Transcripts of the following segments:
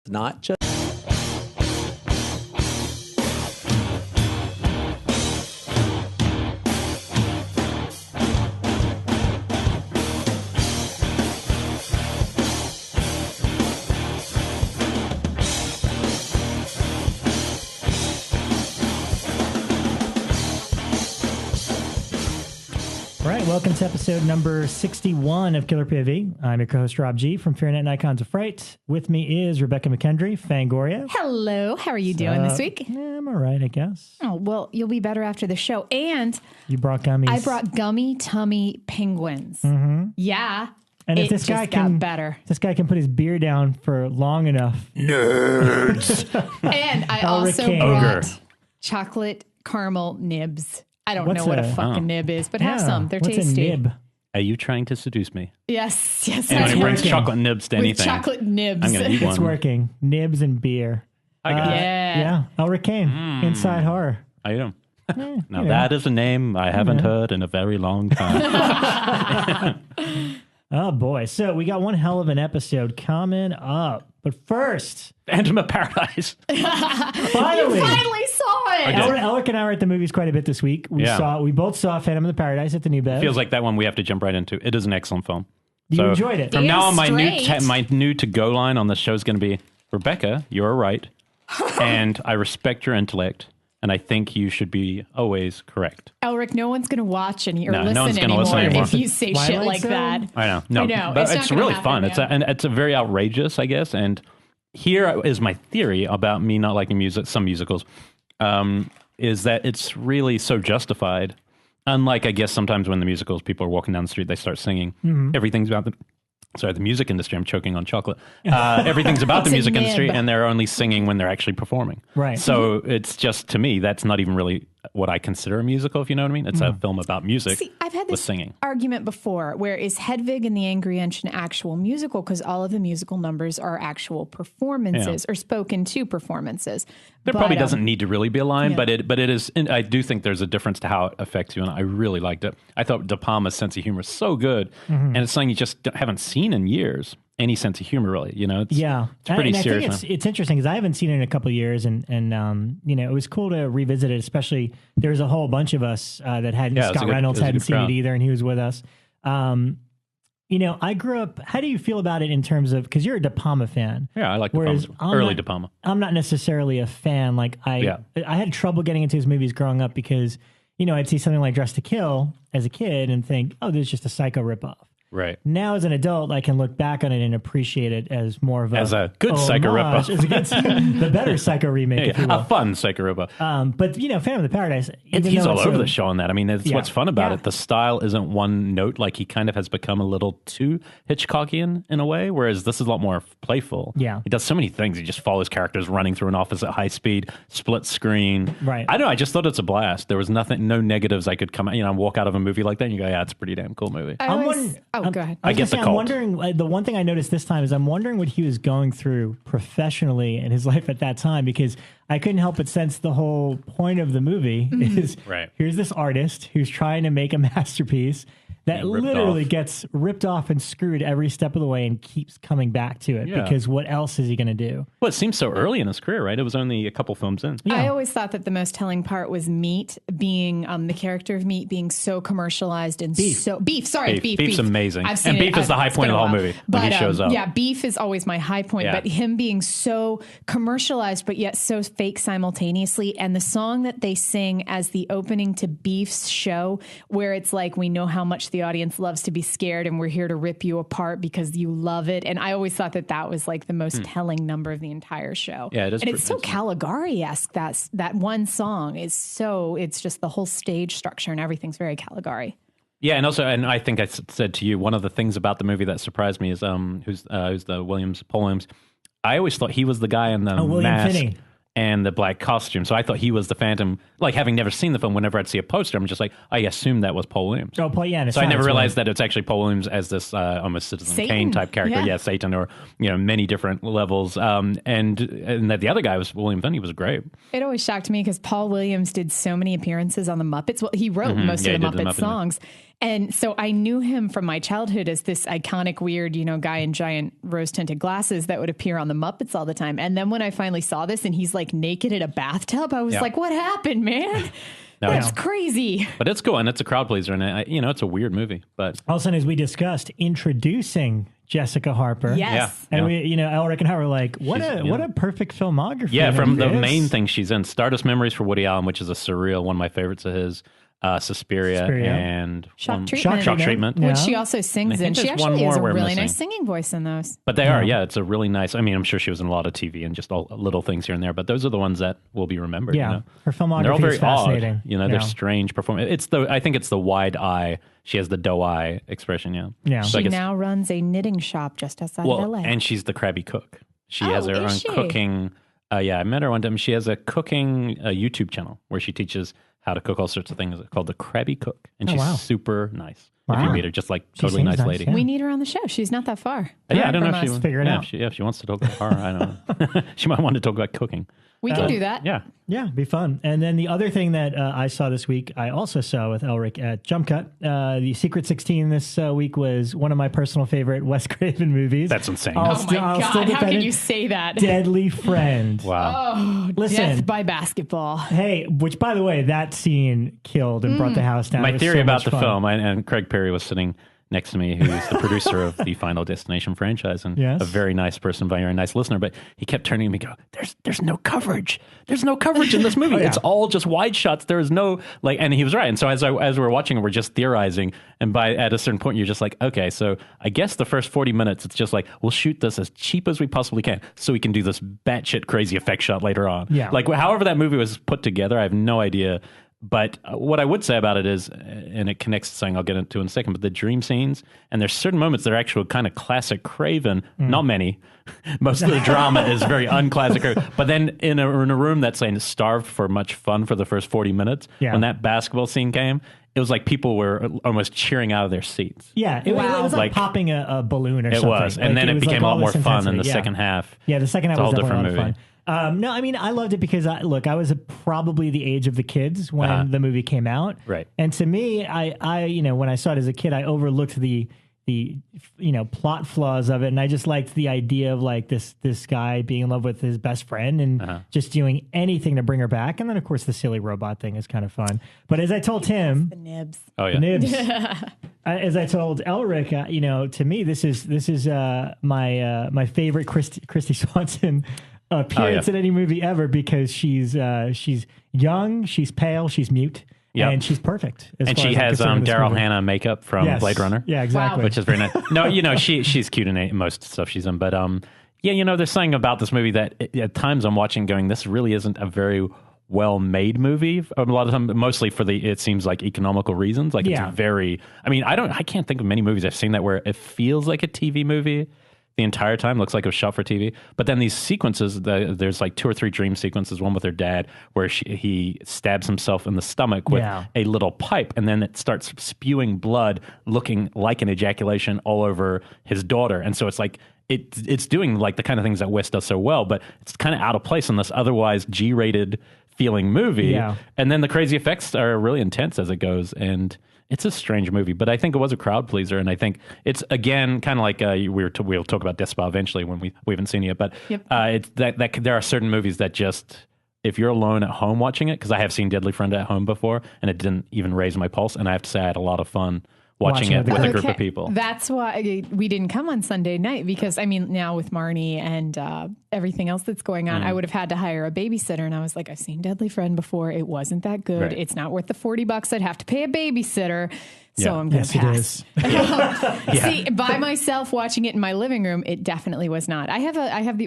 not just... Welcome to episode number 61 of Killer POV. I'm your co-host Rob G from FEARnet and Icons of Fright. With me is Rebekah McKendry, Fangoria. Hello, how are you doing this week? Yeah, I'm all right, I guess. Oh, well, you'll be better after the show. And you brought gummies. I brought gummy tummy penguins. Mm-hmm. Yeah. And if this guy can put his beer down for long enough. Nerds. And I also brought chocolate caramel nibs. I don't know what a fucking nib is, but have some. They're tasty. What's a nib? Are you trying to seduce me? Yes. And when he brings chocolate nibs to anything. Chocolate nibs. I'm going to eat one. It's working. Nibs and beer. I got it. Yeah. Elric Kane, Inside Horror. I am. Now that is a name I haven't heard in a very long time. Oh boy. So we got one hell of an episode coming up. But first, Phantom of Paradise. Finally. You finally saw it. Elric and I were at the movies quite a bit this week. We both saw Phantom of the Paradise at the New Bev. Feels like that one we have to jump right into. It is an excellent film. You enjoyed it. From now on, my new to-go line on the show is going to be, Rebekah, you're right, and I respect your intellect, and I think you should be always correct. Elric, no one's going to watch or listen no one's gonna anymore, listen anymore if you say shit like that. I know. No, but it's really fun. It's a very outrageous, I guess. And here is my theory about me not liking some musicals, is that it's really so justified. Unlike, I guess, sometimes when the musicals, people are walking down the street, they start singing. Mm-hmm. Everything's about the music industry. I'm choking on chocolate. Everything's about the music industry, and they're only singing when they're actually performing. Right. So it's just, to me, that's not even really what I consider a musical, if you know what I mean. It's a film about music. See, I've had this singing argument before, where is Hedwig and the Angry Inch an actual musical? Because all of the musical numbers are actual performances or spoken to performances. There probably doesn't need to really be a line, but it is. I do think there's a difference to how it affects you, and I really liked it. I thought De Palma's sense of humor is so good, and it's something you just haven't seen in years. Any sense of humor, really, it's pretty serious. I think it's interesting because I haven't seen it in a couple of years, and it was cool to revisit it. Especially there was a whole bunch of us that hadn't. Scott Reynolds hadn't seen it either, and he was with us. I grew up. How do you feel about it in terms of, because you're a De Palma fan? Yeah, I like early De Palma. I'm not necessarily a fan. Like I had trouble getting into his movies growing up because I'd see something like Dressed to Kill as a kid and think, oh, this is just a Psycho ripoff. Right. Now, as an adult, I can look back on it and appreciate it as more of a good Psycho ripoff. The better Psycho remake, if you will. A fun Psycho ripoff. But, Phantom of the Paradise... He's all over the show on that. I mean, that's what's fun about it. The style isn't one note. Like, he kind of has become a little too Hitchcockian in a way, whereas this is a lot more playful. Yeah. He does so many things. He just follows characters running through an office at high speed, split screen. Right. I don't know. I just thought it's a blast. There was no negatives I could come out, walk out of a movie like that and you go, yeah, it's a pretty damn cool movie. Go ahead. I get the cult. I'm wondering, the one thing I noticed this time is I'm wondering what he was going through professionally in his life at that time, because I couldn't help but sense the whole point of the movie is here's this artist who's trying to make a masterpiece that literally gets ripped off and screwed every step of the way and keeps coming back to it because what else is he going to do? Well, it seems so early in his career, right? It was only a couple films in. Yeah. I always thought that the most telling part was Meat being, the character of Meat being so commercialized and Beef's amazing. And Beef is the high point of the whole movie when he shows up. Yeah, Beef is always my high point, but him being so commercialized but yet so fake simultaneously, and the song that they sing as the opening to Beef's show, where it's like, we know how much the audience loves to be scared and we're here to rip you apart because you love it. And I always thought that was like the most telling number of the entire show. Yeah, it is. And it's so Caligari-esque. That one song is so, it's just the whole stage structure and everything's very Caligari. Yeah, and also, and I think I said to you, one of the things about the movie that surprised me is who's the Paul Williams. I always thought he was the guy in the mask. Finney. And the black costume. So I thought he was the Phantom. Like, having never seen the film, whenever I'd see a poster, I'm just like, I assumed that was Paul Williams. Oh, Paul, yeah. So I never realized that it's actually Paul Williams as this almost Citizen Kane type character. Yeah, Satan, or many different levels. And that the other guy was William Finney was great. It always shocked me because Paul Williams did so many appearances on the Muppets. Well, he wrote most of the Muppet songs. And so I knew him from my childhood as this iconic, weird, guy in giant rose-tinted glasses that would appear on the Muppets all the time. And then when I finally saw this and he's like naked in a bathtub, I was like, what happened, man? No, that's crazy. But it's cool, and it's a crowd pleaser, and it's a weird movie. But all of a sudden, as we discussed, introducing Jessica Harper. Yes. And we, Elric and I were like, what a perfect filmography. Yeah, from the main thing she's in, Stardust Memories for Woody Allen, which is a surreal, one of my favorites of his. Suspiria and Shock Treatment. Which she also sings in. She actually has a really nice singing voice in those. But they are, it's a really nice, I'm sure she was in a lot of TV and just all little things here and there, but those are the ones that will be remembered. Yeah, her filmography they're all very is fascinating. Odd. They're strange performance. I think it's the wide eye. She has the doe eye expression, Yeah. She now runs a knitting shop just outside of LA. And she's the Krabby Cook. She has her own cooking. I met her one time. She has a cooking YouTube channel where she teaches how to cook all sorts of things called the Krabby Cook. And she's super nice. If you meet her, just like totally nice lady. Yeah. We need her on the show. She's not that far. Yeah, I don't know if she figure it out. If she wants to talk about horror, I don't know. She might want to talk about cooking. We can do that. Yeah. Yeah, it'd be fun. And then the other thing that I saw this week, I also saw with Elric at Jump Cut. The Secret 16 this week was one of my personal favorite Wes Craven movies. That's insane. Oh my God, how can you say that? Deadly Friend. Wow. Oh, listen, Death by Basketball. Hey, which by the way, that scene killed and brought the house down. My theory about the film, and Craig Perry was sitting next to me, who's the producer of the Final Destination franchise and a very nice person, very nice listener. But he kept turning to me and go, there's no coverage. There's no coverage in this movie. It's all just wide shots. There is no, and he was right. And so as we were watching, we're just theorizing. And at a certain point, you're just like, okay, so I guess the first 40 minutes, it's just like, we'll shoot this as cheap as we possibly can so we can do this batshit crazy effect shot later on. Yeah. Like, however that movie was put together, I have no idea. But what I would say about it is, and it connects to something I'll get into in a second, but the dream scenes, and there's certain moments that are actual kind of classic Craven, not many. Most of the drama is very unclassic Craven. But then in a room that's saying starved for much fun for the first 40 minutes, when that basketball scene came, it was like people were almost cheering out of their seats. Yeah, it was like popping a balloon or something. It was, and then it became a lot more fun in the second half. Yeah, the second half was definitely a lot of fun. No, I mean, I loved it because I was probably the age of the kids when the movie came out. Right. And to me, I when I saw it as a kid, I overlooked the plot flaws of it. And I just liked the idea of like this guy being in love with his best friend and just doing anything to bring her back. And then of course the silly robot thing is kind of fun. But as I told him, the nibs. Oh yeah. The nibs. As I told Elric, to me, this is my favorite Christy Swanson appearance in any movie ever because she's young, she's pale, she's mute, and she's perfect. And she has Daryl Hannah makeup from Blade Runner. Yeah, exactly. Wow. Which is very nice. No, she's cute in most stuff she's in. But there's something about this movie that at times I'm watching going, this really isn't a very well-made movie. A lot of time, mostly for it seems like economical reasons. Like it's very. I mean, I can't think of many movies I've seen that where it feels like a TV movie. The entire time looks like it was shot for TV, but then these sequences, there's like 2 or 3 dream sequences, one with her dad where he stabs himself in the stomach with a little pipe, and then it starts spewing blood looking like an ejaculation all over his daughter. And so it's like it's doing like the kind of things that Wes does so well, but it's kind of out of place in this otherwise G-rated feeling movie. And then the crazy effects are really intense as it goes, and it's a strange movie, but I think it was a crowd pleaser, and I think it's, again, kind of like we'll talk about Death Spa eventually when we haven't seen it yet, but it's that there are certain movies that just, if you're alone at home watching it, because I have seen Deadly Friend at home before, and it didn't even raise my pulse, and I have to say I had a lot of fun watching it with a group of people. That's why we didn't come on Sunday night, because I mean, now with Marnie and everything else that's going on, I would have had to hire a babysitter. And I was like, I've seen Deadly Friend before. It wasn't that good. Right. It's not worth the $40. I'd have to pay a babysitter. So I'm going to pass. See, by myself watching it in my living room, it definitely was not. I have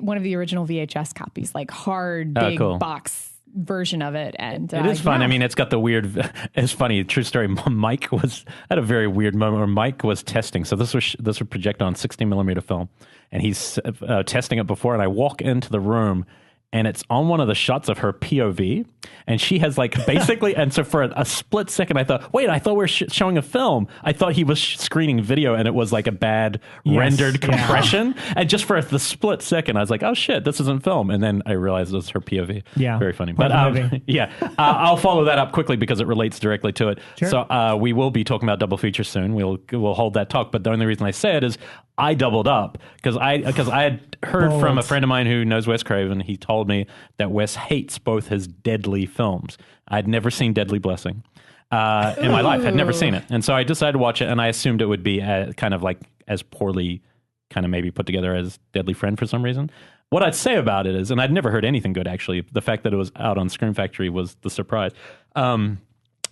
one of the original VHS copies, like hard, big box version of it, and it is fun. I mean, it's got the weird. It's funny. True story. Mike had a very weird moment where Mike was testing. So this was projected on 16mm film, and he's testing it before. And I walk into the room, and it's on one of the shots of her POV, and she has like basically, and so for a split second I thought we were showing a film. I thought he was screening video and it was like a bad rendered compression, and just for the split second I was like, oh shit, this isn't film, and then I realized it was her POV. Yeah, very funny. But I'll follow that up quickly because it relates directly to it. Sure. So we will be talking about double feature soon. We'll hold that talk, but the only reason I say it is I doubled up because I had heard from a friend of mine who knows Wes Craven. He told me that Wes hates both his Deadly films. I'd never seen Deadly Blessing in my life. I'd never seen it. And so I decided to watch it, and I assumed it would be kind of like as poorly kind of maybe put together as Deadly Friend for some reason. What I'd say about it is, and I'd never heard anything good actually, the fact that it was out on Scream Factory was the surprise.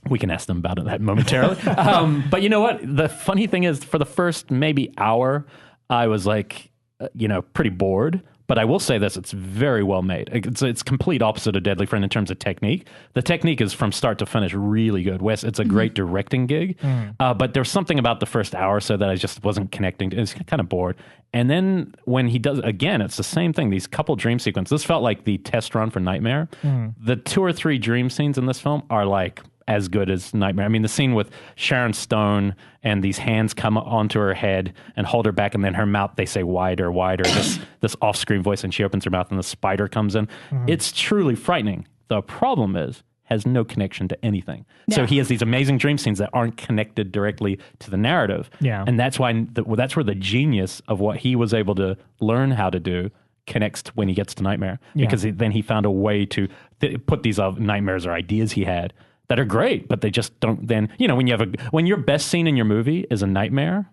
We can ask them about it momentarily. But you know what? The funny thing is, for the first maybe hour, I was like, pretty bored. But I will say this, it's very well made. It's complete opposite of Deadly Friend in terms of technique. The technique is from start to finish really good. Wes, it's a great directing gig. But there's something about the first hour or so that I just wasn't connecting to. It's kind of bored. And then when he does, again, it's the same thing. These couple dream sequences. This felt like the test run for Nightmare. The 2 or 3 dream scenes in this film are like as good as Nightmare. I mean, the scene with Sharon Stone and these hands come onto her head and hold her back, and then her mouth, they say wider, wider, this off-screen voice, and she opens her mouth and the spider comes in. It's truly frightening. The problem is, has no connection to anything. Yeah. So he has these amazing dream scenes that aren't connected directly to the narrative. Yeah. And that's why that's where the genius of what he was able to learn how to do connects when he gets to Nightmare. Yeah. Because then he found a way to put these nightmares or ideas he had that are great, but they just don't then, when your best scene in your movie is a nightmare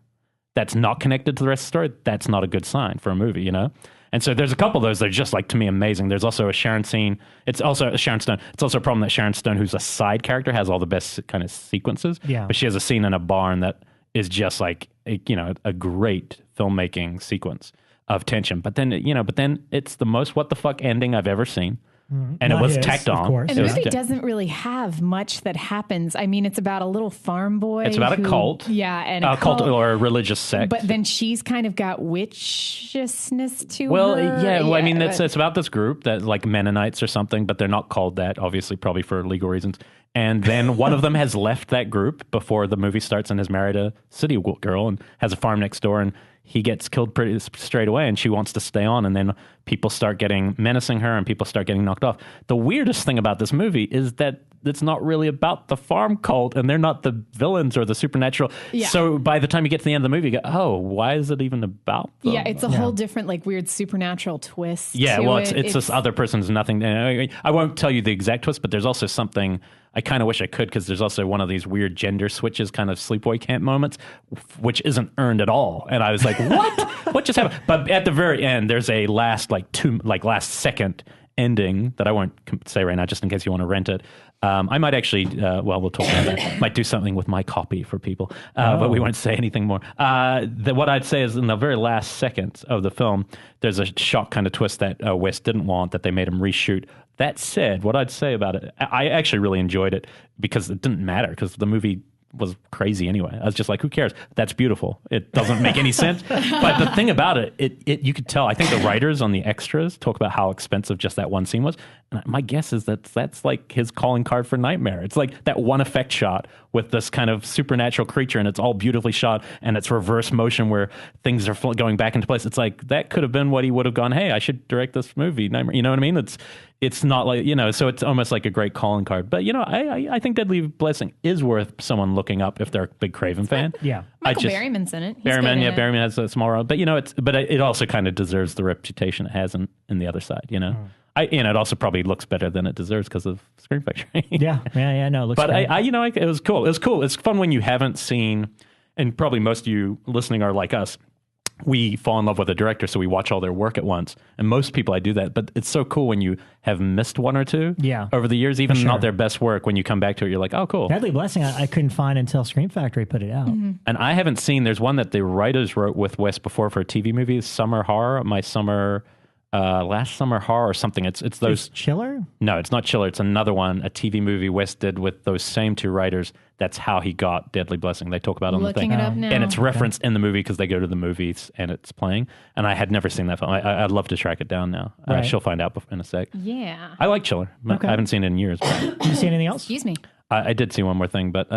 that's not connected to the rest of the story, that's not a good sign for a movie, And so there's a couple of those that are just like, to me, amazing. There's also a Sharon scene. It's also a Sharon Stone. It's also a problem that Sharon Stone, who's a side character, has all the best kind of sequences. Yeah. But she has a scene in a barn that is just like, a great filmmaking sequence of tension. But then it's the most what the fuck ending I've ever seen. And it was tacked on. And the movie doesn't really have much that happens. I mean, it's about a little farm boy. It's about a cult. Yeah, and a cult or a religious sect. But then she's kind of got witchiousness to her. Well, I mean, it's about this group that like Mennonites or something, but they're not called that, obviously, probably for legal reasons. And then one of them has left that group before the movie starts and has married a city girl and has a farm next door, and he gets killed pretty straight away, and she wants to stay on, and then people start menacing her, and people start getting knocked off. The weirdest thing about this movie is that it's not really about the farm cult, and they're not the villains or the supernatural. Yeah. So by the time you get to the end of the movie, you go, oh, why is it even about them? Yeah, it's a whole different, like, weird supernatural twist. Yeah, well, it's this other person's nothing. I won't tell you the exact twist, but there's also something, I kind of wish I could, because there's also one of these weird gender switches, kind of sleepaway camp moments, which isn't earned at all. And I was like, what? What just happened? But at the very end, there's a last second ending that I won't say right now, just in case you want to rent it. I might actually, we'll talk about that. Might do something with my copy for people, but we won't say anything more. What I'd say is in the very last seconds of the film, there's a shock kind of twist that Wes didn't want, that they made him reshoot. That said, what I'd say about it, I actually really enjoyed it because it didn't matter, because the movie was crazy anyway. I was just like, who cares? That's beautiful. It doesn't make any sense. But the thing about it, you could tell, I think the writers on the extras talk about how expensive just that one scene was. And my guess is that's like his calling card for Nightmare. It's like that one effect shot with this kind of supernatural creature, and it's all beautifully shot, and it's reverse motion where things are going back into place. It's like, that could have been what he would have gone, hey, I should direct this movie, Nightmare. You know what I mean? It's not like, so it's almost like a great calling card. But, I think Deadly Blessing is worth someone looking up if they're a big Craven fan. Yeah. Michael Berryman's in it. Berryman has a small role. But, it also kind of deserves the reputation it has in the other side, it also probably looks better than it deserves because of Scream Factory. No, it looks But great. it was cool. It was cool. It's fun when you haven't seen, and probably most of you listening are like us, we fall in love with a director, so we watch all their work at once. And most people, I do that. But it's so cool when you have missed one or two over the years, even not their best work. When you come back to it, you're like, oh, cool. Deadly Blessing, I couldn't find until Scream Factory put it out. Mm-hmm. And I haven't seen, there's one that the writers wrote with Wes before for a TV movie, Summer Horror, My Summer Last Summer Horror or something. It's those... Chiller? No, it's not Chiller. It's another one, a TV movie Wes did with those same two writers. That's how he got Deadly Blessing. They talk about it on the thing. Looking it up now. And it's referenced in the movie because they go to the movies and it's playing. And I had never seen that film. I'd love to track it down now. Right. She'll find out in a sec. Yeah. I like Chiller. Okay. I haven't seen it in years. But Did you see anything else? Excuse me. I did see one more thing, but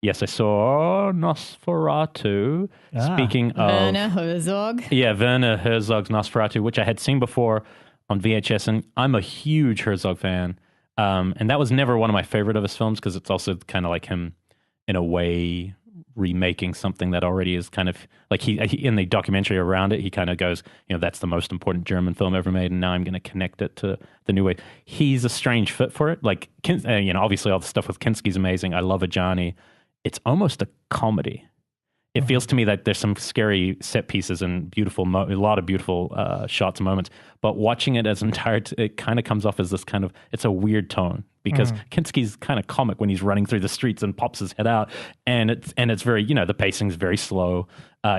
yes, I saw Nosferatu. Speaking of... Werner Herzog. Yeah, Werner Herzog's Nosferatu, which I had seen before on VHS, and I'm a huge Herzog fan. And that was never one of my favorite of his films because it's also kind of like him, in a way, remaking something that already is kind of like he in the documentary around it. He kind of goes, that's the most important German film ever made, and now I'm going to connect it to the new way. He's a strange fit for it. Like, obviously all the stuff with Kinski's amazing. I love Ajani. It's almost a comedy. It feels to me that there's some scary set pieces and beautiful, a lot of beautiful shots and moments. But watching it as it kind of comes off as this kind of, it's a weird tone because Kinski's kind of comic when he's running through the streets and pops his head out, and it's very, the pacing's very slow,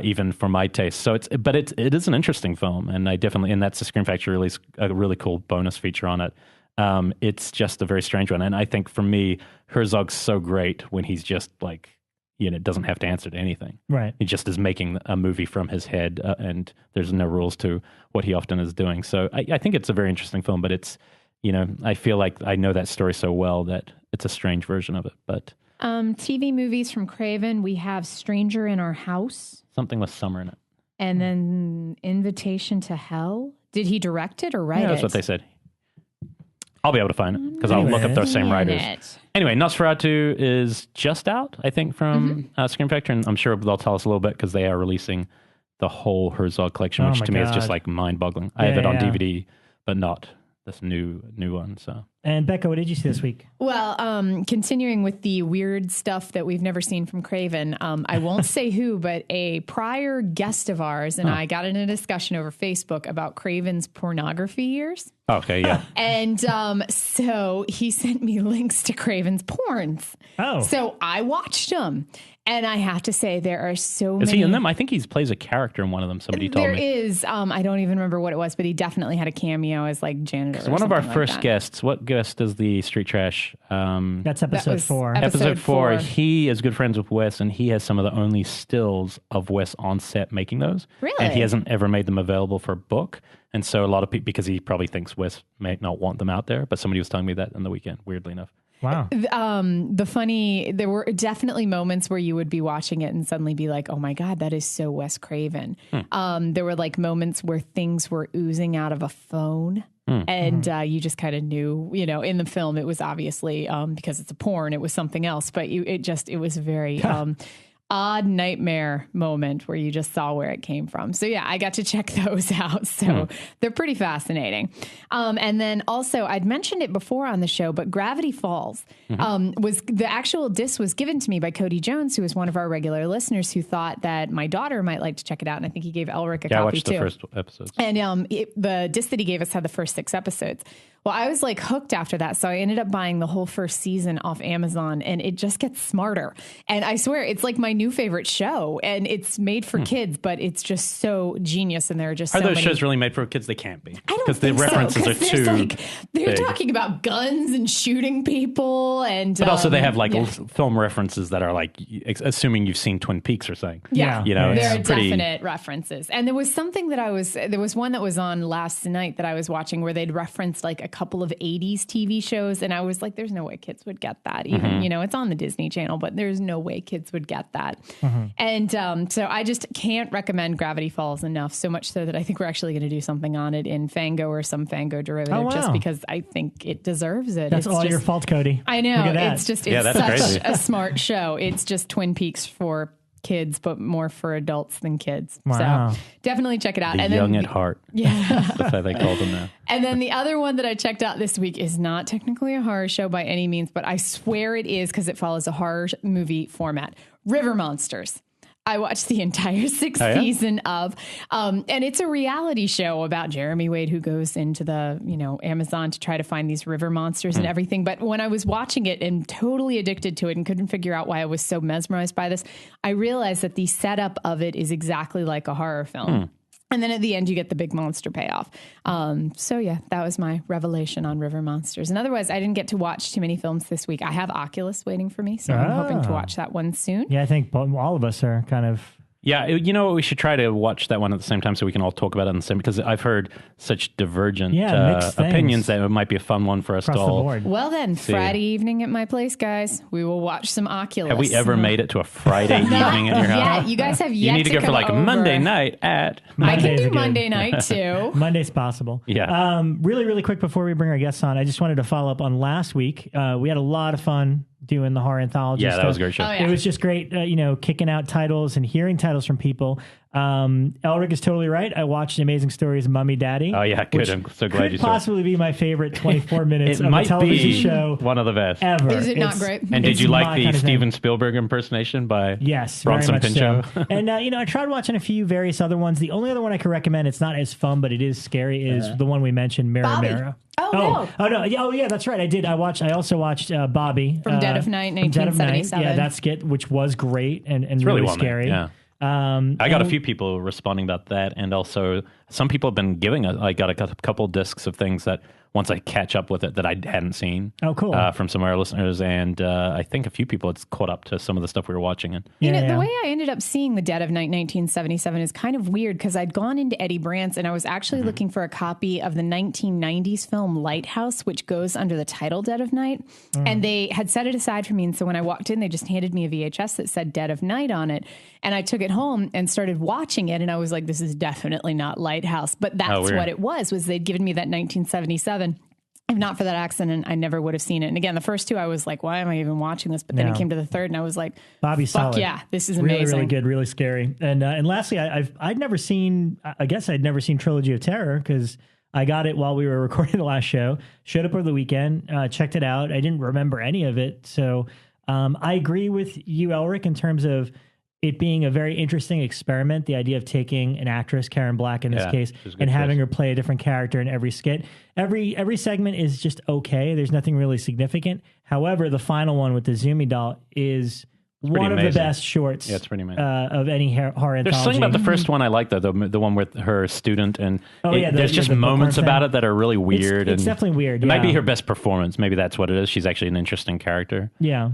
even for my taste. So it is an interesting film, and and that's the Scream Factory release, a really cool bonus feature on it. It's just a very strange one, and I think for me, Herzog's so great when he's just like, doesn't have to answer to anything. Right. He just is making a movie from his head, and there's no rules to what he often is doing. So I think it's a very interesting film, but it's, I feel like I know that story so well that it's a strange version of it. But TV movies from Craven, we have Stranger in Our House. Something with summer in it. And then Invitation to Hell. Did he direct it or write it? That's what they said. I'll be able to find it because I'll look up those same writers. Anyway, Nosferatu is just out, I think, from Scream Factory, and I'm sure they'll tell us a little bit because they are releasing the whole Herzog collection, which to me is just like mind-boggling. I have it on DVD, but not this new one. So. And Bekah, what did you see this week? Well, continuing with the weird stuff that we've never seen from Craven, I won't say who, but a prior guest of ours and I got in a discussion over Facebook about Craven's pornography years. Okay, yeah. And so he sent me links to Craven's porns. Oh. So I watched them. And I have to say, there are so many. Is he in them? I think he plays a character in one of them. Somebody told me. There is. I don't even remember what it was, but he definitely had a cameo as like janitor. One of our first guests, what guest is the Street Trash? That's episode 4. Episode 4. He is good friends with Wes, and he has some of the only stills of Wes on set making those. Really? And he hasn't ever made them available for a book. And so a lot of people, because he probably thinks Wes may not want them out there, but somebody was telling me that on the weekend, weirdly enough. Wow. There were definitely moments where you would be watching it and suddenly be like, oh my God, that is so Wes Craven. There were like moments where things were oozing out of a phone. And you just kind of knew, in the film, it was obviously because it's a porn, it was something else. But it was a very odd nightmare moment where you just saw where it came from. So yeah, I got to check those out. So they're pretty fascinating. And then also, I'd mentioned it before on the show, but Gravity Falls was the actual disc was given to me by Cody Jones, who is one of our regular listeners who thought that my daughter might like to check it out. And I think he gave Elric a copy too. I watched the first episode. And the disc that he gave us had the first 6 episodes. Well, I was like hooked after that. So I ended up buying the whole first season off Amazon, and it just gets smarter. And I swear it's like my new favorite show, and it's made for kids, but it's just so genius. And there are just Are those shows really made for kids? They can't be. I don't because think the references are too they're big. talking about guns and shooting people, and but also they have like film references that are like assuming you've seen Twin Peaks or something. Yeah, there are definite references. And there was something there was one that was on last night that I was watching where they'd referenced like a couple of 80s TV shows, and I was like, there's no way kids would get that. Even it's on the Disney Channel, but there's no way kids would get that. And so I just can't recommend Gravity Falls enough, so much so that I think we're actually going to do something on it in Fango or some Fango derivative, just because I think it deserves it. That's all your fault, Cody. I know. It's just such crazy. a smart show. It's just Twin Peaks for kids, but more for adults than kids. Wow. So definitely check it out. And young at heart. Yeah. That's how they call them now. And then the other one that I checked out this week is not technically a horror show by any means, but I swear it is because it follows a horror movie format. River Monsters. I watched the entire 6th season of, and it's a reality show about Jeremy Wade who goes into the, Amazon to try to find these river monsters and everything. But when I was watching it and totally addicted to it and couldn't figure out why I was so mesmerized by this, I realized that the setup of it is exactly like a horror film. And then at the end, you get the big monster payoff. So yeah, that was my revelation on river monsters. And otherwise, I didn't get to watch too many films this week. I have Oculus waiting for me, so I'm hoping to watch that one soon. Yeah, I think all of us are kind of... Yeah, you know what? We should try to watch that one at the same time so we can all talk about it in the same, because I've heard such divergent opinions that it might be a fun one for us to all. Well then, Friday evening at my place, guys, we will watch some Oculus. Have we ever made it to a Friday evening at your house? Yeah, you guys have yet to You need to go for like over. Monday night at... I can do Monday night too. Monday's possible. Yeah. Really, really quick before we bring our guests on, I just wanted to follow up on last week. We had a lot of fun doing the horror anthology stuff. That was a great show. Oh, yeah. It was just great, kicking out titles and hearing titles from people. Elric is totally right. I watched Amazing Stories Mummy Daddy. Oh, yeah, good. I'm so glad you saw it. Could possibly be my favorite 24 minutes of a television show. One of the best. Ever. Is it not great? And did you like the Steven Spielberg impersonation by Bronson Pinchot? So. And, I tried watching a few various other ones. The only other one I could recommend, it's not as fun, but it is scary, is the one we mentioned, Mirror. No. Yeah, that's right. I did. I also watched Bobby from Dead of Night, 1977. Yeah, that skit, which was great and really scary. Yeah. I got a few people responding about that, and also some people have been giving I got a couple discs of things that once I catch up with it that I hadn't seen. Oh, cool. From some of our listeners, and I think a few people had caught up to some of the stuff we were watching. And the way I ended up seeing The Dead of Night 1977 is kind of weird, because I'd gone into Eddie Brandt's and I was actually looking for a copy of the 1990s film Lighthouse, which goes under the title Dead of Night. And they had set it aside for me. And so when I walked in, they just handed me a VHS that said Dead of Night on it. And I took it home and started watching it. And I was like, this is definitely not Lighthouse. But that's what it was they'd given me that 1977. If not for that accident, I never would have seen it. And again, the first two, I was like, why am I even watching this? But then it came to the third, and I was like, Bobby's solid. Yeah, this is amazing. Really, really good, really scary. And lastly, I'd never seen, I guess I'd never seen Trilogy of Terror, because I got it while we were recording the last show, showed up over the weekend, checked it out. I didn't remember any of it. So I agree with you, Elric, in terms of it being a very interesting experiment, the idea of taking an actress, Karen Black in this case, and having her play a different character in every skit. Every segment is just okay. There's nothing really significant. However, the final one with the Zumi doll is one of the best shorts it's pretty amazing. Of any horror anthology. There's something about the first one I like, though, the one with her student. And there's just moments about it that are really weird. It's definitely weird. It might be her best performance. Maybe that's what it is. She's actually an interesting character. Yeah.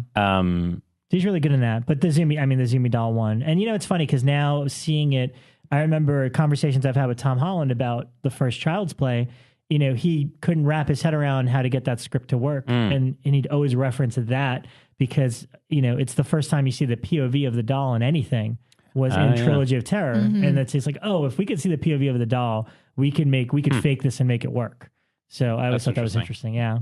She's really good in that. But the Zumi doll one. And, it's funny because now seeing it, I remember conversations I've had with Tom Holland about the first Child's Play. He couldn't wrap his head around how to get that script to work. And he'd always reference that because, it's the first time you see the POV of the doll in anything was in Trilogy of Terror. And it's like, if we could see the POV of the doll, we could fake this and make it work. So I always thought that was interesting. Yeah.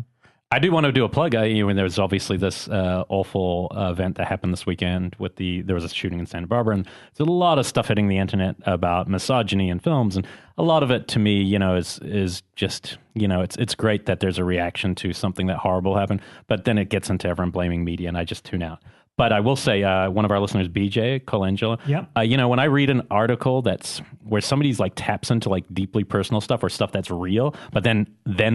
I do want to do a plug. When there was obviously this awful event that happened this weekend there was a shooting in Santa Barbara, and there's a lot of stuff hitting the internet about misogyny in films, and a lot of it to me, is just, it's great that there's a reaction to something that horrible happened, but then it gets into everyone blaming media, and I just tune out. But I will say, one of our listeners, BJ Colangelo, when I read an article that's where somebody's like taps into like deeply personal stuff or stuff that's real, but then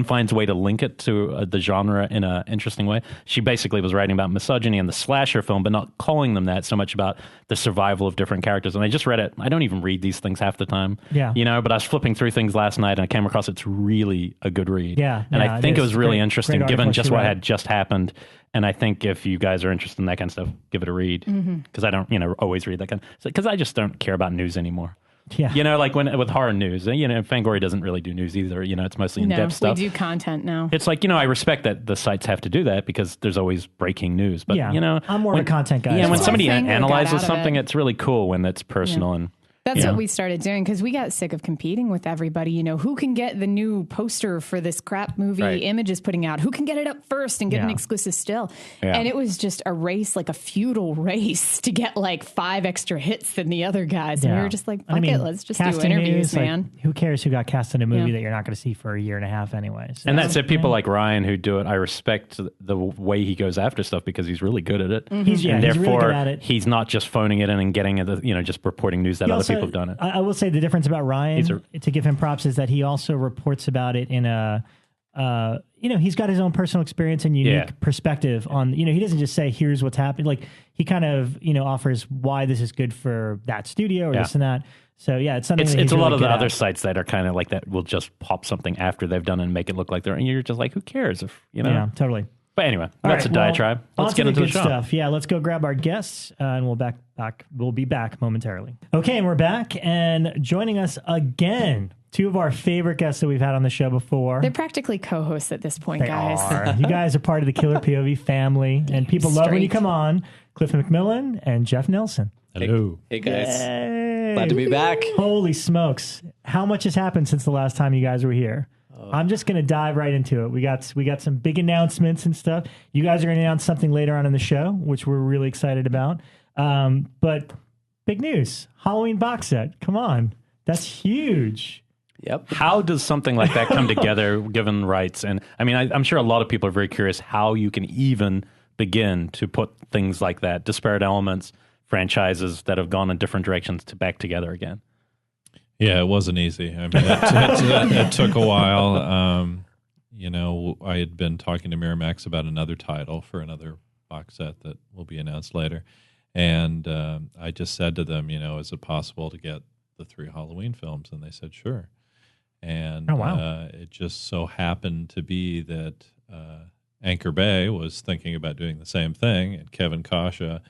finds a way to link it to the genre in an interesting way. She basically was writing about misogyny in the slasher film, but not calling them that so much about the survival of different characters. And I just read it. I don't even read these things half the time, but I was flipping through things last night and I came across it's really a good read. Yeah. And I think it was really interesting given just what read. had just happened. And I think if you guys are interested in that kind of stuff, give it a read. Because I don't, always read that kind of... Because I just don't care about news anymore. Yeah. Like with horror news, Fangoria doesn't really do news either. It's mostly in-depth stuff. We do content now. It's like, I respect that the sites have to do that because there's always breaking news. But, I'm more of a content guy. Yeah, when somebody analyzes something, it's really cool when it's personal and... That's what we started doing because we got sick of competing with everybody. Who can get the new poster for this crap movie Image is putting out? Who can get it up first and get an exclusive still? Yeah. And it was just a race, like a feudal race to get like 5 extra hits than the other guys. And we were just like, fuck it, let's just do interviews, man. Like, who cares who got cast in a movie that you're not going to see for a year and a half anyway? So, and that's it. People like Ryan who do it, I respect the way he goes after stuff because he's really good at it. He's really good at it. He's not just phoning it in and getting it, just reporting news that other people have done it. I will say the difference about Ryan, to give him props, is that he also reports about it in a, he's got his own personal experience and unique perspective on, he doesn't just say, here's what's happened. Like he kind of, offers why this is good for that studio or this and that. So yeah, it's something. It's a lot of the other sites that are kind of like that will just pop something after they've done and make it look like they're, and you're just like, who cares if Yeah, totally. But anyway, that's a diatribe. Let's get into the show. Stuff. Yeah, let's go grab our guests, and we'll be back momentarily. Okay, and we're back, and joining us again, two of our favorite guests that we've had on the show before. They're practically co-hosts at this point, guys. You guys are part of the Killer POV family, and people love when you come on. Cliff MacMillan and Jeff Nelson. Hello. Hey guys. Yay. Glad to be back. Holy smokes. How much has happened since the last time you guys were here? I'm just going to dive right into it. We got some big announcements and stuff. You guys are going to announce something later on in the show, which we're really excited about. But big news. Halloween box set. Come on. That's huge. Yep. How does something like that come together given rights? And I mean, I'm sure a lot of people are very curious how you can even begin to put things like that, disparate elements, franchises that have gone in different directions to back together again. Yeah, it wasn't easy. I mean, it took a while. I had been talking to Miramax about another title for another box set that will be announced later. And I just said to them, is it possible to get the 3 Halloween films? And they said, sure. And it just so happened to be that Anchor Bay was thinking about doing the same thing, and Kevin Kasha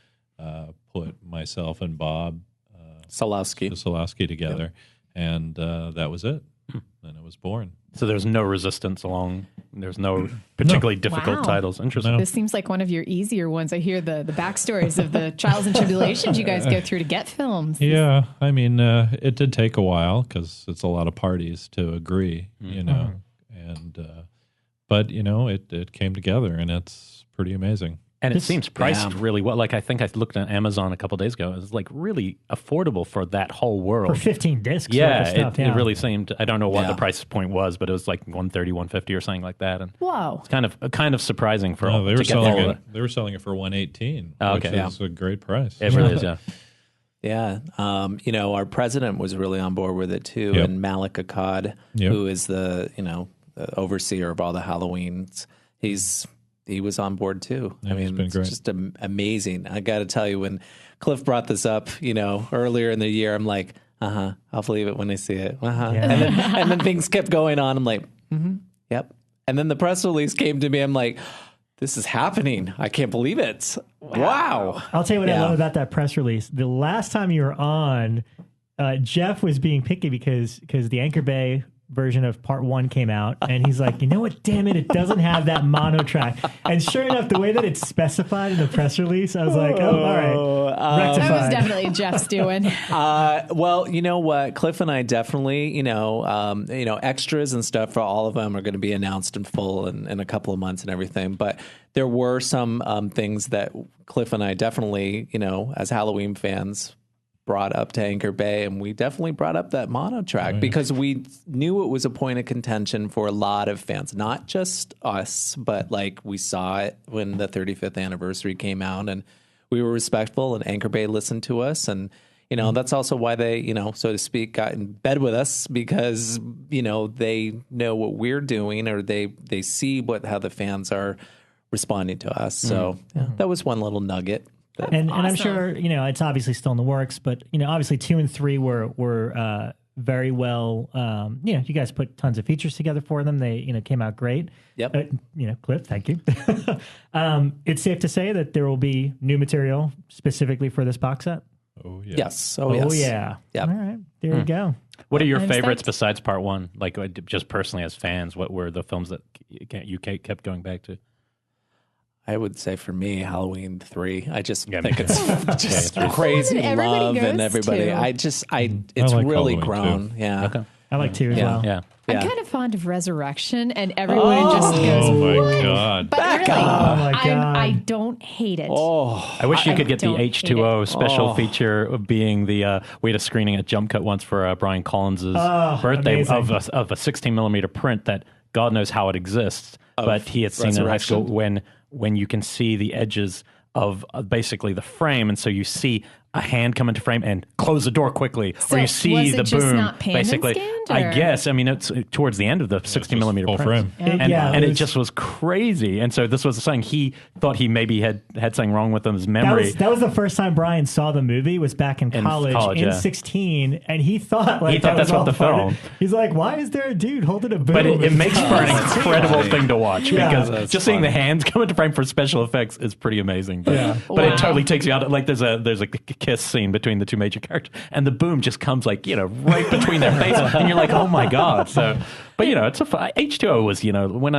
put myself and Bob Salowski together, and that was it. And it was born. So there's no resistance there's no particularly difficult titles. Interesting. This seems like one of your easier ones. I hear the backstories of the trials and tribulations you guys go through to get films. Yeah, I mean, it did take a while because it's a lot of parties to agree, but it came together, and it's pretty amazing. And it seems priced really well. Like, I think I looked at Amazon a couple of days ago. It was like really affordable for that whole world. For 15 discs. Yeah, it really seemed, I don't know what the price point was, but it was like $130, $150 or something like that. And whoa. It's kind of surprising for they were selling it. They were selling it for $118, which is a great price. It really is, yeah. Yeah. Our president was really on board with it too. Yep. And Malik Akkad, who is the overseer of all the Halloweens, he was on board too. Yeah, it's just amazing. I got to tell you, when Cliff brought this up, earlier in the year, I'm like, I'll believe it when I see it. Yeah. And then things kept going on. I'm like, yep. And then the press release came to me. I'm like, this is happening. I can't believe it. Wow. I'll tell you what I love about that press release. The last time you were on, Jeff was being picky because the Anchor Bay version of part 1 came out, and he's like, you know what, damn it doesn't have that mono track. And sure enough, the way that it's specified in the press release, I was like, all right, rectified. That was definitely Jeff's doing. Well, you know what, Cliff and I definitely, extras and stuff for all of them are going to be announced in full in a couple of months and everything, but there were some things that Cliff and I definitely, as Halloween fans, brought up to Anchor Bay, and we definitely brought up that mono track because we knew it was a point of contention for a lot of fans, not just us, but like we saw it when the 35th anniversary came out, and we were respectful, and Anchor Bay listened to us, and that's also why they, so to speak, got in bed with us, because they know what we're doing, or they see how the fans are responding to us. So that was one little nugget. And I'm sure, it's obviously still in the works, but, obviously 2 and 3 were very well, you guys put tons of features together for them. They, came out great. Yep. Cliff, thank you. It's safe to say that there will be new material specifically for this box set. Oh, yeah. Yes. Oh, yeah. Yep. All right. There you go. What are your favorites besides part 1? Like, just personally as fans, what were the films that you kept going back to? I would say for me, Halloween 3. I just think it's just crazy love and everybody. It's like really grown. Too. Yeah. Okay. I like 2 as well. Yeah. I'm kind of fond of Resurrection, and everyone just goes, "Oh my god!" But Bekah! really, oh my god! I don't hate it. I wish you could get the H2O special feature of being the we had a screening at Jump Cut once for Brian Collins' birthday of a 16mm print that God knows how it exists, but he had seen in high school when you can see the edges of basically the frame, and so you see a hand come into frame and close the door quickly, So or you see was it the just boom. not pan and Basically, scanned, I or- guess. I mean, it's towards the end of the 60 millimeter full print. frame. And it it just was crazy. And so this was something he thought he maybe had something wrong with his That memory. was the first time Brian saw the movie, was back in college in yeah. 16, and he thought He thought that was that's what all the part of film- it. He's like, why is there a dude holding a boom? But it makes for an incredible thing to watch, Yeah. because That's just seeing the funny. hands come into frame for special effects is pretty amazing. But, Yeah. but Wow. it totally takes you out. Like there's a kiss scene between the two major characters, and the boom just comes like right between their faces, and you're like, oh my god. So, but it's H2O was when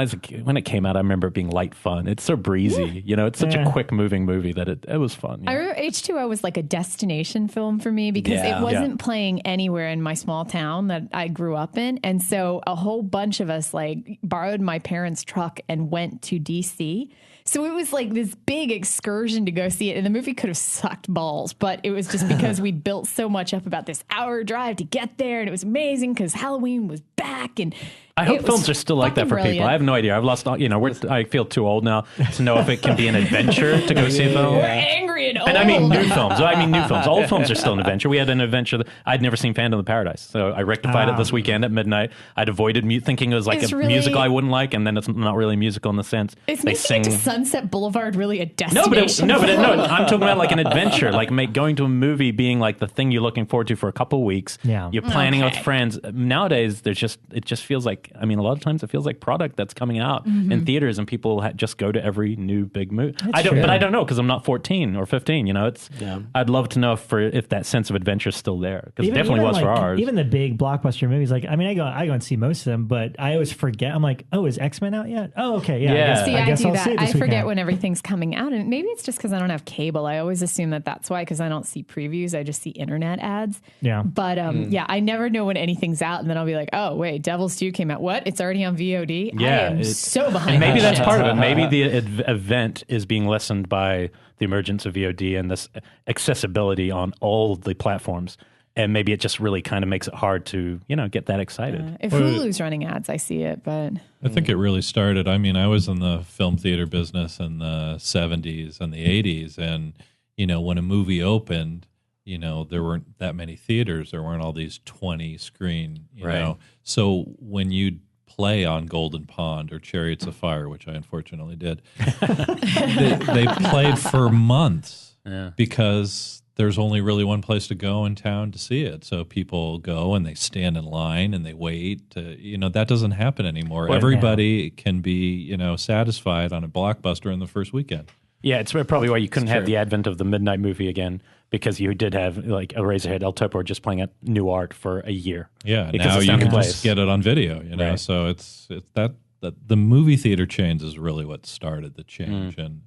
when it came out, I remember it being light fun. It's so breezy, it's such a quick moving movie that it was fun. I remember H2O was like a destination film for me because Yeah. it wasn't playing anywhere in my small town that I grew up in. And so a whole bunch of us like borrowed my parents' truck and went to DC. So it was like this big excursion to go see it. And the movie could have sucked balls, but it was just because we built so much up about this hour drive to get there. And it was amazing because Halloween was back. And I hope it films was are still like that for fucking people. I have no idea. I've lost, I feel too old now to know if it can be an adventure to go see a film. We're angry and old. And I mean new films. New films. Old films are still an adventure. We had an adventure that I'd never seen Phantom of the Paradise, so I rectified it this weekend at midnight. I'd avoided thinking it was like It's a really- musical I wouldn't like, and then it's not really a musical in the sense It's they making it to sing. Sunset Boulevard really a No, destination. no. I'm talking about like an adventure, like going to a movie being like the thing you're looking forward to for a couple of weeks. Yeah. You're planning with Okay. friends. Nowadays, it just feels like. I mean, a lot of times it feels like product that's coming out in theaters, and people just go to every new big movie. true. But I don't know because I'm not 14 or 15. It's. Yeah. I'd love to know if that sense of adventure is still there, because it definitely was for ours. Even the big blockbuster movies, like I go and see most of them, but I always forget. I'm like, oh, is X-Men out yet? Oh, okay, yeah. Yeah. See, I I guess do I'll that. see it I this forget weekend. when everything's coming out, and maybe it's just because I don't have cable. I always assume that's why, because I don't see previews. I just see internet ads. Yeah. But yeah, I never know when anything's out, and then I'll be like, oh wait, Devil's Due came out. What? It's already on VOD. Yeah, I am so behind. And maybe that that's shit. part of it. Maybe the event is being lessened by the emergence of VOD and this accessibility on all the platforms. And maybe it just really kind of makes it hard to, get that excited. If Hulu's running ads, I see it, but I think it really started. I mean, I was in the film theater business in the 70s and the 80s. And, when a movie opened, there weren't that many theaters. There weren't all these 20 screen, you know. So when you'd play on Golden Pond or Chariots of Fire, which I unfortunately did, they played for months because there's only really one place to go in town to see it. So people go and they stand in line and they wait. That doesn't happen anymore. Everybody can be, satisfied on a blockbuster in the first weekend. Yeah, it's probably why you couldn't have the advent of the midnight movie again, because you did have like Eraserhead, El Topo just playing at New Art for a year. Yeah, because now of you Sound can and Place. just get it on video, Right. So it's that the movie theater change is really what started the change and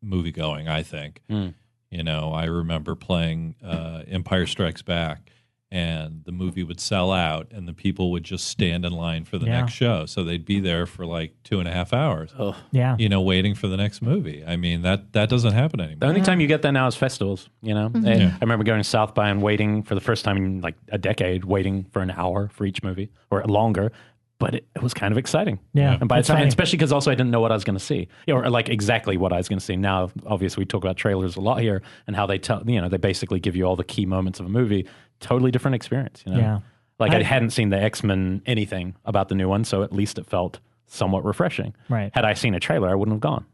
movie going, I think. I remember playing Empire Strikes Back, and the movie would sell out, and the people would just stand in line for the next show. So they'd be there for like 2.5 hours, waiting for the next movie. I mean, that doesn't happen anymore. The only time you get that now is festivals, And I remember going to South by and waiting for the first time in like a decade, waiting for an hour for each movie or longer. But it was kind of exciting. Yeah, And by the that's time, funny. especially because also I didn't know what I was going to see, or like exactly what I was going to see. Now, obviously, we talk about trailers a lot here and how they they basically give you all the key moments of a movie. Totally different experience, Yeah. Like I hadn't seen the X-Men anything about the new one, so at least it felt somewhat refreshing. Right. Had I seen a trailer, I wouldn't have gone.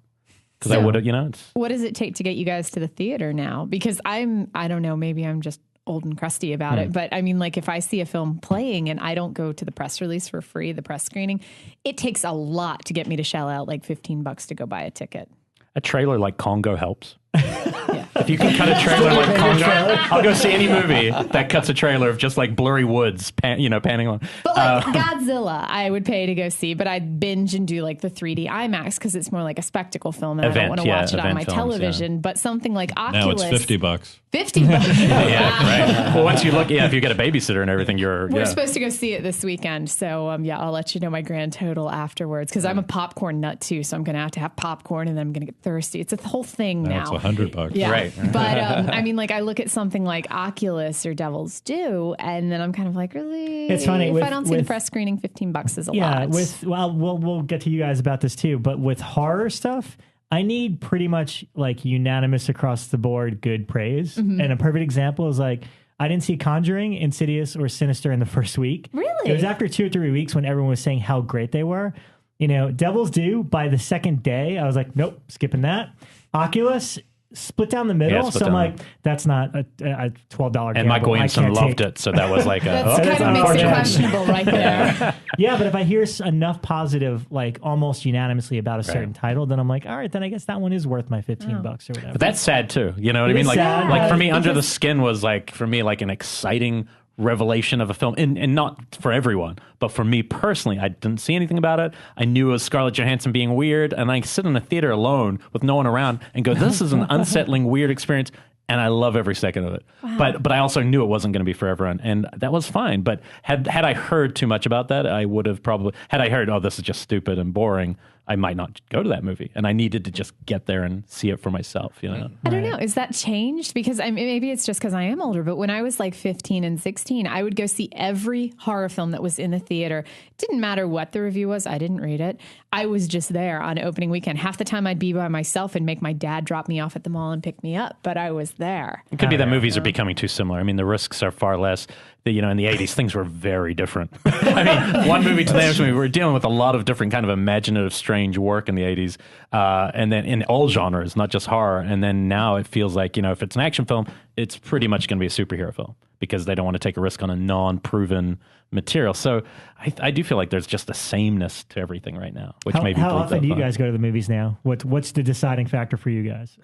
Because I would have, it's... what does it take to get you guys to the theater now? Because I don't know, maybe I'm just old and crusty about it. But I mean, like if I see a film playing and I don't go to the press release for free, the press screening, it takes a lot to get me to shell out like $15 to go buy a ticket. A trailer like Congo helps. If you can cut a trailer like Congo, I'll go see any movie that cuts a trailer of just like blurry woods, panning on. But like Godzilla, I would pay to go see, but I'd binge and do like the 3D IMAX because it's more like a spectacle film and I don't want to watch it on my television. But something like Oculus. Now it's $50. $50. Yeah, right. Well, once you look, if you get a babysitter and everything, We're supposed to go see it this weekend. So, I'll let you know my grand total afterwards because I'm a popcorn nut too. So I'm going to have popcorn and then I'm going to get thirsty. It's a whole thing now. It's $100. Yeah. Right. But I mean, like I look at something like Oculus or Devil's Due, and then I'm kind of like, really? It's funny, If I don't see the press screening, $15 is a lot. We'll get to you guys about this too, but with horror stuff, I need pretty much like unanimous across the board good praise. And a perfect example is like, I didn't see Conjuring, Insidious, or Sinister in the first week. Really? It was after 2 or 3 weeks when everyone was saying how great they were. Devil's Due, by the second day, I was like, nope, skipping that. Oculus, split down the middle. So I'm like, that's not a $12 gamble. And Michael Williamson loved it. So that was like that kind of makes it questionable right there. Yeah, but if I hear enough positive, like almost unanimously about a certain title, then I'm like, all right, then I guess that one is worth my $15 or whatever. But that's sad too. You know what I mean? Like for me, Under the Skin was like, for me, like an exciting revelation of a film, and not for everyone, but for me personally, I didn't see anything about it. I knew it was Scarlett Johansson being weird, and I sit in a theater alone with no one around and go, this is an unsettling, weird experience, and I love every second of it. Wow. But I also knew it wasn't going to be for everyone, and that was fine. But had I heard too much about that, I would have probably, had I heard, oh, this is just stupid and boring, I might not go to that movie. And I needed to just get there and see it for myself, you know? I don't know. Is that changed? Because maybe it's just because I am older, but when I was like 15 and 16, I would go see every horror film that was in the theater. It didn't matter what the review was. I didn't read it. I was just there on opening weekend. Half the time I'd be by myself and make my dad drop me off at the mall and pick me up, but I was there. It could be that movies are becoming too similar. I mean, the risks are far less. In the 80s, things were very different. I mean, one movie to the next movie, we were dealing with a lot of different kind of imaginative, strange work in the 80s. And then in all genres, not just horror. And then now it feels like, if it's an action film, it's pretty much going to be a superhero film because they don't want to take a risk on a non-proven material. So I do feel like there's just a sameness to everything right now, which maybe how often do you guys go to the movies now? What's the deciding factor for you guys?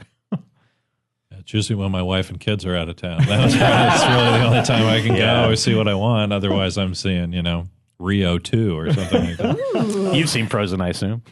It's usually when my wife and kids are out of town. That's really the only time I can go or see what I want. Otherwise, I'm seeing, Rio 2 or something like that. Ooh. You've seen Frozen, I assume.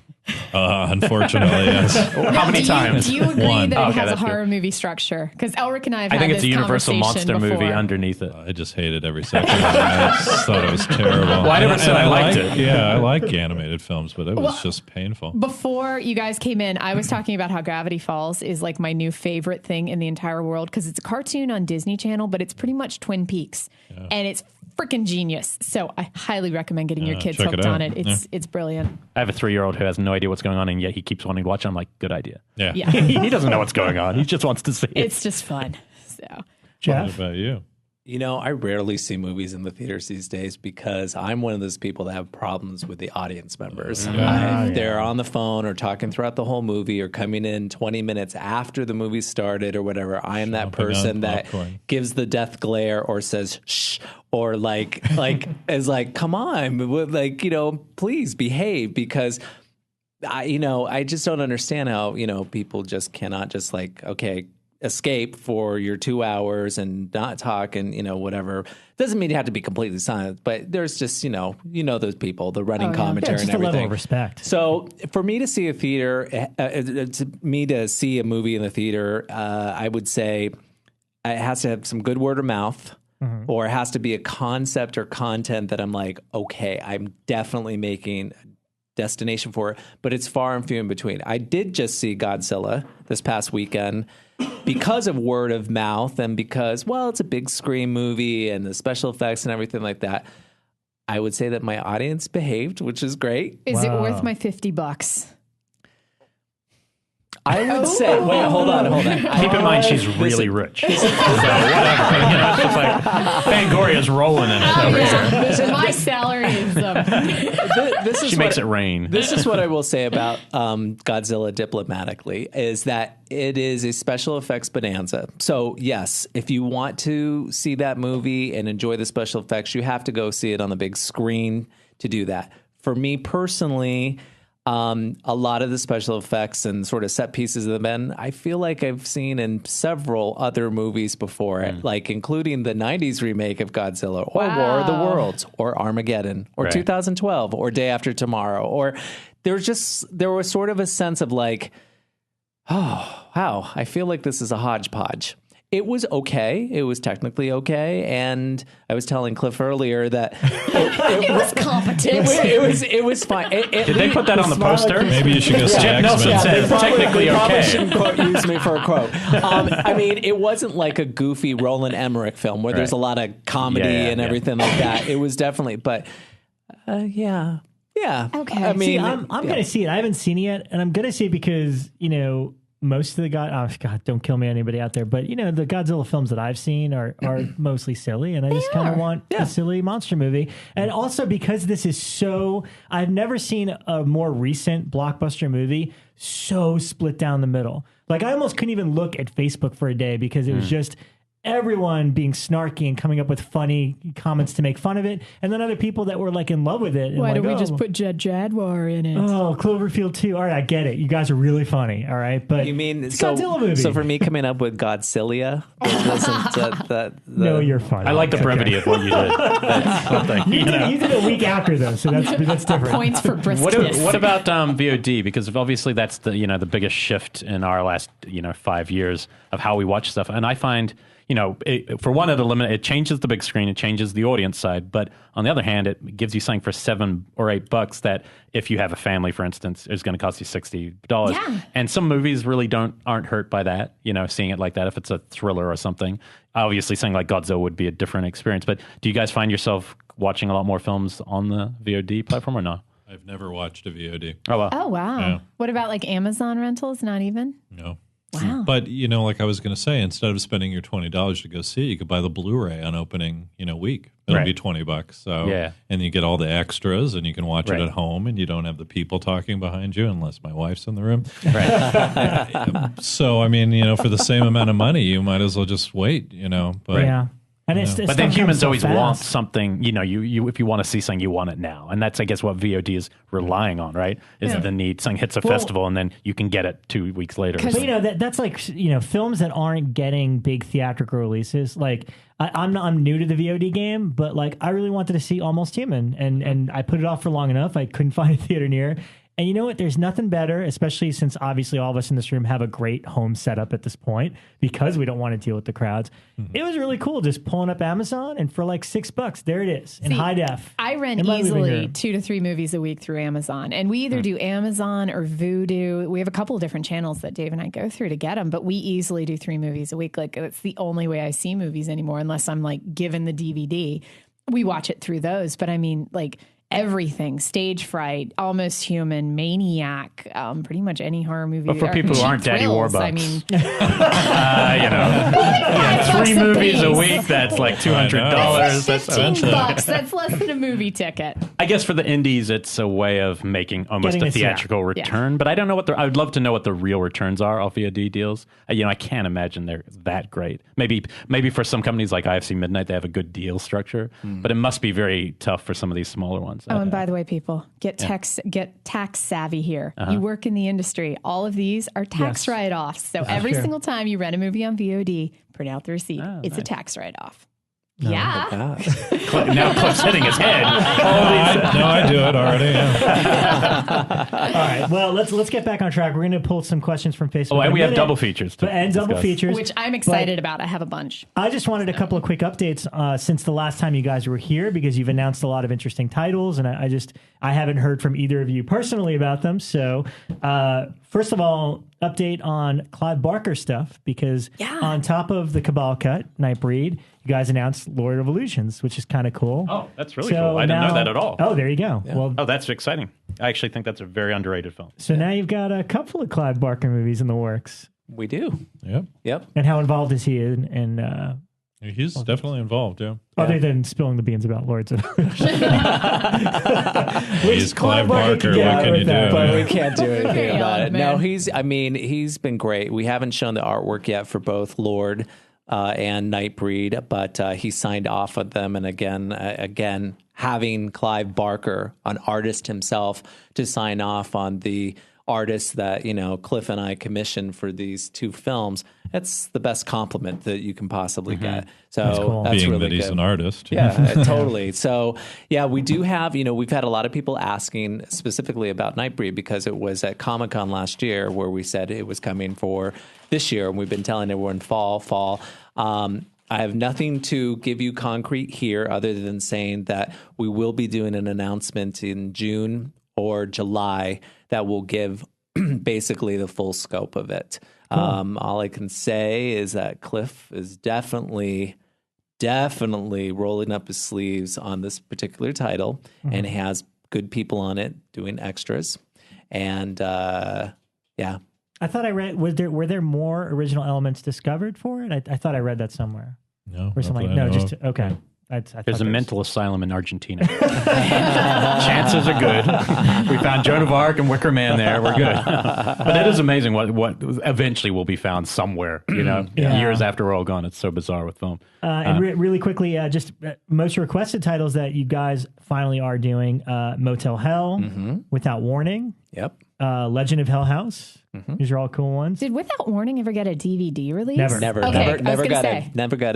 Unfortunately, yes. How many times? Do you agree One. that it has a that's horror movie structure? Because Elric and I have had think it's this a Universal monster conversation movie before. underneath it. I just hated every second of it. I just thought it was terrible. Well, I never said I liked it. Yeah, I like animated films, but it was just painful. Before you guys came in, I was talking about how Gravity Falls is like my new favorite thing in the entire world because it's a cartoon on Disney Channel, but it's pretty much Twin Peaks. Yeah. And it's freaking genius. So I highly recommend getting your kids hooked on it. It's brilliant. I have a 3-year-old who has no idea what's going on, and yet he keeps wanting to watch it. I'm like, good idea. Yeah. He doesn't know what's going on. He just wants to see it. It's just fun. So, Jeff? What about you? I rarely see movies in the theaters these days because I'm one of those people that have problems with the audience members. If they're on the phone or talking throughout the whole movie or coming in 20 minutes after the movie started or whatever, I am that person that gives the death glare or says, shh, or like is like, come on, please behave, because I just don't understand how, people just cannot just escape for your 2 hours and not talk and, whatever. Doesn't mean you have to be completely silent, but there's just, those people, the running commentary and everything. A level of respect. So for me to see a movie in the theater, I would say it has to have some good word of mouth. Mm-hmm. Or it has to be a concept or content that I'm like, okay, I'm definitely making destination for it, but it's far and few in between. I did just see Godzilla this past weekend because of word of mouth and because, it's a big screen movie and the special effects and everything like that. I would say that my audience behaved, which is great. Is it worth my $50? I would say, wait, hold on. Keep in mind, she's really rich. So whatever. It's just like Fangoria's rolling in it over here. My salary is... She makes it rain. This is what I will say about Godzilla diplomatically, is that it is a special effects bonanza. So, yes, if you want to see that movie and enjoy the special effects, you have to go see it on the big screen to do that. For me personally... a lot of the special effects and sort of set pieces of them, I feel like I've seen in several other movies before, like including the 90s remake of Godzilla or War of the Worlds or Armageddon or 2012 or Day After Tomorrow. Or there was sort of a sense of like, oh, wow, I feel like this is a hodgepodge. It was okay. It was technically okay, and I was telling Cliff earlier that it was competent. It was fine. Did they put that on the poster? Maybe you should go see Jeff Nelson said technically okay. Shouldn't use me for a quote. It wasn't like a goofy Roland Emmerich film where there's a lot of comedy and everything like that. It was definitely, but Yeah. Okay. I mean, I'm going to see it. I haven't seen it yet, and I'm going to see it because, most of the God, don't kill me, anybody out there, but, the Godzilla films that I've seen are mostly silly, and I just kind of want a silly monster movie. And also because this is I've never seen a more recent blockbuster movie so split down the middle. Like, I almost couldn't even look at Facebook for a day because it was just everyone being snarky and coming up with funny comments to make fun of it, and then other people that were like in love with it. And why like, did we just put Jed Jaguar in it? Oh, Cloverfield 2. All right, I get it. You guys are really funny. All right, but you mean it's a Godzilla movie. So for me coming up with Godzilla, no, you're funny. I like the brevity of what you did. That's something. You did a week after though, so that's different. Points for briskness. What about VOD? Because obviously that's the biggest shift in our last 5 years of how we watch stuff, and I find. For one, it changes the big screen, it changes the audience side. But on the other hand, it gives you something for $7 or $8 that if you have a family, for instance, is going to cost you $60. Yeah. And some movies really aren't hurt by that, seeing it like that. If it's a thriller or something, obviously something like Godzilla would be a different experience. But do you guys find yourself watching a lot more films on the VOD platform or no? I've never watched a VOD. Oh, wow. Oh, wow. Yeah. What about like Amazon rentals? Not even? No. Wow. But, like I was going to say, instead of spending your $20 to go see, you could buy the Blu-ray on opening, week. It'll be $20. So, yeah. And you get all the extras and you can watch it Right. at home and you don't have the people talking behind you unless my wife's in the room. Right. So, I mean, for the same amount of money, you might as well just wait, But yeah. And it's But then humans so always fast. want something, you if you want to see something, you want it now. And that's, I guess, what VOD is relying on, right? Is the need. Something hits a festival and then you can get it 2 weeks later. But that's like, films that aren't getting big theatrical releases. Like, I'm new to the VOD game, but like, I really wanted to see Almost Human, and I put it off for long enough. I couldn't find a theater near. And you know what? There's nothing better, especially since obviously all of us in this room have a great home setup at this point because we don't want to deal with the crowds. Mm-hmm. It was really cool just pulling up Amazon and for like $6, there it is in high def. I rent easily 2 to 3 movies a week through Amazon. And we either do Amazon or Vudu. We have a couple of different channels that Dave and I go through to get them, but we easily do 3 movies a week. Like, it's the only way I see movies anymore, unless I'm like given the DVD. We watch it through those. But I mean, like, everything, Stage Fright, Almost Human, Maniac, pretty much any horror movie. But for people who aren't Daddy Warbucks, I mean, 3 movies a week, that's like $200. That's $15. That's less than a movie ticket. I guess for the indies, it's a way of making almost Getting a theatrical return. But I don't know I would love to know what the real returns are off VOD deals. I can't imagine they're that great. Maybe for some companies like IFC Midnight, they have a good deal structure, but it must be very tough for some of these smaller ones. Oh, and by the way, people, get tax savvy here. You work in the industry. All of these are tax write-offs. So every single time you rent a movie on VOD, print out the receipt. It's a tax write-off. Yeah. Now Cliff's hitting his head. I do it already. Yeah. All right. Well, let's get back on track. We're going to pull some questions from Facebook. Oh, and we have double features too. And double features. Which I'm excited about. I have a bunch. I just wanted a couple of quick updates since the last time you guys were here, because you've announced a lot of interesting titles, and I haven't heard from either of you personally about them. So first of all, update on Clive Barker stuff, because on top of the Cabal cut, Nightbreed, you guys announced Lord of Illusions, which is kind of cool. Oh, that's really cool. I didn't know that at all. Oh, there you go. Yeah. Well, that's exciting. I actually think that's a very underrated film. So now you've got a couple of Clive Barker movies in the works. We do. Yep. And how involved is he in he's definitely involved, other than spilling the beans about Lords of He's Clive Barker. What can you do? But we can't do anything about it. No, he's been great. We haven't shown the artwork yet for both Lord and Nightbreed, but he signed off on them. And again, having Clive Barker, an artist himself, to sign off on the artists that Cliff and I commissioned for these 2 films, it's the best compliment that you can possibly get. So that's cool. That's Being really that he's good. An artist. Yeah, totally. So yeah, we do have, we've had a lot of people asking specifically about Nightbreed, because it was at Comic-Con last year where we said it was coming for this year, and we've been telling everyone fall. I have nothing to give you concrete here other than saying that we will be doing an announcement in June or July that will give basically the full scope of it. Cool. All I can say is that Cliff is definitely rolling up his sleeves on this particular title, and has good people on it doing extras. And yeah. I thought I read, were there more original elements discovered for it? I thought I read that somewhere. No. Or something like, no, just, okay. There's a mental asylum in Argentina. Chances are good. We found Joan of Arc and Wicker Man there. We're good. But it is amazing what eventually will be found somewhere, years after we're all gone. It's so bizarre with film. And really quickly, just most requested titles that you guys finally are doing, Motel Hell, Without Warning. Yep. Legend of Hell House. These are all cool ones. Did Without Warning ever get a DVD release? Never got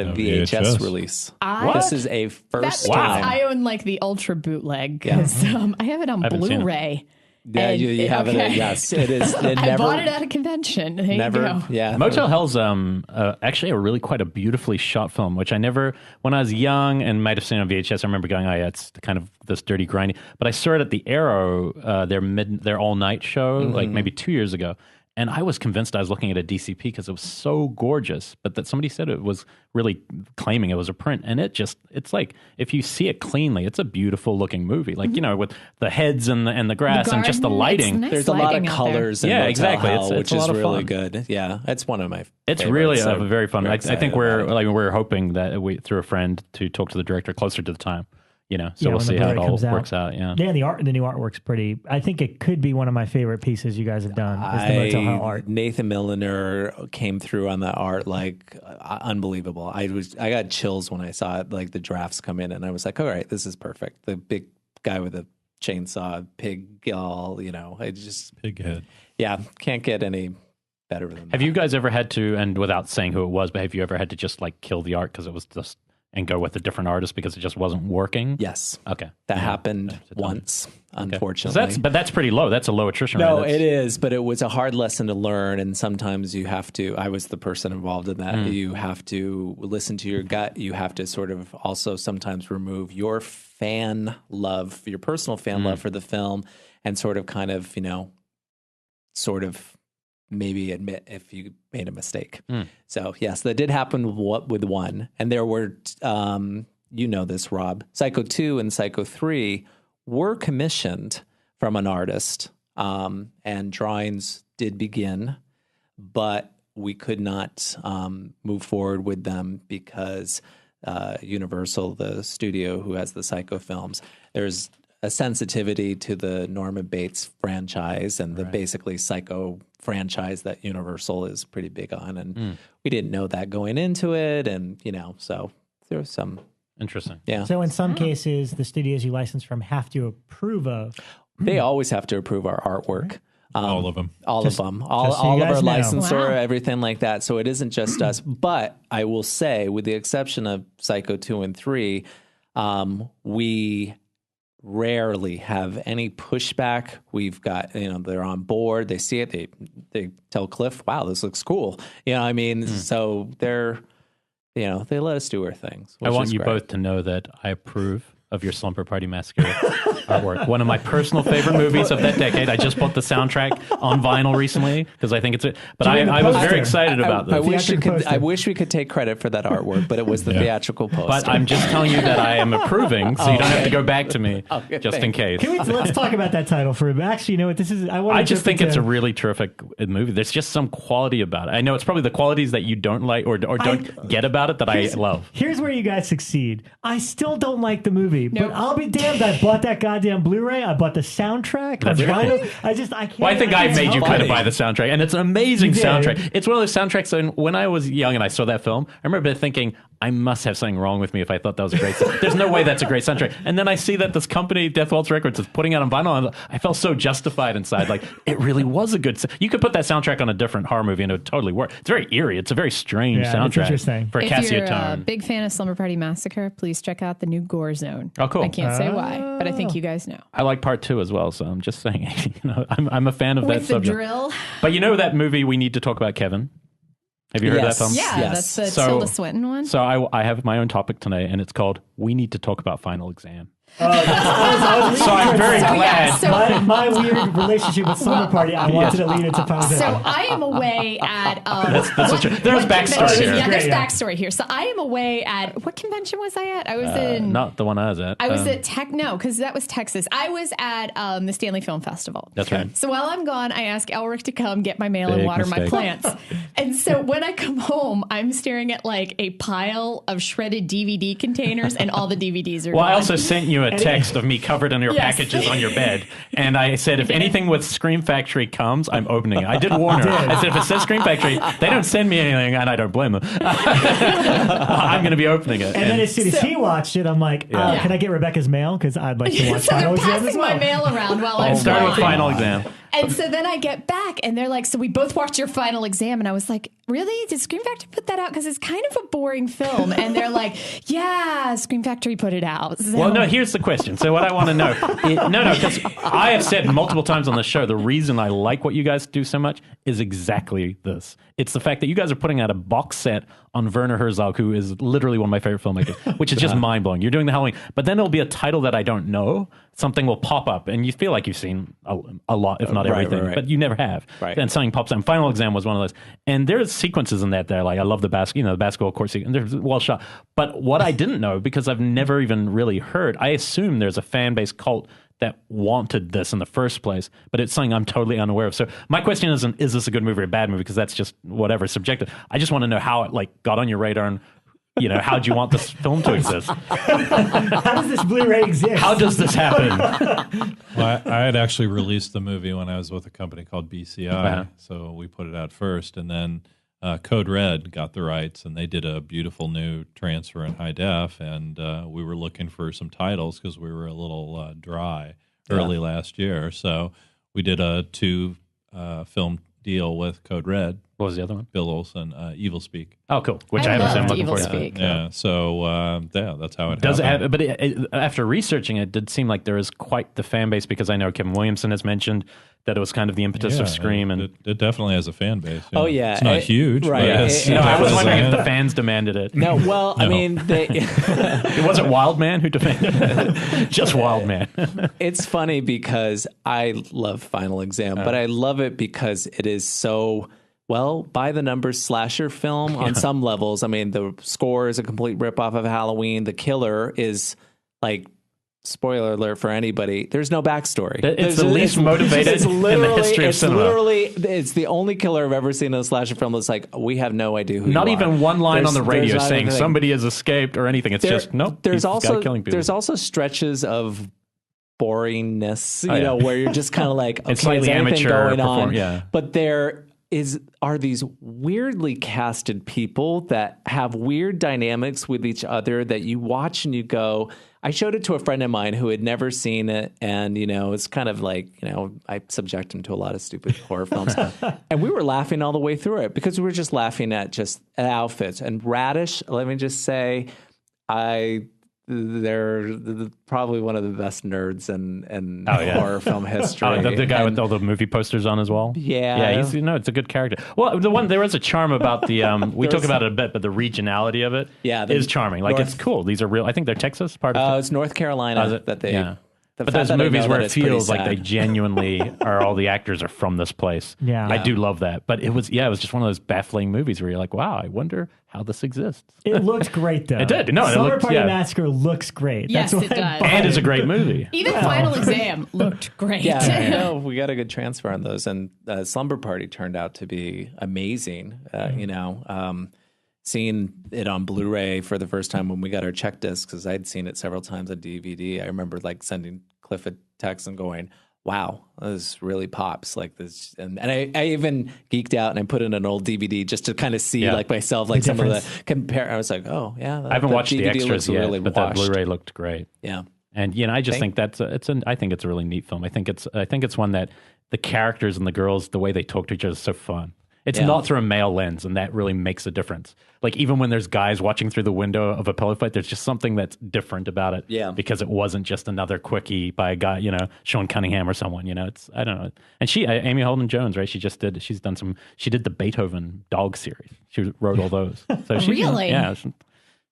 a VHS release. This is a first time. I own like the ultra bootleg because I have it on Blu-ray. Yeah, you have it. Yes, it is. I bought it at a convention. There you go. Yeah. Motel Hell's actually a really quite a beautifully shot film, which I never, when I was young and might have seen it on VHS, I remember going, oh yeah, it's kind of this dirty, grindy. But I saw it at the Arrow, their all-night show, like maybe 2 years ago. And I was convinced I was looking at a DCP because it was so gorgeous, but that somebody said it was really claiming it was a print. And it's like, if you see it cleanly, it's a beautiful looking movie. Like, with the heads and the grass and just the lighting. Nice There's a lot of colors in Motel Hell, which is really good. Yeah, it's one of my favorites. It's really a very fun. I think we're hoping that we, through a friend, to talk to the director closer to the time. So we'll see how it all works out. Yeah, the new artwork's pretty. I think it could be one of my favorite pieces you guys have done. Is the Motel Hell art. Nathan Milliner came through on that art like unbelievable. I got chills when I saw it. Like the drafts come in, and I was like, all right, this is perfect. The big guy with the chainsaw, pig all. I just pig head. Yeah, can't get any better than that. Have you guys ever had to, and without saying who it was, but have you ever had to just like kill the art because it was just, and go with a different artist because it just wasn't working? Yes. Okay. That happened once, unfortunately. So that's pretty low. That's a low attrition rate. No, it is, but it was a hard lesson to learn, and sometimes you have to, I was the person involved in that, you have to listen to your gut. You have to sort of also sometimes remove your fan love, your personal fan love for the film, and sort of kind of, maybe admit if you made a mistake. So yes, that did happen with one. And there were, this, Rob, Psycho 2 and Psycho 3 were commissioned from an artist, and drawings did begin, but we could not move forward with them because Universal, the studio who has the Psycho films, there's a sensitivity to the Norma Bates franchise and the basically Psycho franchise that Universal is pretty big on. And we didn't know that going into it. And, so there was some. Interesting. Yeah. So in some cases, the studios you license from have to approve of. They always have to approve our artwork. All of them. All of our licensor, everything like that. So it isn't just us. But I will say, with the exception of Psycho 2 and 3, we rarely have any pushback. We've got, they're on board. They see it. They tell Cliff, wow, this looks cool. So they're, they let us do our things. I want you both to know that I approve of your Slumber Party Massacre artwork. One of my personal favorite movies of that decade. I just bought the soundtrack on vinyl recently because I think it's but I was very excited about this. I wish we could take credit for that artworort, but it was the theatrical poster. But I'm just telling you that I am approving, so you don't have to go back to me just in case. Let's talk about that title for a Actually, you know what this is? I just think it's a really terrific movie. There's just some quality about it. I know it's probably the qualities that you don't like or don't get about it that I love. Here's where you guys succeed. I still don't like the movie. But I'll be damned. I bought that goddamn Blu-ray. I bought the soundtrack. I can't. Well, I think I made you kind of buy the soundtrack, and it's an amazing soundtrack. It's one of those soundtracks. So when I was young and I saw that film, I remember thinking, I must have something wrong with me if I thought that was a great soundtrack. There's no way that's a great soundtrack. And then I see that this company, Death Waltz Records, is putting it on vinyl, and I felt so justified inside. Like, it really was a good. You could put that soundtrack on a different horror movie, and it would totally work. It's very eerie. It's a very strange soundtrack. Interesting. For Cassia If you're Tone. a big fan of Slumber Party Massacre, please check out the new Gore Zone. Oh, cool. I can't say why, but I think you guys know. I like part 2 as well, so I'm just saying, I'm a fan of that With the subject. drill. But that movie We Need to Talk About Kevin? Have you heard that film? Yeah, Yes. that's the Tilda Swinton one. So I have my own topic tonight, and it's called We Need to Talk About Final Exam. So I'm very glad. My weird relationship with Slumber Party, I wanted to lead into Final Fantasy. So I am away at... there's backstory here. Yeah, there's backstory here. So I am away at... What convention was I at? I was in... Not the one I was at. I was at No, because that was Texas. I was at the Stanley Film Festival. That's right. So while I'm gone, I ask Elric to come get my mail and water my plants. And so when I come home, I'm staring at like a pile of shredded DVD containers, and all the DVDs are gone. I also sent you a text of me covered in your packages on your bed, and I said, if anything with Scream Factory comes, I'm opening it. I did warn her. I said, if it says Scream Factory, they don't send me anything, and I don't blame them. I'm going to be opening it. And then as soon as he watched it, I'm like, can I get Rebecca's mail? Because I'd like to watch Final Exam as well. So they're passing my mail around while I'm starting with Final Exam. And so then I get back, and they're like, so we both watched your Final Exam. And I was like, really? Did Scream Factory put that out? Because it's kind of a boring film. And they're like, yeah, Scream Factory put it out. So. Well, no, here's the question. So what I want to know... because I have said multiple times on the show, the reason I like what you guys do so much is exactly this. It's the fact that you guys are putting out a box set on Werner Herzog, who is literally one of my favorite filmmakers, which is just mind-blowing. You're doing the Halloween, but then there'll be a title that I don't know. Something will pop up, and you feel like you've seen a lot, if not everything, but you never have. Right. And something pops up. And Final Exam was one of those. And there's sequences in that like, I love the basketball court sequence, and they're well shot. But what I didn't know, because I've never even really heard, I assume there's a fan-based cult that wanted this in the first place, but it's something I'm totally unaware of. So my question isn't, is this a good movie or a bad movie? Because that's just whatever, subjective. I just want to know how it like got on your radar, and how do you want this film to exist? How does this Blu-ray exist? How does this happen? Well, I had actually released the movie when I was with a company called BCI, so we put it out first, and then Code Red got the rights, and they did a beautiful new transfer in high def, and we were looking for some titles because we were a little dry early last year. So we did a 2-film deal with Code Red. What was the other one? Bill Olsen, Evil Speak. Oh, cool. Which I haven't seen. I'm looking Evil forward to. Speak. Yeah, so that's how it does happened. But after researching it, it did seem like there is quite the fan base, because I know Kevin Williamson has mentioned that it was kind of the impetus of Scream. It definitely has a fan base. Oh, yeah. It's not huge. Right. I was wondering if the fans demanded it. No, well, I mean... It wasn't Wild Man who demanded it. Just Wild Man. It's funny because I love Final Exam, but I love it because it is so... Well, by the numbers slasher film on some levels. I mean, the score is a complete ripoff of Halloween. The killer is like, spoiler alert for anybody, there's no backstory. It's the least motivated in the history of cinema. It's the only killer I've ever seen in a slasher film that's like, we have no idea who Not you even are. one line on the radio saying anything. somebody has escaped or anything. It's just, nope, there's also killing people. There's also stretches of boringness, you know, where you're just kind of like, okay, it's slightly is anything amateur going on? Yeah. But are these weirdly casted people that have weird dynamics with each other that you watch and you go, I showed it to a friend of mine who had never seen it, and it's kind of like, I subject him to a lot of stupid horror films, and we were laughing all the way through it because we were just laughing at just outfits. And Radish, let me just say, they're probably one of the best nerds in horror film history. The guy with all the movie posters on his wall? Yeah, it's a good character. Well, there was a charm about the, we talk about it a bit, but the regionality of it is charming. Like, it's cool. These are real, I think they're Texas, part of it. It's North Carolina that they... Yeah. But those movies where it feels like they genuinely are, all the actors are from this place. Yeah. I do love that. But it was just one of those baffling movies where you're like, wow, I wonder how this exists. It looked great, though. It did. No, Slumber Party Massacre looks great. Yes, That's it does. And it's a great movie. Even Final Exam looked great. Yeah, we got a good transfer on those. And Slumber Party turned out to be amazing, seeing it on Blu-ray for the first time when we got our check discs, because I'd seen it several times on DVD. I remember like sending Cliff a text and going, wow, this really pops like this. And I even geeked out and I put in an old DVD just to kind of see like myself, like some of the compare. I was like, oh yeah. I haven't watched DVD the extras yet, really but that Blu-ray looked great. Yeah. And I just think I think it's a really neat film. I think it's one that the characters and the girls, the way they talk to each other is so fun. It's not through a male lens, and that really makes a difference. Like, even when there's guys watching through the window of a pillow fight, there's just something that's different about it. Yeah. Because it wasn't just another quickie by a guy, Sean Cunningham or someone, it's, I don't know. And Amy Holden Jones, right? She did the Beethoven dog series. She wrote all those. So Really?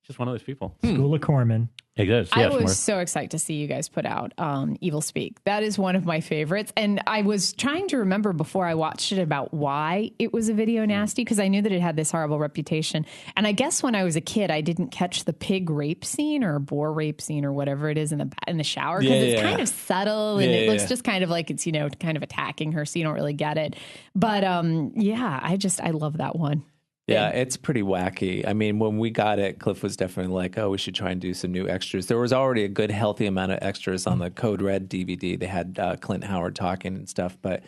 Just one of those people. School of Corman. It is. I was so excited to see you guys put out Evil Speak. That is one of my favorites. And I was trying to remember before I watched it about why it was a video nasty, because I knew that it had this horrible reputation. And I guess when I was a kid, I didn't catch the pig rape scene or boar rape scene or whatever it is in the shower, because it's kind of subtle and it looks just kind of like it's, kind of attacking her, so you don't really get it. But I love that one. Yeah, it's pretty wacky. I mean, when we got it, Cliff was definitely like, oh, we should try and do some new extras. There was already a good, healthy amount of extras on the Code Red DVD. They had Clint Howard talking and stuff, but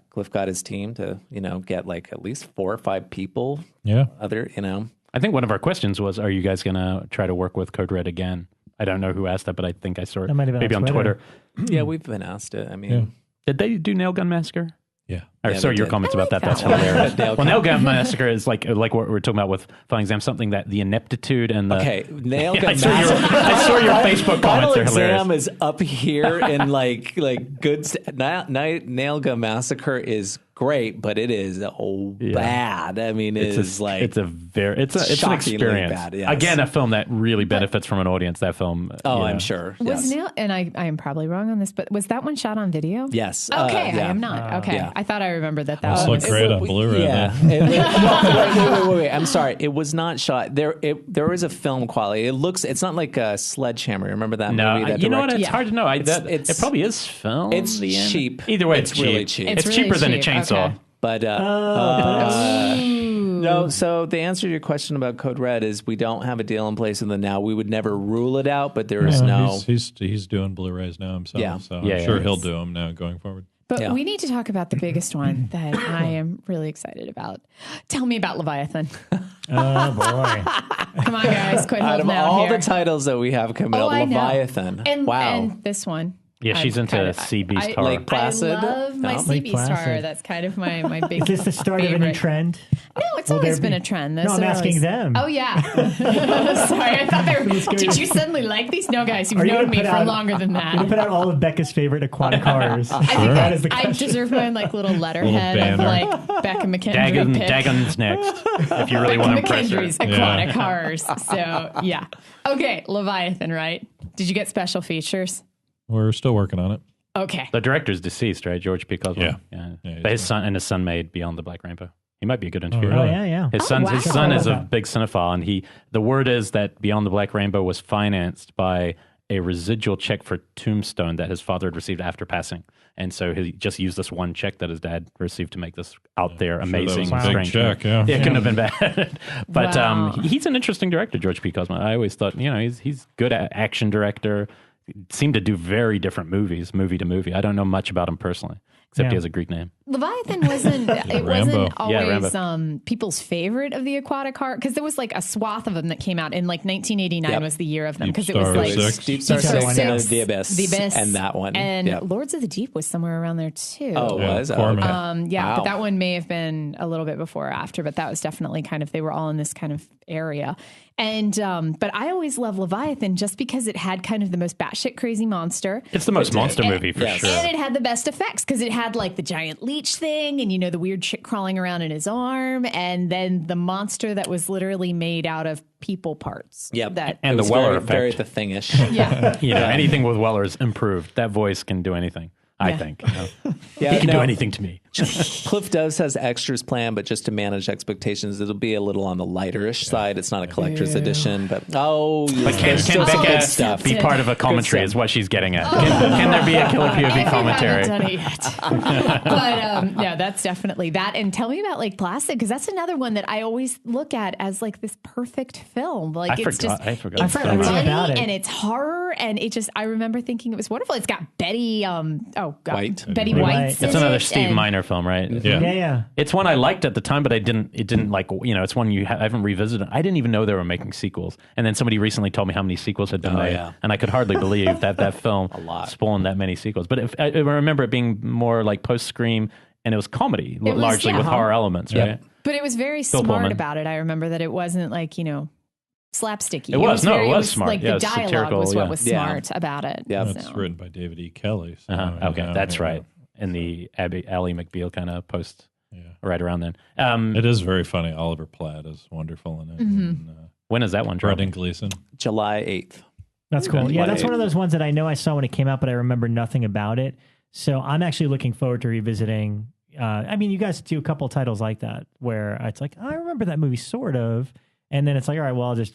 Cliff got his team to, get like at least 4 or 5 people. Yeah. I think one of our questions was, are you guys going to try to work with Code Red again? I don't know who asked that, but I think I saw it maybe on Twitter. Yeah, we've been asked it. I mean, did they do Nail Gun Massacre? Yeah. I saw your comments about that. That's hilarious. Nail Gun Massacre is like what we're talking about with Final Exam, something that the ineptitude and the... Nail Gun Massacre. I saw your Facebook comments. Final Exam is up here and like good... Nail Gun Massacre is great, but it is bad. I mean, it's an experience. Bad, yes. Again, a film that really benefits from an audience. That film. I'm sure. Was Nail, and I am probably wrong on this, but was that one shot on video? Yes. Okay, I am not. Okay, I thought I remembered that. That looked great on Blu-ray. Yeah. Wait. I'm sorry. It was not shot. There is a film quality. It's not like a Sledgehammer. Remember that movie? You know what? It's hard to know. It probably is film. It's cheap. Either way, it's really cheap. It's cheaper than a chainsaw. Okay. But no. So the answer to your question about Code Red is we don't have a deal in place with them now. We would never rule it out, but there is no. He's doing Blu-rays now himself, so I'm sure he'll do them now going forward. But we need to talk about the biggest one that I am really excited about. Tell me about Leviathan. Oh, boy. Come on, guys. Quit out holding of out all here. the titles that we have coming up, Leviathan. And this one. Yeah, she's into Sea Beast horror. Lake Placid? I love my Sea Beast horror. That's kind of my big Is this the start favorite. of a new trend? No, it's always been a trend. No, I'm asking them. Oh, yeah. Sorry, I thought they were... Did you suddenly like these? No, guys, you've known me for longer than that. You put out all of Becca's favorite aquatic horrors. I think that is the question. I deserve my little letterhead of Rebekah McKendry. Dagon's next, if you really want to impress her. McKendry's aquatic horrors. So, yeah. Okay, Leviathan, right? Did you get special features? We're still working on it. Okay. The director's deceased, right? George P. Cosmo. Yeah. But his son made Beyond the Black Rainbow. He might be a good interviewer. Oh, yeah. His son is a big cinephile, and the word is that Beyond the Black Rainbow was financed by a residual check for Tombstone that his father had received after passing. And so he just used this one check that his dad received to make this out there amazing, strange check. Yeah. It couldn't have been bad. But he's an interesting director, George P. Cosmo. I always thought, he's good at action director. Seemed to do very different movies, movie to movie. I don't know much about him personally, except he has a Greek name. Leviathan wasn't always people's favorite of the aquatic horror, because there was like a swath of them that came out in like 1989 was the year of them, because it was like Deep Star 6, The Abyss, and that one, and Lords of the Deep was somewhere around there too. Oh, it was? But that one may have been a little bit before or after, but that was definitely they were all in this kind of area. And but I always love Leviathan just because it had kind of the most batshit crazy monster. It's the most monster movie for sure. And it had the best effects because it had like the giant leech thing and the weird shit crawling around in his arm, and then the monster that was literally made out of people parts. Yep. And the Weller effect. Very the thingish. Yeah. Anything with Weller is improved. That voice can do anything. I think. He can do anything to me. Cliff has extras planned, but just to manage expectations, it'll be a little on the lighterish side. It's not a collector's edition, but can Bekah be part of a commentary is what she's getting at. Can there be a killer POV commentary? I haven't done it yet. But that's definitely that. And tell me about Lake Placid, because that's another one that I always look at as like this perfect film. Like I forgot. It's funny and it's horror, and I remember thinking it was wonderful. It's got Betty Betty White. It's another Steve Miner film, right? Yeah. It's one I liked at the time, but it didn't like, it's one I haven't revisited. I didn't even know they were making sequels. And then somebody recently told me how many sequels had been made. Yeah. And I could hardly believe that film spawned that many sequels. But I remember it being more like post-Scream, and it was comedy, largely with horror elements, right? But it was very smart about it. I remember that it wasn't like, slapsticky. It was smart. Like the dialogue was what was smart about it. Yeah, it's written by David E. Kelly. So, okay, that's right. In the Ally McBeal kind of post, right around then. It is very funny. Oliver Platt is wonderful in it. Mm-hmm. When is that one Brendan dropping? Gleeson. July 8th. That's cool. Yeah, that's July one of those ones that I know I saw when it came out, but I remember nothing about it. So I'm actually looking forward to revisiting. I mean, you guys do a couple titles like that where it's like, I remember that movie sort of. And then it's like, all right, well, I'll just,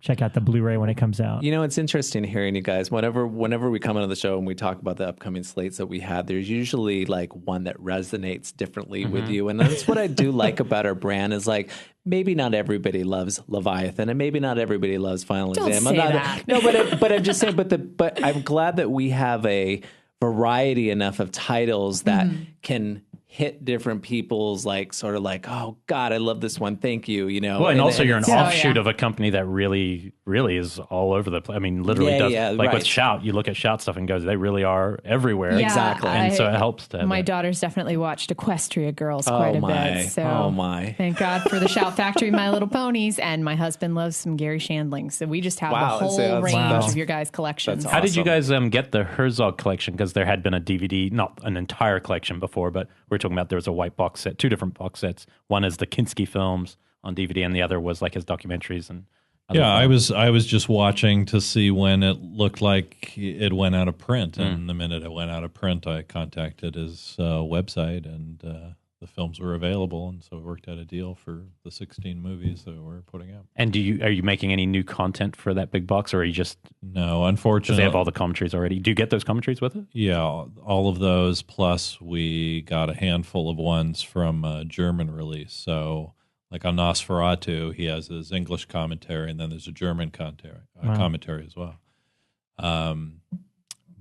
check out the Blu-ray when it comes out. It's interesting hearing you guys. Whenever we come on the show and we talk about the upcoming slates that we had, there's usually like one that resonates differently with you. And that's what I do like about our brand is like, maybe not everybody loves Leviathan and maybe not everybody loves Final Exam. Say that. No, but I'm just saying, but I'm glad that we have a variety enough of titles that can hit different people's like sort of like, oh God, I love this one. Thank you. Well, and also you're an offshoot of a company that really is all over the place. I mean, literally does like with Shout, you look at Shout stuff and goes, they really are everywhere. Yeah, exactly. And so it helps to have my daughter's definitely watched Equestria Girls quite a bit. So thank God for the Shout Factory, My Little Ponies, and my husband loves some Gary Shandling. So we just have the whole range of your guys' collections. That's How did you guys get the Herzog collection? Because there had been a DVD, not an entire collection before, but we're talking about there was a white box set, 2 different box sets. One is the Kinski films on DVD, and the other was like his documentaries and other films. I was just watching to see when it looked like it went out of print, and the minute it went out of print, I contacted his website, and the films were available, and so we worked out a deal for the 16 movies that we're putting out. And are you making any new content for that big box, or are you just... No, unfortunately. Because they have all the commentaries already. Do you get those commentaries with it? Yeah, all of those, plus we got a handful of ones from a German release. So, like on Nosferatu, he has his English commentary, and then there's a German commentary as well.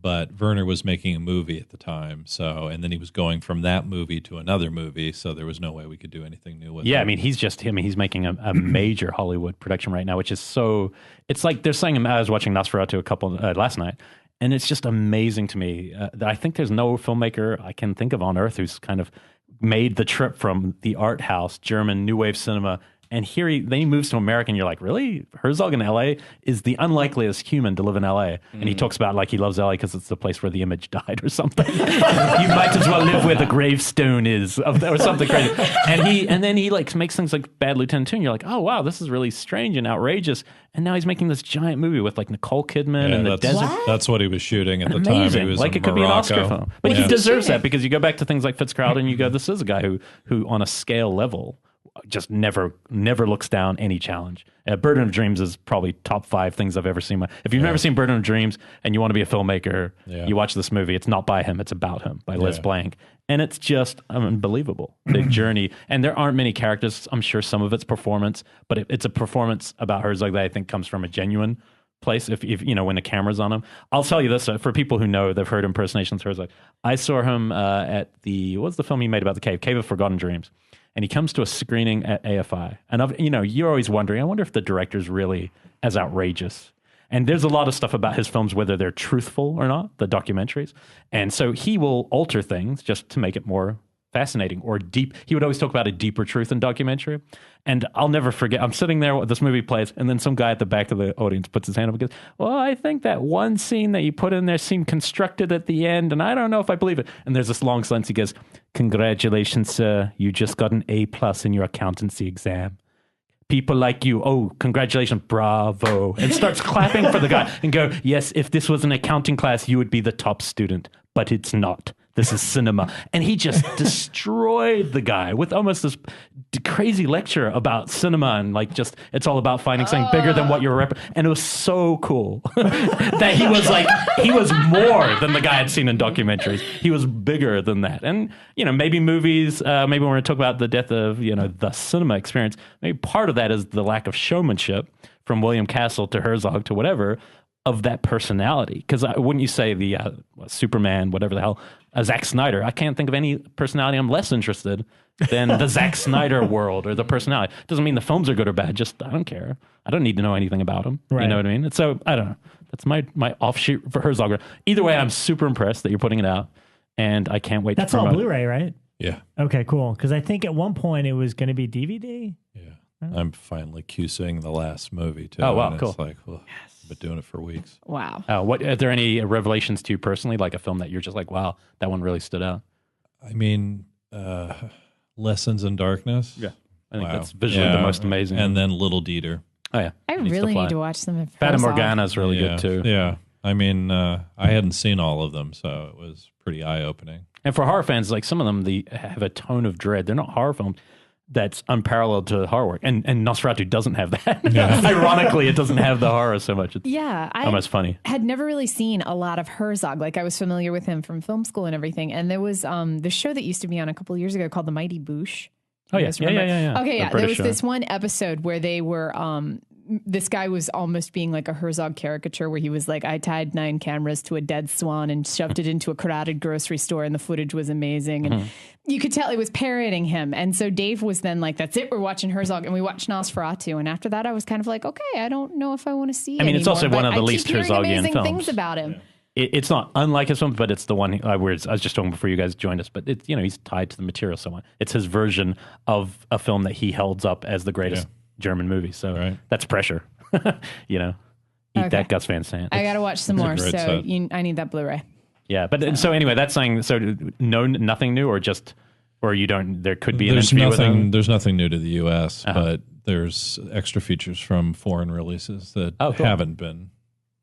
But Werner was making a movie at the time, and then he was going from that movie to another movie, so there was no way we could do anything new with it. Yeah, I mean, he's making a major Hollywood production right now, which is so... It's like they're saying... I was watching Nosferatu last night, and it's just amazing to me. I think there's no filmmaker I can think of on earth who's kind of made the trip from the art house, German New Wave cinema, and then he moves to America, and you're like, really? Herzog in L.A. is the unlikeliest human to live in L.A. And he talks about like he loves L.A. because it's the place where the image died or something. You might as well live where the gravestone is, or something crazy. And then he like makes things like Bad Lieutenant 2, and you're like, oh wow, this is really strange and outrageous. And now he's making this giant movie with like Nicole Kidman and the desert. That's what he was shooting at the Amazing. time. He was like in it could be an Morocco. Oscar film. But he deserves that, because you go back to things like Fitzcarraldo and you go, this is a guy who on a scale level just never looks down any challenge. Burden of Dreams is probably top 5 things I've ever seen. If you've never seen Burden of Dreams and you want to be a filmmaker, you watch this movie. It's not by him, it's about him, by Les Blank. And it's just unbelievable, the journey. And there aren't many characters. I'm sure some of it's performance, but it's a performance about Herzog that I think comes from a genuine place, if when the camera's on him. I'll tell you this, for people who know, they've heard impersonations of Herzog. I saw him at what's the film he made about the Cave of Forgotten Dreams. And he comes to a screening at AFI. And, you're always wondering, I wonder if the director's really as outrageous. And there's a lot of stuff about his films, whether they're truthful or not, the documentaries. And so he will alter things just to make it more fascinating or deep. He would always talk about a deeper truth in documentary. And I'll never forget, I'm sitting there while this movie plays, and then some guy at the back of the audience puts his hand up and goes, well, I think that one scene that you put in there seemed constructed at the end, and I don't know if I believe it. And there's this long silence. He goes, congratulations, sir. You just got an A+ in your accountancy exam. People like you, oh, congratulations, bravo. And starts clapping for the guy and go, yes, if this was an accounting class, you would be the top student, but it's not. This is cinema. And he just destroyed the guy with almost this crazy lecture about cinema and like just, it's all about finding something bigger than what you're and it was so cool that he was more than the guy I'd seen in documentaries. He was bigger than that. And, maybe movies, maybe when we talk about the death of, the cinema experience, maybe part of that is the lack of showmanship from William Castle to Herzog to whatever, of that personality. Because wouldn't you say the Superman, whatever the hell, Zack Snyder, I can't think of any personality I'm less interested than the Zack Snyder world or the personality. Doesn't mean the films are good or bad, just I don't care. I don't need to know anything about him. Right. You know what I mean? And so, I don't know. That's my offshoot for Herzog. Either way, I'm super impressed that you're putting it out, and I can't wait to promote it. That's all Blu-ray, right? Yeah. Okay, cool. Because I think at one point it was going to be DVD. Yeah. I'm finally QCing the last movie, too. Oh, wow, and cool. It's like, well, I've been doing it for weeks. Wow. Are there any revelations to you personally, like a film that you're just like, wow, that one really stood out? I mean, Lessons in Darkness. Yeah. I think that's visually the most amazing. And then Little Dieter. Oh yeah, I really need to watch them. Fata Morgana's really good too. Yeah, I mean, I hadn't seen all of them, so it was pretty eye-opening. And for horror fans, like some of them, they have a tone of dread. They're not horror films. That's unparalleled to horror work. And Nosferatu doesn't have that. Yeah. Ironically, it doesn't have the horror so much. It's almost funny. Had never really seen a lot of Herzog. Like, I was familiar with him from film school and everything. And there was the show that used to be on a couple of years ago called The Mighty Boosh. Oh, yeah. Yeah. Okay, yeah. There was this one episode where they were... this guy was almost being like a Herzog caricature where he was like, I tied 9 cameras to a dead swan and shoved it into a crowded grocery store, and the footage was amazing. And you could tell it was parodying him. And so Dave was then like, that's it, we're watching Herzog. And we watched Nosferatu. And after that, I was kind of like, okay, I don't know if I want to see it I mean, anymore, it's also one of the least Herzogian films. Things about him. It's not unlike his film, but it's the one where I was just talking before you guys joined us. But it's, he's tied to the material so much. It's his version of a film that he holds up as the greatest German movie. So that's pressure. Eat that Gus Van Sant. I got to watch some more, so I need that Blu-ray. Yeah, but so anyway, that's saying nothing new, or you don't. There could be an interview with them. There's nothing new to the U.S., but there's extra features from foreign releases that haven't been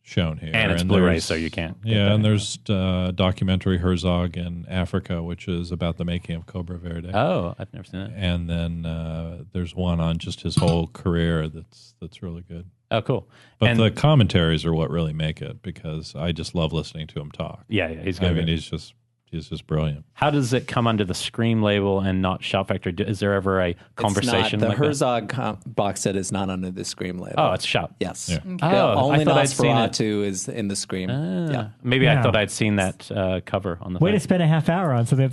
shown here, and it's Blu-ray, so you can't. Yeah, and there's documentary Herzog in Africa, which is about the making of Cobra Verde. Oh, I've never seen that. And then there's one on just his whole career that's really good. Oh, cool. But the commentaries are what really make it, because I just love listening to him talk. Yeah, he's good. I mean, he's just brilliant. How does it come under the Scream label and not Shout Factory? Is there ever a conversation? The Herzog box set is not under the Scream label. Oh, it's Shout. Yes. Yeah. Okay. Only Nosferatu is in the Scream. Yeah. Maybe I thought I'd seen that cover on the. Way to spend a half hour on something.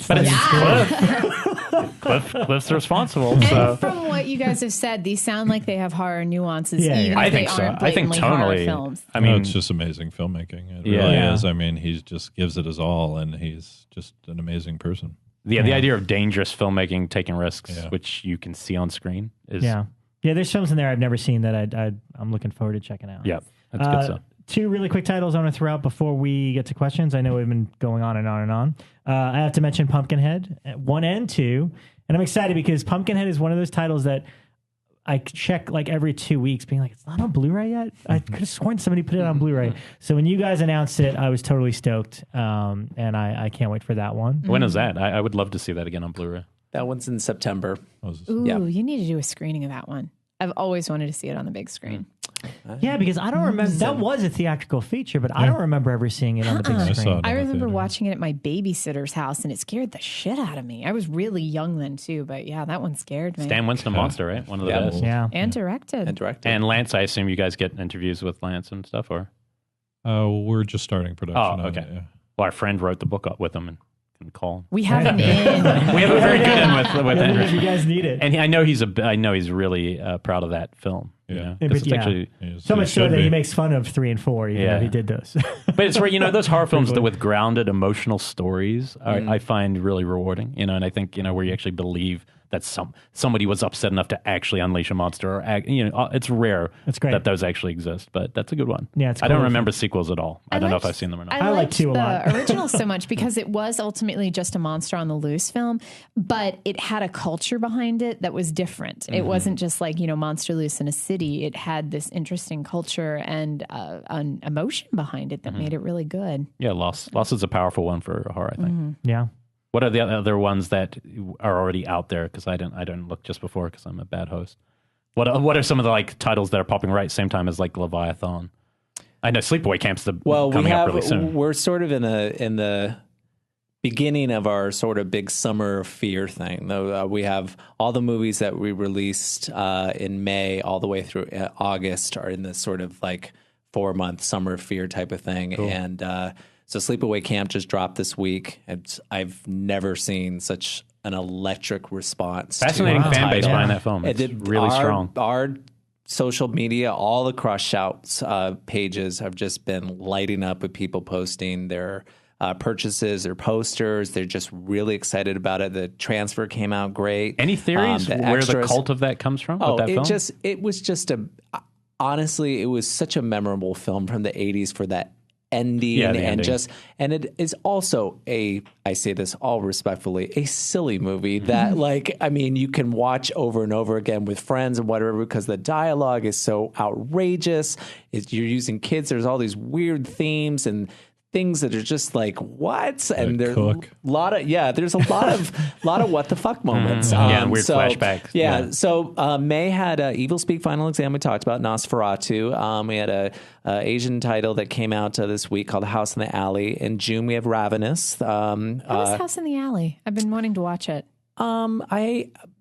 But Cliff's responsible. And from what you guys have said, these sound like they have horror nuances. Even I if think they so. aren't I think tonally. films. I mean, it's just amazing filmmaking. It really is. I mean, he just gives it his all, and he's just an amazing person. The idea of dangerous filmmaking, taking risks, which you can see on screen, is yeah. There's films in there I've never seen that I'm looking forward to checking out. Yeah, that's good stuff. 2 really quick titles I want to throw out before we get to questions. I know we've been going on and on and on. I have to mention Pumpkinhead 1 and 2. And I'm excited because Pumpkinhead is one of those titles that I check like every 2 weeks, being like, it's not on Blu-ray yet. I could have sworn somebody put it on Blu-ray. So when you guys announced it, I was totally stoked. And I can't wait for that one. When is that? I would love to see that again on Blu-ray. That one's in September. You need to do a screening of that one. I've always wanted to see it on the big screen. Yeah, because I don't remember. That was a theatrical feature, but I don't remember ever seeing it on the big screen. I remember watching it at my babysitter's house, and it scared the shit out of me. I was really young then, too, but yeah, that one scared me. Stan Winston Monster, right? One of the best. Yeah. And directed. And Lance, I assume you guys get interviews with Lance and stuff, or? We're just starting production. Oh, okay. Well, our friend wrote the book up with him and can call. We have an in. We have a very good in with Andrew. If you guys need it. And I know he's really proud of that film. Yeah. It's actually so much so that he makes fun of 3 and 4, even though he did those. But it's where, those horror films that with grounded emotional stories I find really rewarding, and I think, where you actually believe that somebody was upset enough to actually unleash a monster, or it's rare that those actually exist, but that's a good one. Yeah, it's I don't remember sequels at all. I don't know if I've seen them or not. I like 2 a lot. The original so much because it was ultimately just a monster on the loose film, but it had a culture behind it that was different. Mm-hmm. It wasn't just like, monster loose in a city. It had this interesting culture and an emotion behind it that made it really good. Yeah, Lost is a powerful one for horror, I think. Mm-hmm. Yeah. What are the other ones that are already out there? Because I didn't look just before because I'm a bad host. What are some of the titles that are popping right same time as Leviathan? I know Sleepaway Camp's coming up really soon. We're sort of in the beginning of our sort of big summer fear thing. We have all the movies that we released in May all the way through August are in this sort of 4-month summer fear type of thing. Cool. And so Sleepaway Camp just dropped this week. I've never seen such an electric response. Fascinating fan base behind that film. It's really strong. Our social media, all the Cross Shouts pages have just been lighting up with people posting their purchases, their posters. They're just really excited about it. The transfer came out great. Any theories where the cult of that comes from? Honestly, it was such a memorable film from the 80s for that ending the and ending. and it is also I say this all respectfully, a silly movie that like, I mean, you can watch over and over again with friends and whatever, because the dialogue is so outrageous. You're using kids. There's all these weird themes and things that are just like, what? And there's a lot of there's a lot of what the fuck moments. And weird flashbacks. Yeah. So May had Evil Speak Final Exam. We talked about Nosferatu. We had a Asian title that came out this week called House in the Alley. In June we have Ravenous. How was House in the Alley? I've been wanting to watch it.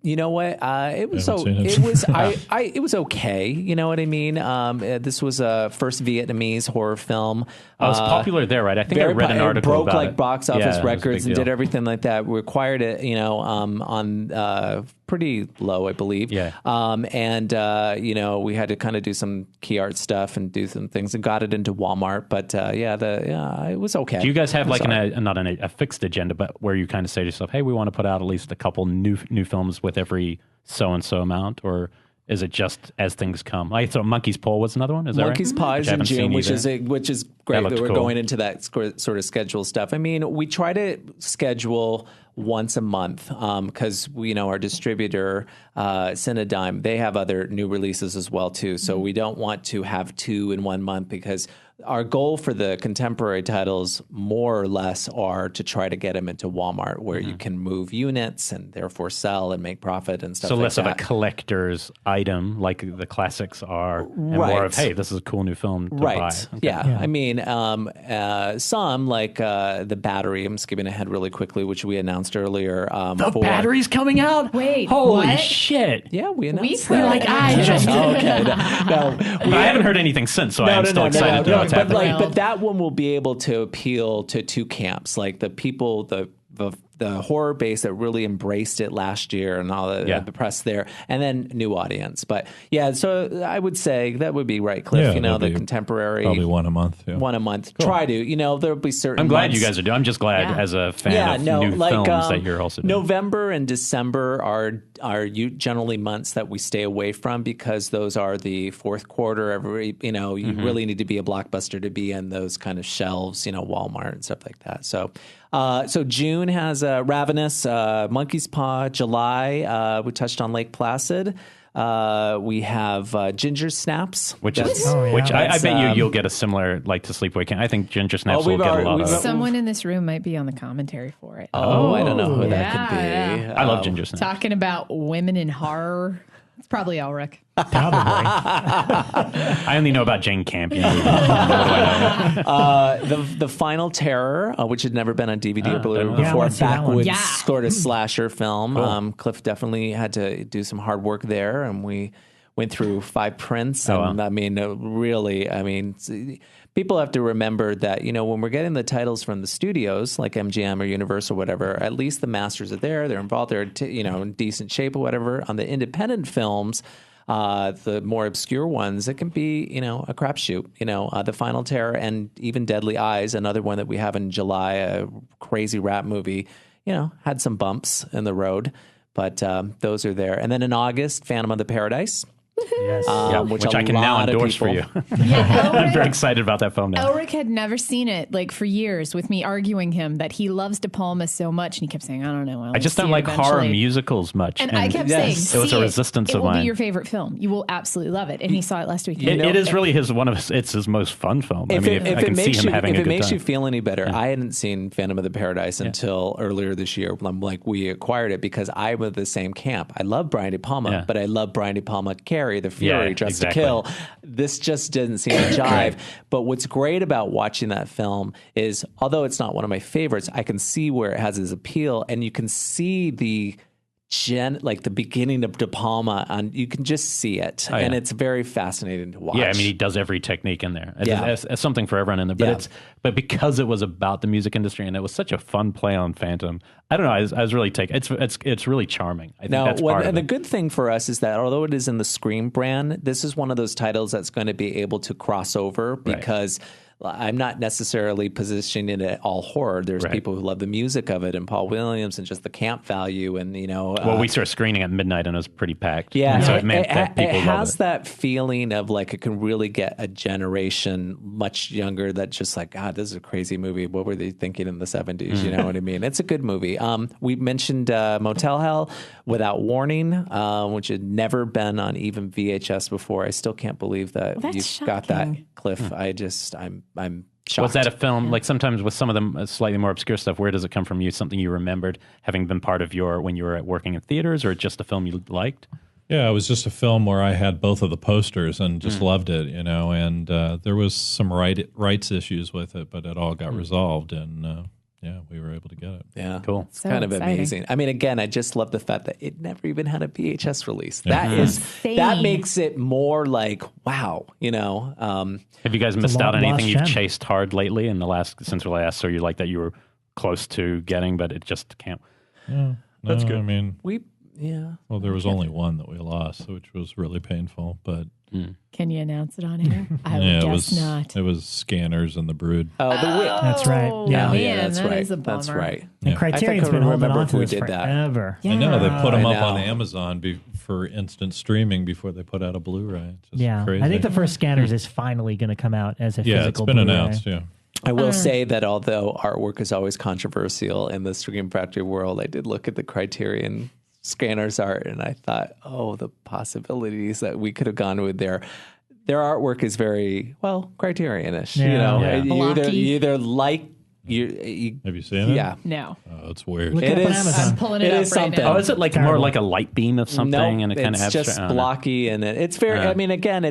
You know what? It was it was okay. You know what I mean? This was a first Vietnamese horror film. It was popular there, right? I think I read an article broke about like it. box office Yeah, records and did everything like that. We acquired it, on pretty low, I believe. Yeah. We had to kind of do some key art stuff and do some things and got it into Walmart. But it was okay. Do you guys have like not a fixed agenda, but where you kind of say to yourself, hey, we want to put out at least a couple new films with every so-and-so amount, or is it just as things come? I thought Monkey's Paw was another one. Is that Monkey's right? Paw is in June, which is great that we're cool. going into that sort of schedule stuff. I mean, we try to schedule once a month because our distributor, Cinedigm, they have other new releases as well too. So we don't want to have 2 in 1 month, because our goal for the contemporary titles more or less are to try to get them into Walmart, where you can move units and therefore sell and make profit and stuff so like that. So less of a collector's item like the classics are, and more of, hey, this is a cool new film to buy. Okay. Yeah. I mean, some like The Battery, I'm skipping ahead really quickly, which we announced earlier. The Battery's coming out? Wait, holy what? shit. Yeah, we announced We're that. like, I just... okay. No, but I haven't heard anything since, so I'm still excited to know what's happening. But that one will be able to appeal to 2 camps, like the people, the horror base that really embraced it last year and all the press there, and then new audience. But so I would say that would be right, Cliff. The contemporary, probably one a month. Yeah. One a month. Cool. Try to. There'll be certain. I'm glad months. you guys are doing. I'm just glad as a fan of new films that you're also doing. November and December are generally months that we stay away from, because those are the fourth quarter. You really need to be a blockbuster to be in those kind of shelves. Walmart and stuff like that. So June has Ravenous, Monkey's Paw. July, we touched on Lake Placid. We have Ginger Snaps, which I bet you'll get a similar, like, to Sleepaway Camp. I think Ginger Snaps will get a lot of. Someone in this room might be on the commentary for it. I don't know who that could be. Yeah. I love Ginger Snaps. Talking about women in horror. It's probably Elric. Probably. I only know about Jane Campion. The Final Terror, which had never been on DVD or Blu-ray before, backwoods sort of slasher film. Cool. Cliff definitely had to do some hard work there, and we went through 5 prints. And people have to remember that, when we're getting the titles from the studios, like MGM or Universal or whatever, at least the masters are there. They're involved. They're, in decent shape or whatever. On the independent films, the more obscure ones, it can be, a crapshoot. The Final Terror and even Deadly Eyes, another one that we have in July, a crazy rap movie, had some bumps in the road, but those are there. And then in August, Phantom of the Paradise. Yes. Which I can now endorse for you. I'm very excited about that film now. Elric had never seen it, like, for years, with me arguing him that he loves De Palma so much, and he kept saying, I don't know. I just don't like horror musicals much. And I kept saying, it was a resistance of mine. It will be your favorite film. You will absolutely love it. And he saw it last week. It is really his most fun film. If it makes you time. feel any better, I hadn't seen Phantom of the Paradise until earlier this year. We acquired it because I was the same camp. I love Brian De Palma, but I love Brian De Palma, Carrie, The Fury, Dressed to Kill. This just didn't seem to jive. But what's great about watching that film is, although it's not one of my favorites, I can see where it has its appeal, and you can see the beginning of De Palma, and you can just see it, and it's very fascinating to watch. Yeah, I mean, he does every technique in there. It's something for everyone in there. But because it was about the music industry and it was such a fun play on Phantom, I don't know. I was really taken. It's really charming. I think that's part of it. And the good thing for us is that although it is in the Scream brand, this is one of those titles that's going to be able to cross over because. I'm not necessarily positioning it all horror. There's people who love the music of it and Paul Williams and just the camp value and, you know. Well, we started screening at midnight and it was pretty packed. Yeah. So it meant that people it has love it. that feeling of like it can really get a generation much younger that just like, God, this is a crazy movie. What were they thinking in the 70s? You know what I mean? It's a good movie. We mentioned Motel Hell Without Warning, which had never been on even VHS before. I still can't believe that you've got that, Cliff. I'm shocked. Was that a film, like sometimes with some of them slightly more obscure stuff, where does it come from you? Something you remembered having been part of when you were working in theaters, or just a film you liked? Yeah, it was just a film where I had both of the posters and just loved it, you know, and there was some rights issues with it, but it all got resolved, and yeah, we were able to get it. Yeah, cool. It's kind of amazing. I mean, again, I just love the fact that it never even had a VHS release. That makes it more like, wow, you know. Have you guys missed out on anything you've chased hard lately since the last, or you like that you were close to getting, but it just can't? Yeah, that's good. I mean, well, there was only one that we lost, which was really painful, but. Can you announce it on air? I would guess not. It was Scanners and The Brood. That's right. Yeah, that's that right. is a bummer. That's right. And Criterion's been holding on to this did forever. that. I know they put them up on Amazon for instant streaming before they put out a Blu-ray. Crazy. I think the first Scanners is finally going to come out as a physical Blu-ray. Blu-ray. Announced. Yeah. I will say that although artwork is always controversial in the Scream Factory world, I did look at the Criterion Scanners art and I thought, the possibilities that we could have gone with their artwork is very Criterion-ish. You know, you either like you. Have you seen it? Yeah. No. Oh, it's weird. It is. I'm pulling it up right now. Oh, is it like more like a light beam of something and it kind of abstract? It's just blocky and it's very. I mean, again,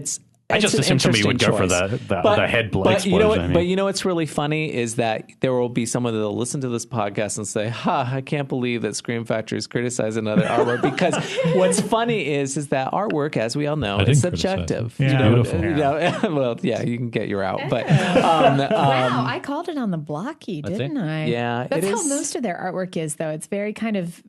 I just assumed somebody would go for the head blood explosion. But you know what's really funny is that there will be someone that will listen to this podcast and say, I can't believe that Scream Factory is criticizing other artwork. Because what's funny is that artwork, as we all know, is subjective. Yeah. Beautiful. Well, you can get your out. But wow, I called it on the blocky, didn't I? Yeah. That's how most of their artwork is, though. It's very kind of,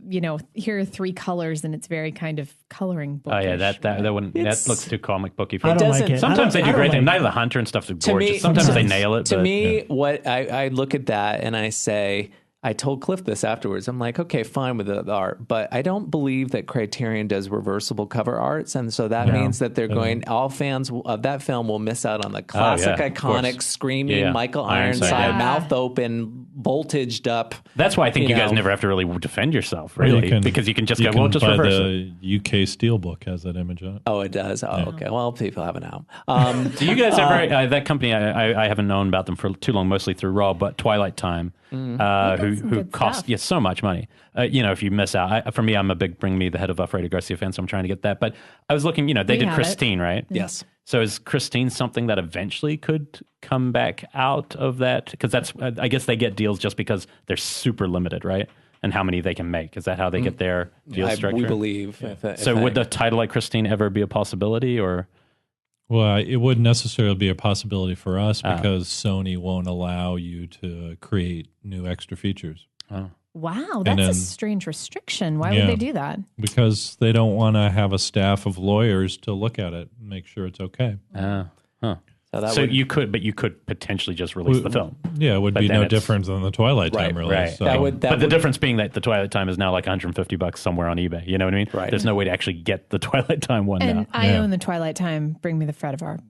here are 3 colors, and it's very kind of coloring bookish. Oh, yeah, that looks too comic booky for me. I don't like it. Sometimes they do great things. Night of the Hunter and stuff is gorgeous. Sometimes they nail it. To me, what I look at that and I say, I told Cliff this afterwards. I'm like, okay, fine with the art, but I don't believe that Criterion does reversible cover arts, and so that means that they're going. All fans of that film will miss out on the classic, iconic, screaming Michael Ironside, mouth open, voltaged up. That's why I think you guys never have to really defend yourself, really, because you can just go, just reverse it. The UK Steelbook has that image on it. Oh, it does. Oh, okay. Well, people have it now. Do you guys ever? That company, I haven't known about them for too long, mostly through Rob, but Twilight Time. Who cost so much money. If you miss out, for me, I'm a big Bring Me the Head of Freddie Garcia fan, so I'm trying to get that. But I was looking, they did Christine, right? Yes. So is Christine something that eventually could come back out of that? Because that's, I guess they get deals just because they're super limited, right? And how many they can make. Is that how they get their deal structure? We believe. Would the title like Christine ever be a possibility, or? Well, it wouldn't necessarily be a possibility for us because Sony won't allow you to create new extra features. Oh. Wow, that's a strange restriction. Why would they do that? Because they don't want to have a staff of lawyers to look at it and make sure it's okay. You could potentially just release the film. Yeah, it would be no different than the Twilight Time release. Right. So. But the difference being that the Twilight Time is now like $150 somewhere on eBay. You know what I mean? Right. There's no way to actually get the Twilight Time one now. And I own the Twilight Time. Bring Me the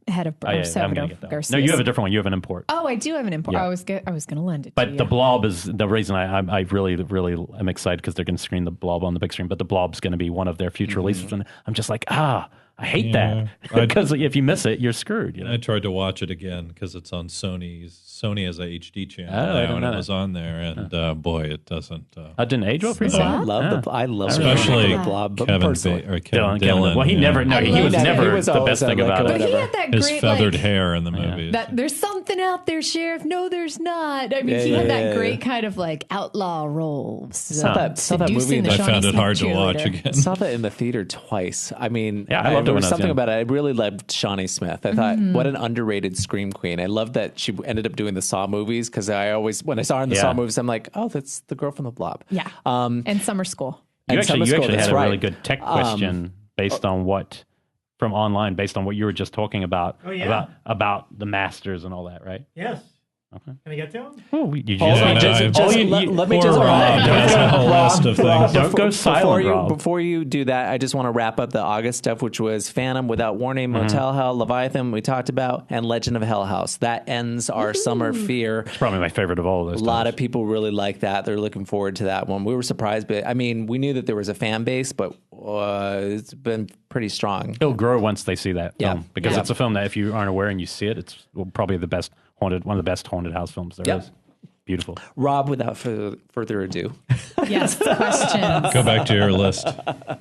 Head of Salvador Garcia. No, you have a different one. You have an import. Oh, I do have an import. Yeah. I was going to lend it to you. But the Blob is the reason I really, really am excited because they're going to screen the Blob on the big screen. But the Blob's going to be one of their future releases. And I'm just like, I hate that because if you miss it, you're screwed. I tried to watch it again because it's on Sony's. Sony has a HD channel now, and it was on there, and boy, it doesn't. It didn't age well for you. I love especially the Blob. Kevin Dillon. Well, he was never the best thing about it. But he had that his great feathered hair in the movie. There's something out there, Sheriff. No, there's not. I mean, he had that great kind of like outlaw role. Saw that movie. I found it hard to watch again. Saw that in the theater twice. I mean, I loved it. There was something about it. I really loved Shawnee Smith. I thought, what an underrated scream queen. I love that she ended up doing the Saw movies because when I saw her in the Saw movies, I'm like, oh, that's the girl from the Blob. Yeah. And Summer School. You actually had a really good tech question based on what from online based on what you were just talking about. Oh, yeah. About the masters and all that, right? Yes. Okay. Can I get to him? Oh, you let me just a whole list of things. Don't go silent, Rob. Before you do that, I just want to wrap up the August stuff, which was Phantom, Without Warning, Motel Hell, Leviathan, we talked about, and Legend of Hell House. That ends our summer fear. It's probably my favorite of all of those. A lot of people really like that. They're looking forward to that one. We were surprised, but I mean, we knew that there was a fan base, but it's been pretty strong. It'll grow once they see that film, because it's a film that if you aren't aware and you see it, it's probably the best one of the best haunted house films there is. Beautiful. Rob, without further ado. Yes, questions. Go back to your list.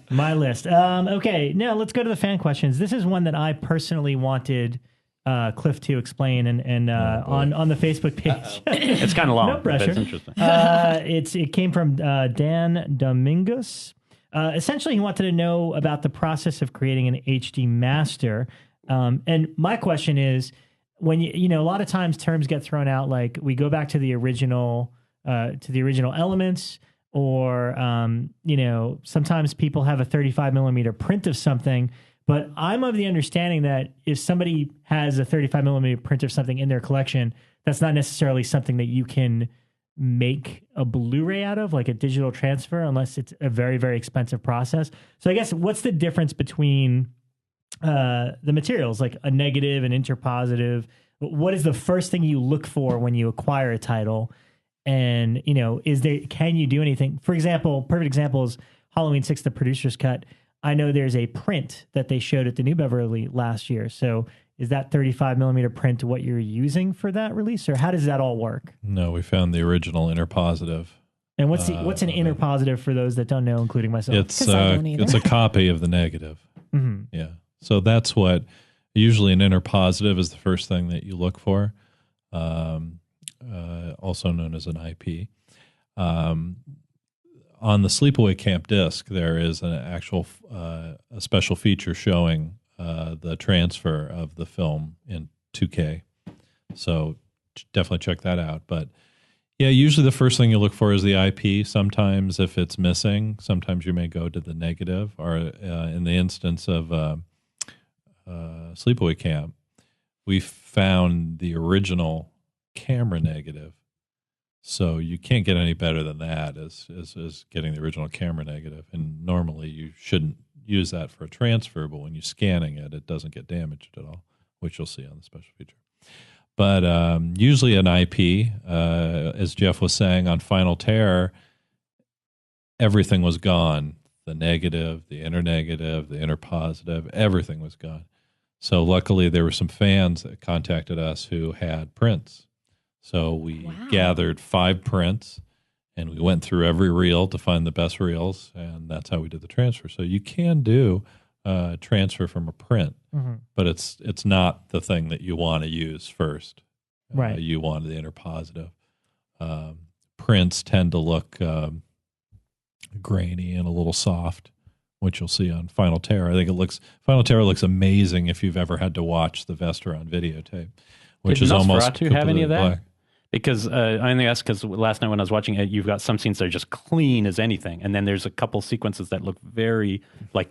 My list. Okay, now let's go to the fan questions. This is one that I personally wanted Cliff to explain and on the Facebook page. It's kind of long. No pressure. But it's interesting. It came from Dan Domingos. Essentially, he wanted to know about the process of creating an HD master. And my question is, when you know, a lot of times terms get thrown out, like we go back to the original elements, or sometimes people have a 35 millimeter print of something. But I'm of the understanding that if somebody has a 35 millimeter print of something in their collection, that's not necessarily something that you can make a Blu-ray out of, like a digital transfer, unless it's a very, very expensive process. So I guess what's the difference between the materials, like a negative and interpositive? What is the first thing you look for when you acquire a title? And, can you do anything? For example, perfect example is Halloween 6, the producer's cut. I know there's a print that they showed at the New Beverly last year. So is that 35 millimeter print what you're using for that release, or how does that all work? No, we found the original interpositive. And what's an interpositive for those that don't know, including myself? It's a copy of the negative. Mm-hmm. Yeah. So that's what usually an interpositive is the first thing that you look for, also known as an IP. On the Sleepaway Camp disc, there is an actual a special feature showing the transfer of the film in 2K. So definitely check that out. But yeah, usually the first thing you look for is the IP. Sometimes if it's missing, sometimes you may go to the negative, or in the instance of Sleepaway Camp, we found the original camera negative. So you can't get any better than that as getting the original camera negative. And normally you shouldn't use that for a transfer, but when you're scanning it, it doesn't get damaged at all, which you'll see on the special feature. But usually an IP, as Jeff was saying, on Final Terror, everything was gone. The negative, the internegative, the interpositive, everything was gone. So luckily there were some fans that contacted us who had prints. So we gathered 5 prints, and we went through every reel to find the best reels, and that's how we did the transfer. So you can do transfer from a print, but it's not the thing that you want to use first. Right. You want the interpositive. Prints tend to look grainy and a little soft, which you'll see on Final Terror. I think Final Terror looks amazing if you've ever had to watch the Vesper on videotape, which is almost Nosferatu have any of that? Black. Because I only asked because last night when I was watching it, you've got some scenes that are just clean as anything, and then there's a couple sequences that look very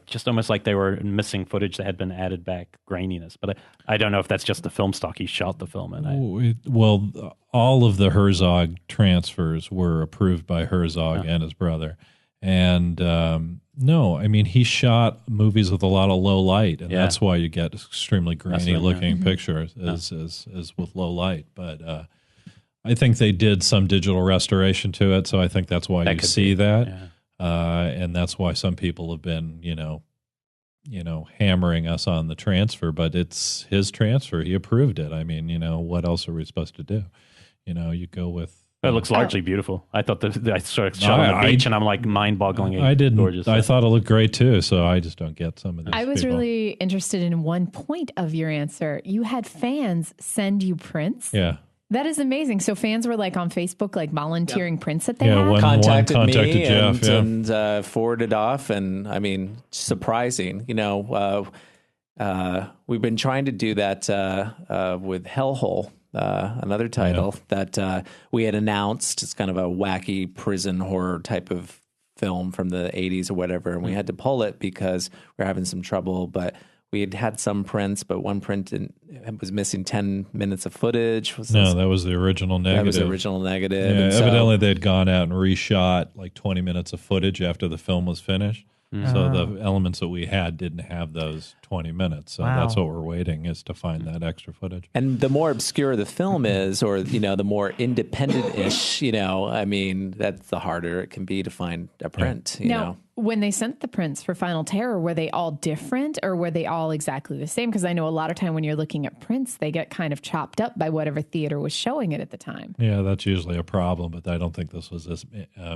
just almost like they were missing footage that had been added back, graininess. But I don't know if that's just the film stock he shot the film in. Well, all of the Herzog transfers were approved by Herzog and his brother, and no, I mean he shot movies with a lot of low light, and that's why you get extremely grainy looking pictures as with low light, but. I think they did some digital restoration to it, so I think that's why you see that, and that's why some people have been, hammering us on the transfer. But it's his transfer; he approved it. I mean, what else are we supposed to do? You go with. It looks largely beautiful. I thought I sort of shot on the beach, and I'm like mind-boggling. I didn't. Gorgeous. I thought it looked great too. So I just don't get some of these. I was people. really interested in one point of your answer. You had fans send you prints. Yeah. That is amazing. So fans were like on Facebook, like volunteering prints that they had? One contacted me Jeff, and forwarded off. And I mean, surprising, we've been trying to do that with Hellhole, another title that we had announced. It's kind of a wacky prison horror type of film from the 80s or whatever. And we had to pull it because we're having some trouble, but we had some prints, but one print was missing 10 minutes of footage. That was the original negative. That was the original negative. Yeah, and evidently they'd gone out and reshot like 20 minutes of footage after the film was finished. So the elements that we had didn't have those 20 minutes. So that's what we're waiting, is to find that extra footage. And the more obscure the film is, or, the more independent-ish, I mean, that's the harder it can be to find a print, you know. When they sent the prints for Final Terror, were they all different or were they all exactly the same? Because I know a lot of time when you're looking at prints, they get kind of chopped up by whatever theater was showing it at the time. Yeah, that's usually a problem, but I don't think this was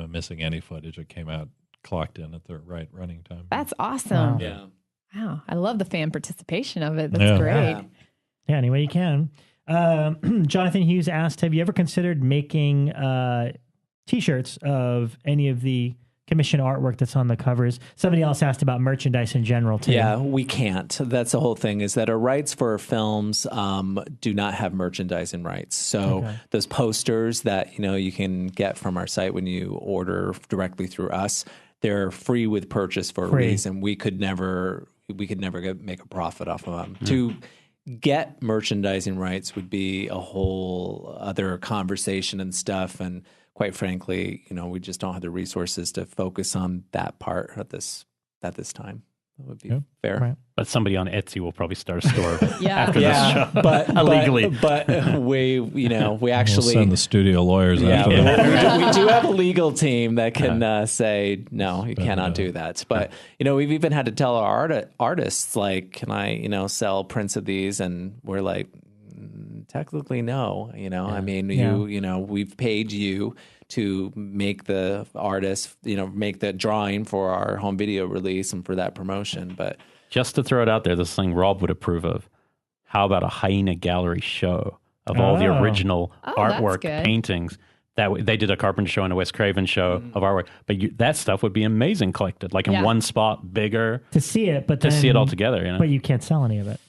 missing any footage. It came out clocked in at the right running time. That's awesome. Wow. Yeah. Wow. I love the fan participation of it. That's great. Yeah, any way you can. Jonathan Hughes asked, have you ever considered making T-shirts of any of the commission artwork that's on the covers? Somebody else asked about merchandise in general, too. Yeah, we can't. That's the whole thing, is that our rights for our films do not have merchandising rights. So those posters that, you can get from our site when you order directly through us, they're free with purchase for a reason. We could never make a profit off of them. To get merchandising rights would be a whole other conversation and stuff. And quite frankly, we just don't have the resources to focus on that part at this time. That would be fair. Right. But somebody on Etsy will probably start a store after this show. But illegally. But we actually we'll send the studio lawyers after that. we do have a legal team that can say, no, you cannot do that. But, we've even had to tell our artists, like, can I, sell prints of these? And we're like, technically, no. I mean, we've paid you to make the artist, make the drawing for our home video release and for that promotion. But just to throw it out there, this thing Rob would approve of. How about a Hyena Gallery show of all the original artwork, paintings? That they did a Carpenter show and a Wes Craven show of artwork, but that stuff would be amazing collected, like in one spot, bigger to see it, but to see it all together. But you can't sell any of it.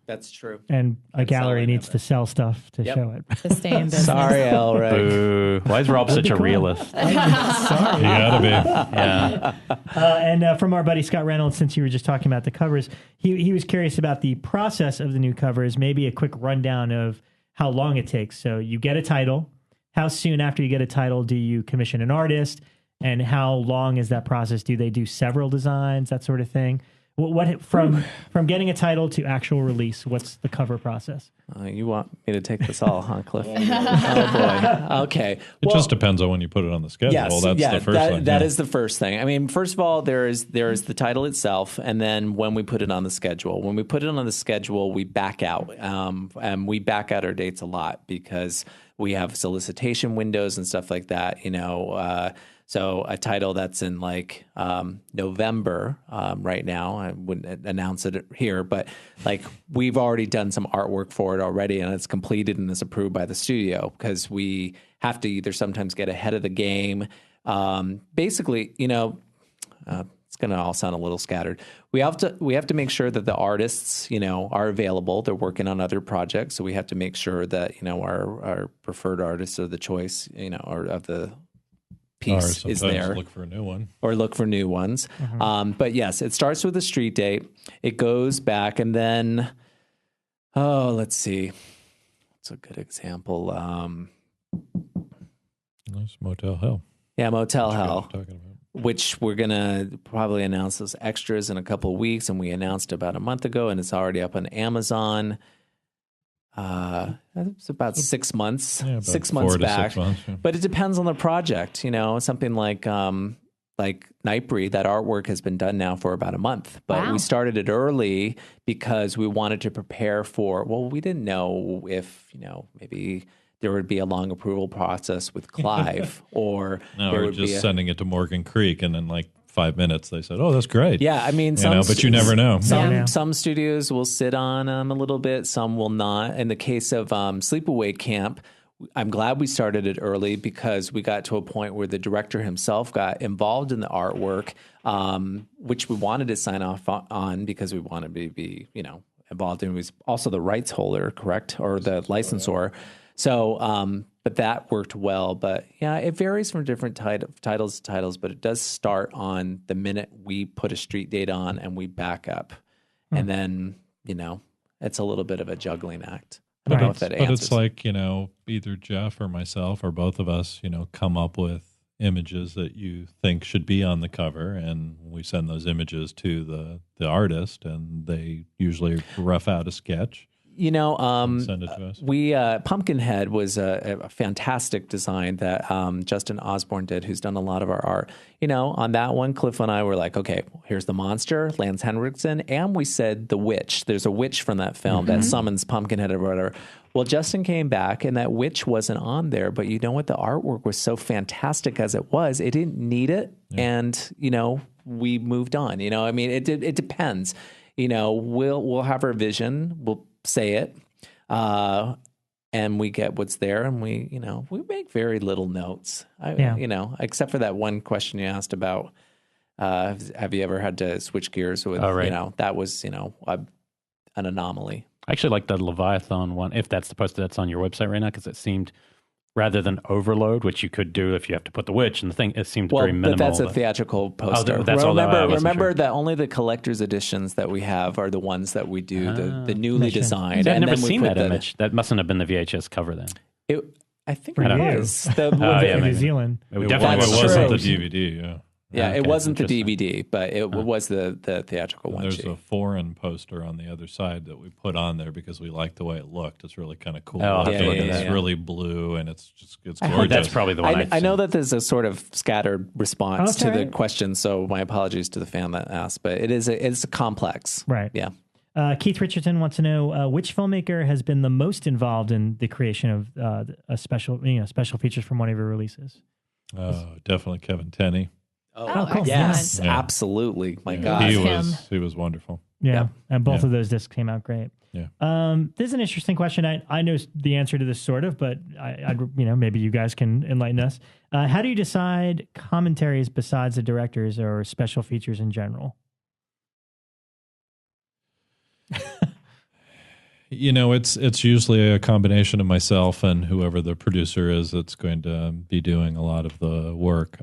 That's true. And a gallery needs to sell stuff to show it. To stay in business. Sorry, Elric. Boo. Why is Rob such a realist? Sorry. You gotta be. Yeah. And from our buddy Scott Reynolds, since you were just talking about the covers, he was curious about the process of the new covers, maybe a quick rundown of how long it takes. So you get a title. How soon after you get a title do you commission an artist? And how long is that process? Do they do several designs, that sort of thing? What from getting a title to actual release? What's the cover process? You want me to take this all, huh, Cliff? Oh boy. Okay. It just depends on when you put it on the schedule. Yes, That's the first thing. That is the first thing. I mean, first of all, there is the title itself, and then when we put it on the schedule. When we put it on the schedule, we back out, and we back out our dates a lot because we have solicitation windows and stuff like that. So a title that's in like November right now, I wouldn't announce it here, but like we've already done some artwork for it already, and it's completed and is approved by the studio because we have to either sometimes get ahead of the game. Basically, it's going to all sound a little scattered. We have to make sure that the artists, are available. They're working on other projects, so we have to make sure that our preferred artists of the choice, or of the piece is there. Look for a new one. Or look for new ones. But yes, it starts with a street date. It goes back, and then, let's see. What's a good example? That's Motel Hell. Yeah, Motel Hell. Talking about. Which we're going to probably announce those extras in a couple of weeks, and we announced about a month ago, and it's already up on Amazon. It's about 6 months, about 6 months 4 to back. 6 months, yeah. But it depends on the project. Something like Nightbreed, that artwork has been done now for about a month. But we started it early because we wanted to prepare for. Well, we didn't know if maybe there would be a long approval process with Clive, or there would just be sending it to Morgan Creek, and then 5 minutes they said, "Oh, that's great." Yeah, I mean, but you never know. Some studios will sit on them a little bit, some will not. In the case of Sleepaway Camp, I'm glad we started it early because we got to a point where the director himself got involved in the artwork, which we wanted to sign off on because we wanted to be, involved in. He was also the rights holder, correct, or the licensor. So, but that worked well. But yeah, it varies from different titles to titles, but it does start on the minute we put a street date on and we back up. and then it's a little bit of a juggling act. I don't know if that answers. But it's like, either Jeff or myself or both of us, come up with images that you think should be on the cover, and we send those images to the artist, and they usually rough out a sketch. Send it to us. We Pumpkinhead was a fantastic design that Justin Osborne did, who's done a lot of our art. On that one, Cliff and I were like, okay, here's the monster, Lance Henriksen, and we said the witch. There's a witch from that film that summons Pumpkinhead or whatever. Well, Justin came back, and that witch wasn't on there, but you know what? The artwork was so fantastic as it was. It didn't need it, and we moved on. It depends. We'll have our vision. We'll say it, and we get what's there, and we make very little notes. Except for that one question you asked about, have you ever had to switch gears with? Oh, right. That was an anomaly. I actually like the Leviathan one, if that's the poster that's on your website right now, because it seemed, rather than overload, which you could do if you have to put the witch and the thing, it seemed very minimal. But that's a theatrical poster. Remember that only the collector's editions that we have are the ones that we do, the newly designed. I've never seen that image. That mustn't have been the VHS cover then. I think it was. New Zealand. It wasn't the DVD, yeah. Yeah, it wasn't the DVD, but it was the theatrical one. There's a foreign poster on the other side that we put on there because we liked the way it looked. It's really kind of cool. It's really blue, and it's gorgeous. That's probably the one I know that there's a sort of scattered response to the question, so my apologies to the fan that asked, but it's complex. Right. Yeah. Keith Richardson wants to know which filmmaker has been the most involved in the creation of a special features from one of your releases. Definitely Kevin Tenney. Oh, cool. Yes, absolutely. My God. He was wonderful. Yeah. And both of those discs came out great. Yeah. This is an interesting question. I know the answer to this sort of, but maybe you guys can enlighten us. How do you decide commentaries besides the directors or special features in general? It's usually a combination of myself and whoever the producer is that's going to be doing a lot of the work.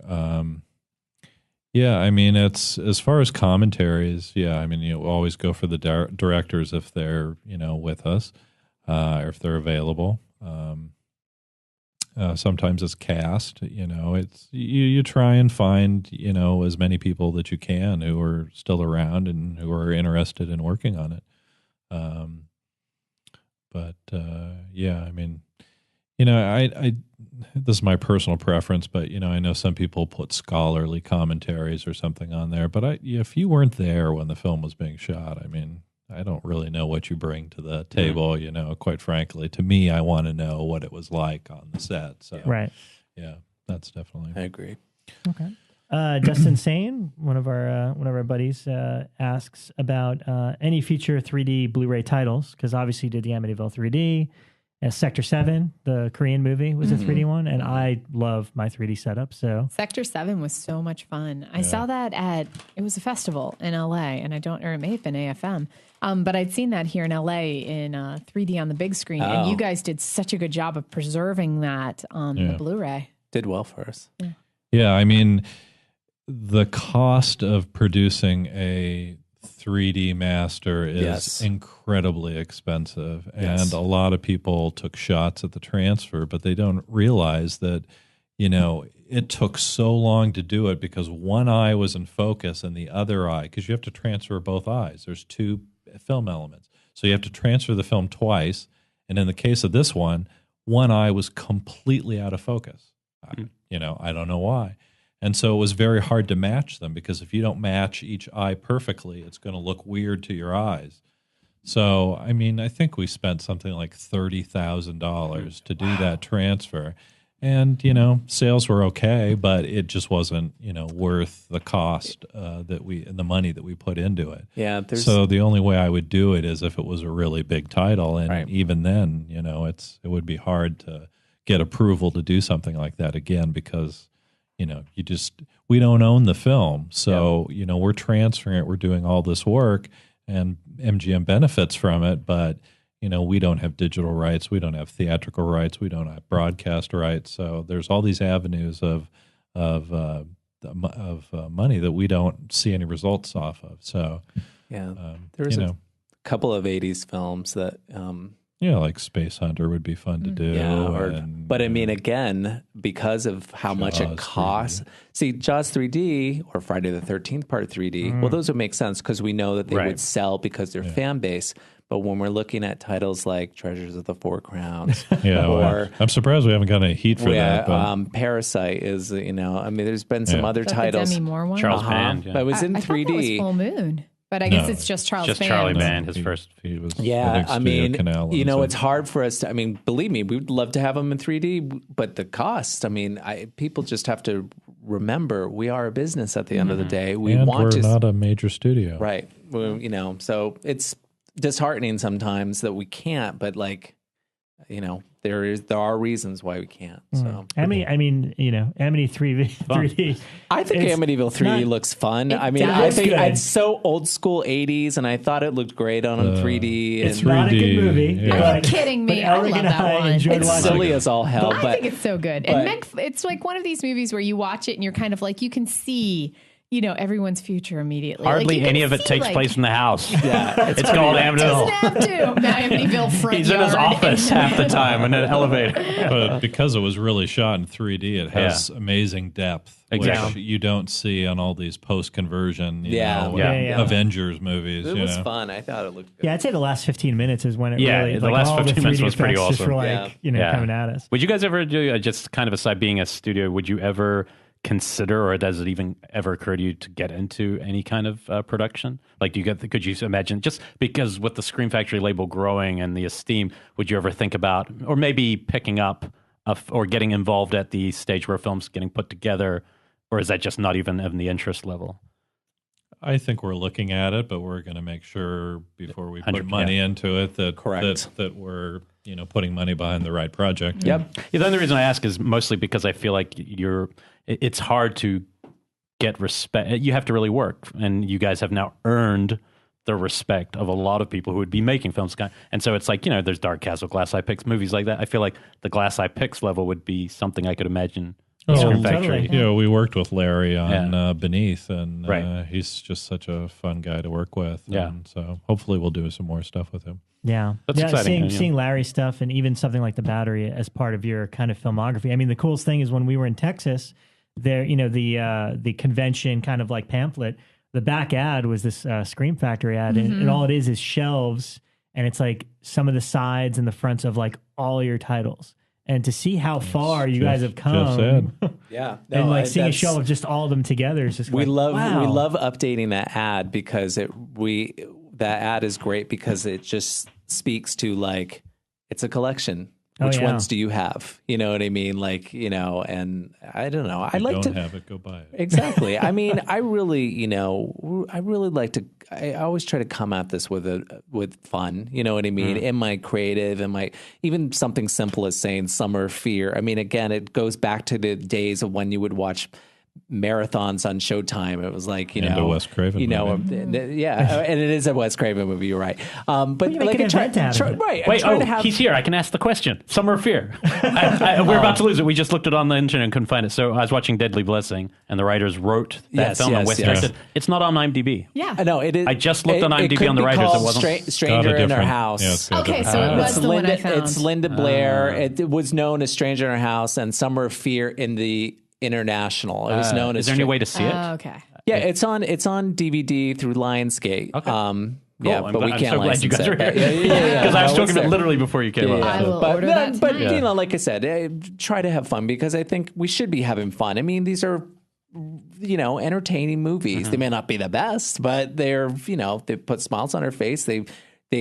It's as far as commentaries. You always go for the directors if they're with us, or if they're available. Sometimes it's cast. It's you try and find as many people that you can who are still around and who are interested in working on it. I this is my personal preference, but I know some people put scholarly commentaries or something on there. But if you weren't there when the film was being shot, I don't really know what you bring to the table. Quite frankly, to me, I want to know what it was like on the set. So, right, yeah, that's definitely. I agree. Okay. Dustin Sane, one of our buddies, asks about any future 3D Blu-ray titles, because obviously you did the Amityville 3D. Sector 7, the Korean movie, was a 3D one, and I love my 3D setup. So Sector 7 was so much fun. I saw that it was a festival in LA, and or it may have been AFM, but I'd seen that here in LA in 3D on the big screen, and you guys did such a good job of preserving that on the Blu-ray. Did well for us. Yeah, the cost of producing a 3D master is incredibly expensive, and a lot of people took shots at the transfer, but they don't realize that it took so long to do it because one eye was in focus and the other eye, because you have to transfer both eyes. There's two film elements, so you have to transfer the film twice, and in the case of this one eye was completely out of focus. I don't know why. And so it was very hard to match them, because if you don't match each eye perfectly, it's going to look weird to your eyes. So, I think we spent something like $30,000 to do that transfer. And, sales were okay, but it just wasn't, worth the cost and the money that we put into it. Yeah. So the only way I would do it is if it was a really big title. And even then, it would be hard to get approval to do something like that again, because we don't own the film. So, we're transferring it. We're doing all this work, and MGM benefits from it. But, we don't have digital rights. We don't have theatrical rights. We don't have broadcast rights. So there's all these avenues of money that we don't see any results off of. So, Yeah, there was a couple of 80s films that like Space Hunter would be fun to do. Yeah, but I mean, again, because of how much it costs. 3D. See, Jaws 3D or Friday the 13th Part 3D, well, those would make sense because we know that they would sell because they're fan base. But when we're looking at titles like Treasures of the Four Crowns, or I'm surprised we haven't gotten any heat for that. But. Parasite is, I mean, there's been some other titles. Demi Moore one? Charles Band. But it was in 3D. I thought that was Full Moon. But I guess it's just Charles Band. Just Charlie Band, his first. He was, I mean, it's hard for us to, I mean, believe me, we'd love to have them in 3D, but the cost, I mean, people just have to remember we are a business at the end of the day. We're not a major studio. Right. Well, so it's disheartening sometimes that we can't, but there are reasons why we can't. So Amity 3D. I think Amityville 3D looks fun. I mean, I think it's so old school 80s, and I thought it looked great on 3D. It's not a good movie. Yeah. Are you kidding me? I love that one. It's silly as all hell. But I think it's so good. And it's like one of these movies where you watch it and you're kind of like, you can see everyone's future immediately. Hardly any of it takes place in the house. Yeah, it's called Amityville. Amityville front He's in his office half the time in an elevator. But because it was really shot in 3D, it has amazing depth, which you don't see on all these post-conversion Avengers movies. It was fun. I thought it looked good. Yeah, I'd say the last 15 minutes is when it really... the last 15 minutes was pretty awesome. Just were coming at us. Would you guys ever do, just kind of aside being a studio, would you ever consider, or does it even ever occur to you to get into any kind of production? Like, could you imagine, just because with the Scream Factory label growing and the esteem, would you ever think about, or maybe picking up or getting involved at the stage where films getting put together, or is that just not even in the interest level? I think we're looking at it, but we're going to make sure before we put money into it that we're putting money behind the right project. Yep. Yeah, the only reason I ask is mostly because I feel like it's hard to get respect. You have to really work, and you guys have now earned the respect of a lot of people who would be making films. And so it's like, there's Dark Castle, Glass Eye Pix, movies like that. I feel like the Glass Eye Pix level would be something I could imagine. Totally. We worked with Larry on Beneath, and he's just such a fun guy to work with. Yeah. And so hopefully we'll do some more stuff with him. Yeah. That's exciting. Seeing Larry's stuff and even something like The Battery as part of your kind of filmography. I mean, the coolest thing is when we were in Texas, there, the convention kind of like pamphlet, the back ad was this Scream Factory ad, and all it is shelves, and it's like some of the sides and the fronts of like all your titles. And to see how far you guys have come, and seeing a show of just all of them together is just we love updating that ad because that ad is great because it just speaks to like it's a collection. Which ones do you have? You know what I mean? Like, and I don't know. I like to have it, go buy it. Exactly. I mean, I really like to. I always try to come at this with fun. You know what I mean? In my creative, even something simple as saying Summer of Fear. I mean, again, it goes back to the days of when you would watch marathons on Showtime. It was like, a Wes Craven movie. And it is a Wes Craven movie. You're right. But like he's here. I can ask the question. Summer of Fear. We're about to lose it. We just looked it on the internet and couldn't find it. So I was watching Deadly Blessing, and the writers wrote that film. And Wes directed. It's not on IMDb. Yeah, no, it is. I just looked on IMDb on the writers. It wasn't. Stranger in Our House. Okay, so it was the one I found. It's Linda Blair. It was known as Stranger in Our House and Summer of Fear in the International. It was known as. Is there any way to see it? Okay. Yeah, it's on DVD through Lionsgate. Okay. Yeah, cool. but we can't. I'm so glad you guys are here. Yeah. Because I was talking about literally before you came up. I will order that tonight. But like I said, try to have fun because I think we should be having fun. I mean, these are entertaining movies. They may not be the best, but they're they put smiles on our face. They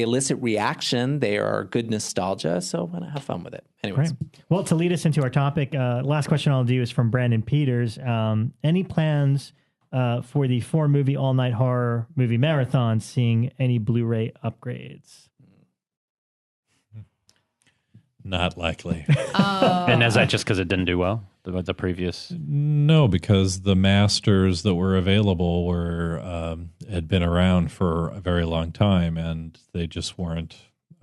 elicit reaction. They are good nostalgia. So why not have fun with it? Anyways. Right. Well, to lead us into our topic, last question I'll do is from Brandon Peters. Any plans for the 4-movie all-night horror movie marathon, seeing any Blu-ray upgrades? Not likely. And is that just because it didn't do well? The previous? No, because the masters that were available had been around for a very long time, and they just weren't.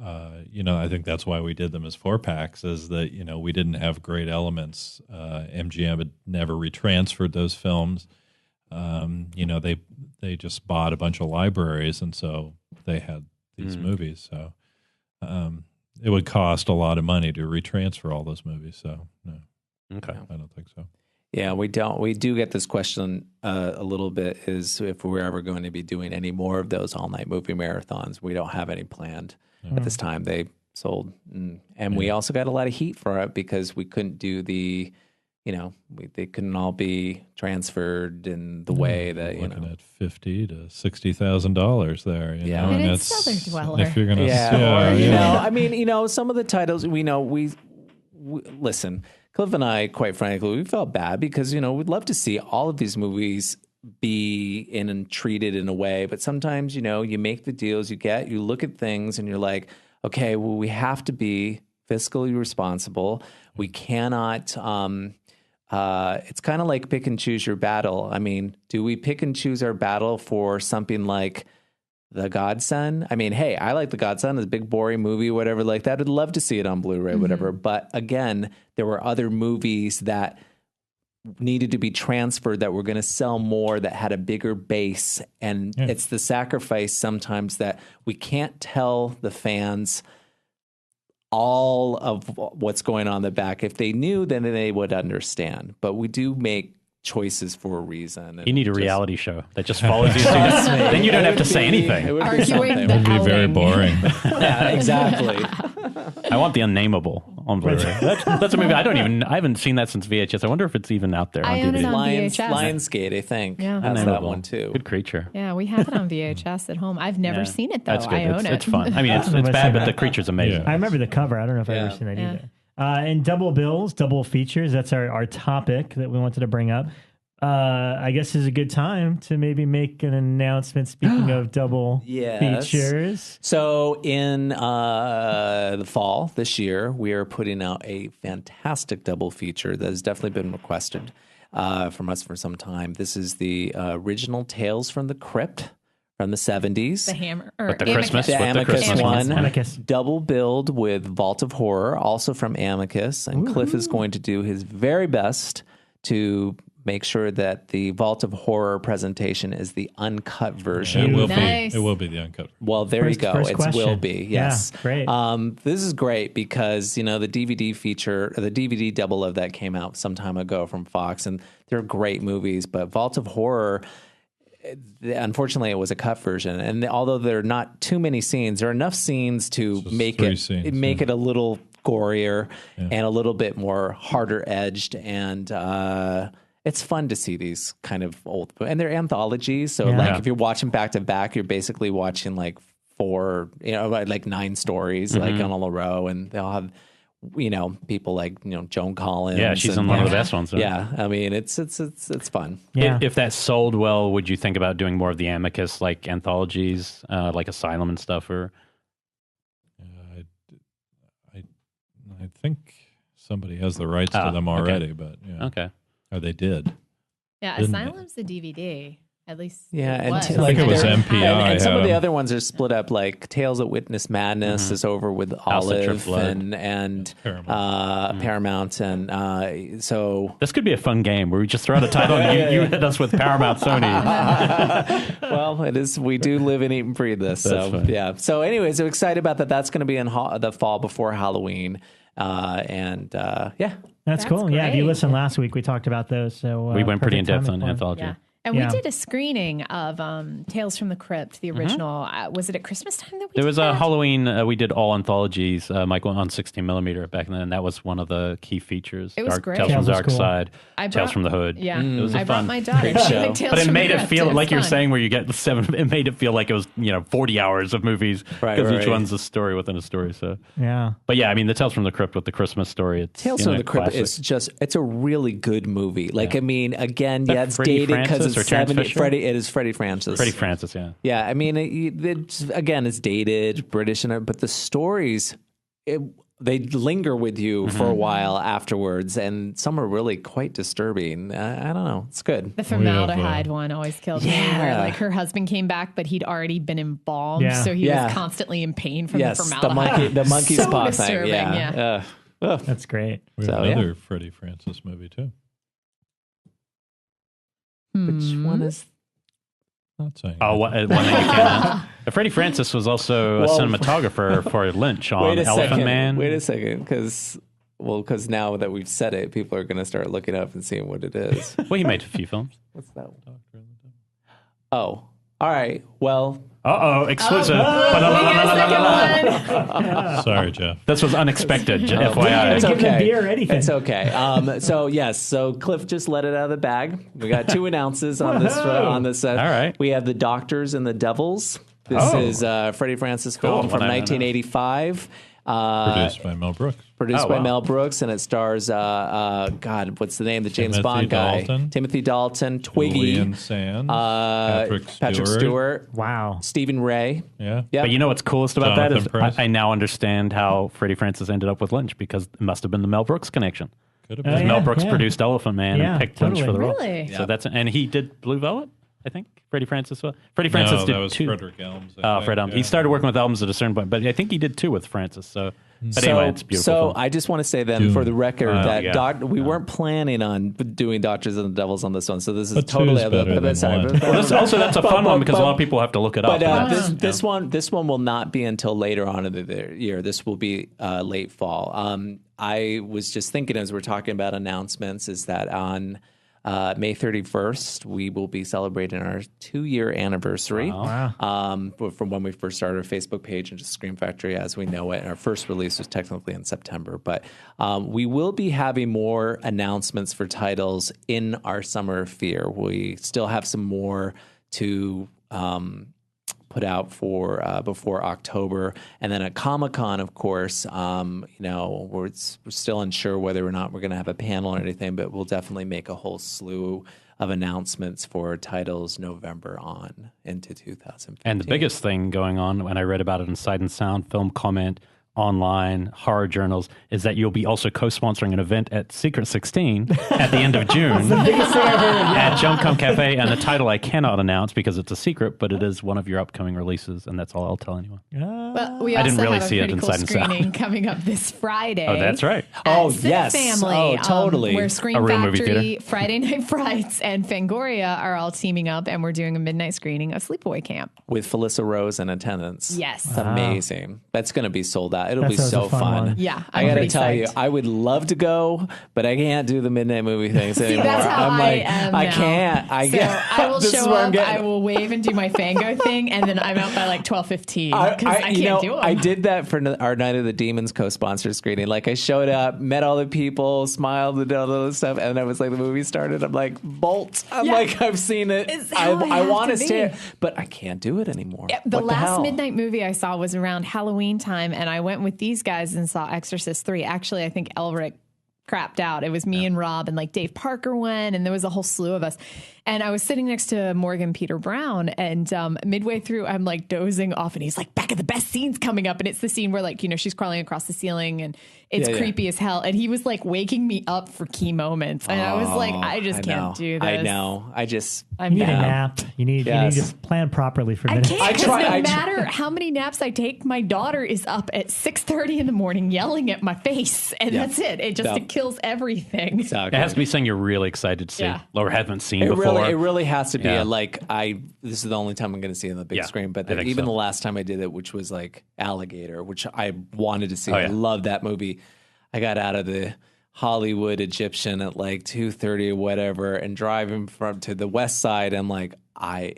I think that's why we did them as 4-packs. Is that we didn't have great elements. MGM had never retransferred those films. They just bought a bunch of libraries, and so they had these movies. So it would cost a lot of money to retransfer all those movies. So no, okay, I don't think so. Yeah, we don't. We do get this question a little bit: is if we're ever going to be doing any more of those all-night movie marathons. We don't have any planned at this time. They sold, and we also got a lot of heat for it because we couldn't do the, they couldn't all be transferred in the way that looking at $50,000 to $60,000 there. And it's Cellar Dweller. If you're gonna, some of the titles we listen. Cliff and I, quite frankly, we felt bad because, we'd love to see all of these movies be in and treated in a way. But sometimes, you make the deals you look at things and you're like, okay, well, we have to be fiscally responsible. We cannot, it's kind of like pick and choose your battle. I mean, do we pick and choose our battle for something like The Godson? I mean, hey, I like The Godson. It's a big, boring movie, whatever like that. I'd love to see it on Blu-ray, whatever. But again, there were other movies that needed to be transferred that were going to sell more, that had a bigger base. And it's the sacrifice sometimes that we can't tell the fans all of what's going on in the back. If they knew, then they would understand. But we do make choices for a reason. You need a reality show that just follows you. Then you don't have to say anything. It would Arguing It would be very boring. Yeah, exactly. I want The Unnameable on Blu-ray. That's a movie I haven't seen that since VHS. I wonder if it's even out there on I own DVD. it on VHS. Lionsgate, I think. Yeah. Has that one too. Good creature. Yeah, we have it on VHS at home. I've never seen it though. That's good. I own it. It's fun. I mean, it's bad, but the creature's amazing. I remember the cover. I don't know if I've ever seen that either. And double bills, double features. That's our topic that we wanted to bring up. I guess is a good time to maybe make an announcement. Speaking of double features. So in the fall this year, we are putting out a fantastic double feature that has definitely been requested from us for some time. This is the original Tales from the Crypt from the 70s. The Hammer, or the Amicus. Christmas one. Amicus. Double billed with Vault of Horror, also from Amicus. And Cliff is going to do his very best to make sure that the Vault of Horror presentation is the uncut version. It will Nice. be. It will be the uncut. Well, there you go. First It question. will be. Yes. Yeah, great. This is great because, the DVD feature, the DVD double of that came out some time ago from Fox, and they're great movies. But Vault of Horror, unfortunately, it was a cut version. And although there are not too many scenes, there are enough scenes to make it a little gorier and a little bit more harder edged. And it's fun to see these kind of old, and they're anthologies. So if you're watching back to back, you're basically watching like 9 stories like on a row, and they'll have, people like, Joan Collins. Yeah, she's on one of the best ones. Yeah. I mean, it's fun. Yeah. If that sold well, would you think about doing more of the Amicus like anthologies, like Asylum and stuff? Or I think somebody has the rights to them already, but okay. Or they did. Yeah, Didn't Asylum's a DVD. At least Yeah, it was. I think it was they're- MPI. And some of the had other ones are split up. Like Tales of Witness Madness is over with House of Olive Blood. and Paramount. Paramount, and so This could be a fun game where we just throw out a title and you hit us with Paramount Sony. well, it is. We do live and eat and breathe this. So fine. yeah. So anyways, I'm excited about that. That's going to be in the fall before Halloween, That's cool. Yeah, if you great. listened last week, we talked about those. So We went pretty in perfect depth on timing for 'em. anthology. Yeah. And Yeah. we did a screening of Tales from the Crypt, the original. Was it at Christmas time that we There did was that? a Halloween, we did all anthologies, Michael, on 16mm back then, and that was one of the key features. It was great. Tales from Tales was Dark cool. Side, I Tales brought- from the Hood. Yeah, It was I brought fun. my daughter. Great She show. liked Tales But it from made the it Crypt. feel was like you're fun. saying where you get the 7. It made it feel like it was 40 hours of movies Right, because each right. one's a story within a story. So, Yeah. but yeah, I mean, the Tales from the Crypt with the Christmas story. It's Tales from the Crypt classic. it's a really good movie. Like, I mean, again, that it's Freddie dated because Francis or it's Terrence 70. Fisher? It is Freddie Francis. Freddie Francis, yeah. Yeah, I mean, again, it's dated, British, but the stories, they linger with you for a while afterwards, and some are really quite disturbing. I don't know. It's good. The formaldehyde one always killed me. Yeah. Where like her husband came back, but he'd already been embalmed, Yeah. so he Yeah. was constantly in pain from Yes, the the formaldehyde. monkey's So paw thing. disturbing, Yeah. That's great. We have So, another Freddie Francis movie too. Which one is? Not saying. Oh, one that you can't. Freddie Francis was also a cinematographer for Lynch on Elephant Man. Wait a second, because now that we've said it, people are going to start looking up and seeing what it is. Well, he made a few films. What's that one? Oh, all right. Well. Exclusive. Sorry, Jeff. This was unexpected, FYI. It's okay. Beer or anything. It's okay. So Cliff just let it out of the bag. We got 2 announces on this. All right. We have The Doctors and the Devils. This is Freddie Francis film from 1985. Produced by Mel Brooks. Mel Brooks, and it stars what's the name? The James Bond guy. Timothy Dalton, Twiggy, Julian Sands, Patrick Stewart. Wow. Stephen Ray. Yeah. Yep. But you know what's coolest about Jonathan that Pryce. is I now understand how Freddie Francis ended up with Lynch, because it must have been the Mel Brooks connection. Could have been. Mel Brooks produced Elephant Man and picked Lynch for the role. Really? So and he did Blue Velvet, I think. Freddie Francis did that was 2. Frederick Elms. Fred Elms. He started working with Elms at a certain point, but I think he did 2 with Francis. But anyway, it's beautiful. So film. I just want to say then, for the record, that we weren't planning on doing Doctors and the Devils on this one. So this is totally better than one. That's a fun one because a lot of people have to look it up. But this one will not be until later on in the year. This will be late fall. I was just thinking as we're talking about announcements is that on May 31st, we will be celebrating our 2-year anniversary. From when we first started our Facebook page into Scream Factory as we know it. And our first release was technically in September. But we will be having more announcements for titles in our Summer of Fear. We still have some more to put out for before October, and then at Comic-Con, of course, we're still unsure whether or not we're going to have a panel or anything, but we'll definitely make a whole slew of announcements for titles November on into 2015. And the biggest thing going on, when I read about it in Sight and Sound, Film Comment, online, horror journals, is that you'll be also co-sponsoring an event at Secret 16 at the end of June at Jump Come Cafe, and the title I cannot announce because it's a secret, but it is one of your upcoming releases, and that's all I'll tell anyone. But we also didn't really have see a it pretty cool inside and sound. screening coming up this Friday. Oh, that's right. Yes. Family. Oh, totally. Where Scream A real movie Factory, theater. Friday Night Frights, and Fangoria are all teaming up, and we're doing a midnight screening of Sleepaway Camp. With Felissa Rose in attendance. Yes. It's amazing. That's going to be sold out. It'll That be sounds so a fun fun. one. Yeah, I I'm got to pretty tell you, psyched. I would love to go, but I can't do the midnight movie things anymore. That's how I'm I like, am I now. can't. I will this is show where I'm up, getting- I will wave and do my Fango thing, and then I'm out by like 12:15 because I can't do them. I did that for our Night of the Demons co-sponsor screening. Like I showed up, met all the people, smiled, and all the stuff, and I was like, the movie started. I'm like, Bolt. I'm like, I've seen it. It's how I want to be. stay, but I can't do it anymore. Yeah, What the last hell? midnight movie I saw was around Halloween time, and I went with these guys and saw Exorcist 3. Actually, I think Elric crapped out. It was me and Rob, and like Dave Parker went, and there was a whole slew of us. And I was sitting next to Morgan Peter Brown, and midway through, I'm like dozing off, and he's like, Bekah, the best scene's coming up. And it's the scene where like, she's crawling across the ceiling, and it's creepy as hell. And he was like waking me up for key moments. And I was like, I just can't do this. I know. I'm You need a bad. nap. You need to plan properly for I minutes. can't, 'cause I no matter how many naps I take, my daughter is up at 6:30 in the morning yelling at my face, and that's it. It just it kills everything. Exactly. It has to be something you're really excited to see, Yeah. or haven't seen It before. really has to be Yeah. this is the only time I'm going to see it on the big Yeah, screen. But I think even so. the last time I did it, which was like Alligator, which I wanted to see. Oh, I yeah. love that movie. I got out of the Hollywood Egyptian at like 2:30 or whatever, and driving to the West Side. I'm like, I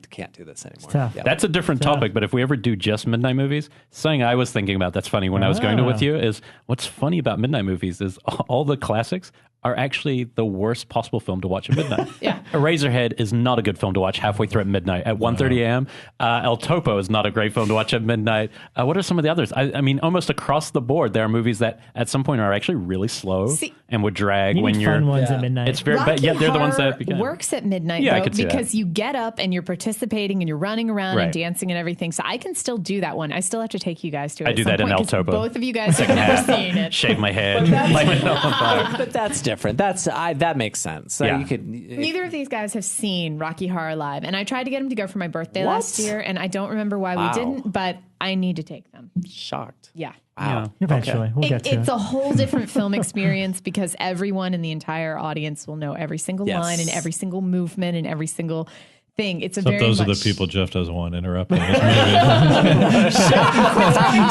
can't do this anymore. tough. Yeah. That's a different topic, but if we ever do just midnight movies, something I was thinking about that's funny when I was going to with you is what's funny about midnight movies is all the classics are actually the worst possible film to watch at midnight. Yeah. Eraserhead is not a good film to watch halfway through at midnight. At 1:30 a.m., El Topo is not a great film to watch at midnight. What are some of the others? I mean, almost across the board, there are movies that at some point are actually really slow and would drag You when need you're... fun ones at midnight. It's very, but Rocky yet they're the ones Horror that begin. works at midnight, Yeah, I though, could see that. because you get up and you're participating and you're running around Right. and dancing and everything. So I can still do that one. I still have to take you guys to it. I at do some that in point, El 'cause Topo. Both of you guys have never seen it. Shave my head, light myself on fire. But that's different. That makes sense. Yeah. You could Neither of these guys have seen Rocky Horror Live, and I tried to get them to go for my birthday last year, and I don't remember why we didn't, but I need to take them. Shocked. Yeah. Wow. Eventually. Okay. We'll get to it. It's a whole different film experience because everyone in the entire audience will know every single line and every single movement and every single thing. It's a Except very those much... are the people Jeff doesn't want interrupting his movie.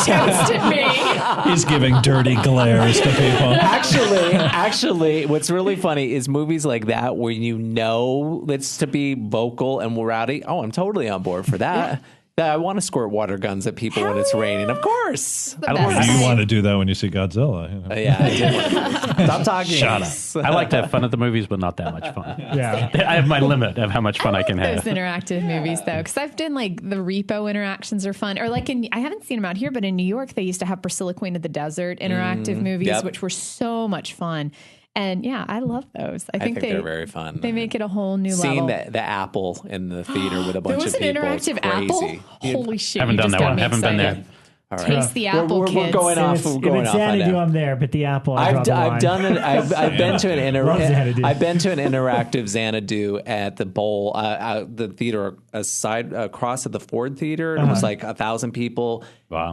toast at me. He's giving dirty glares to people. Actually, what's really funny is movies like that where you know it's to be vocal and rowdy. Oh, I'm totally on board for that. I want to squirt water guns at people when it's raining. Of course. You want to do that when you see Godzilla. You know? Yeah, I do. Stop talking. Shut up. I like to have fun at the movies, but not that much fun. Yeah. I have my limit of how much fun I can have. Those interactive movies, though, because I've done like the repo interactions are fun. Or like I haven't seen them out here, but in New York, they used to have Priscilla Queen of the Desert interactive movies, which were so much fun. And yeah, I love those. I think they're very fun. They make it a whole new level. Seeing the apple in the theater with a bunch of people. There was an interactive apple? Holy shit. Haven't done that one. Haven't been there. All right. Taste the apple, kids. We're going off. If it's Xanadu, I'm there, but the apple, I've done it. I've been to I've been to an interactive Xanadu at the Bowl, the theater across at the Ford Theater. It was like 1,000 people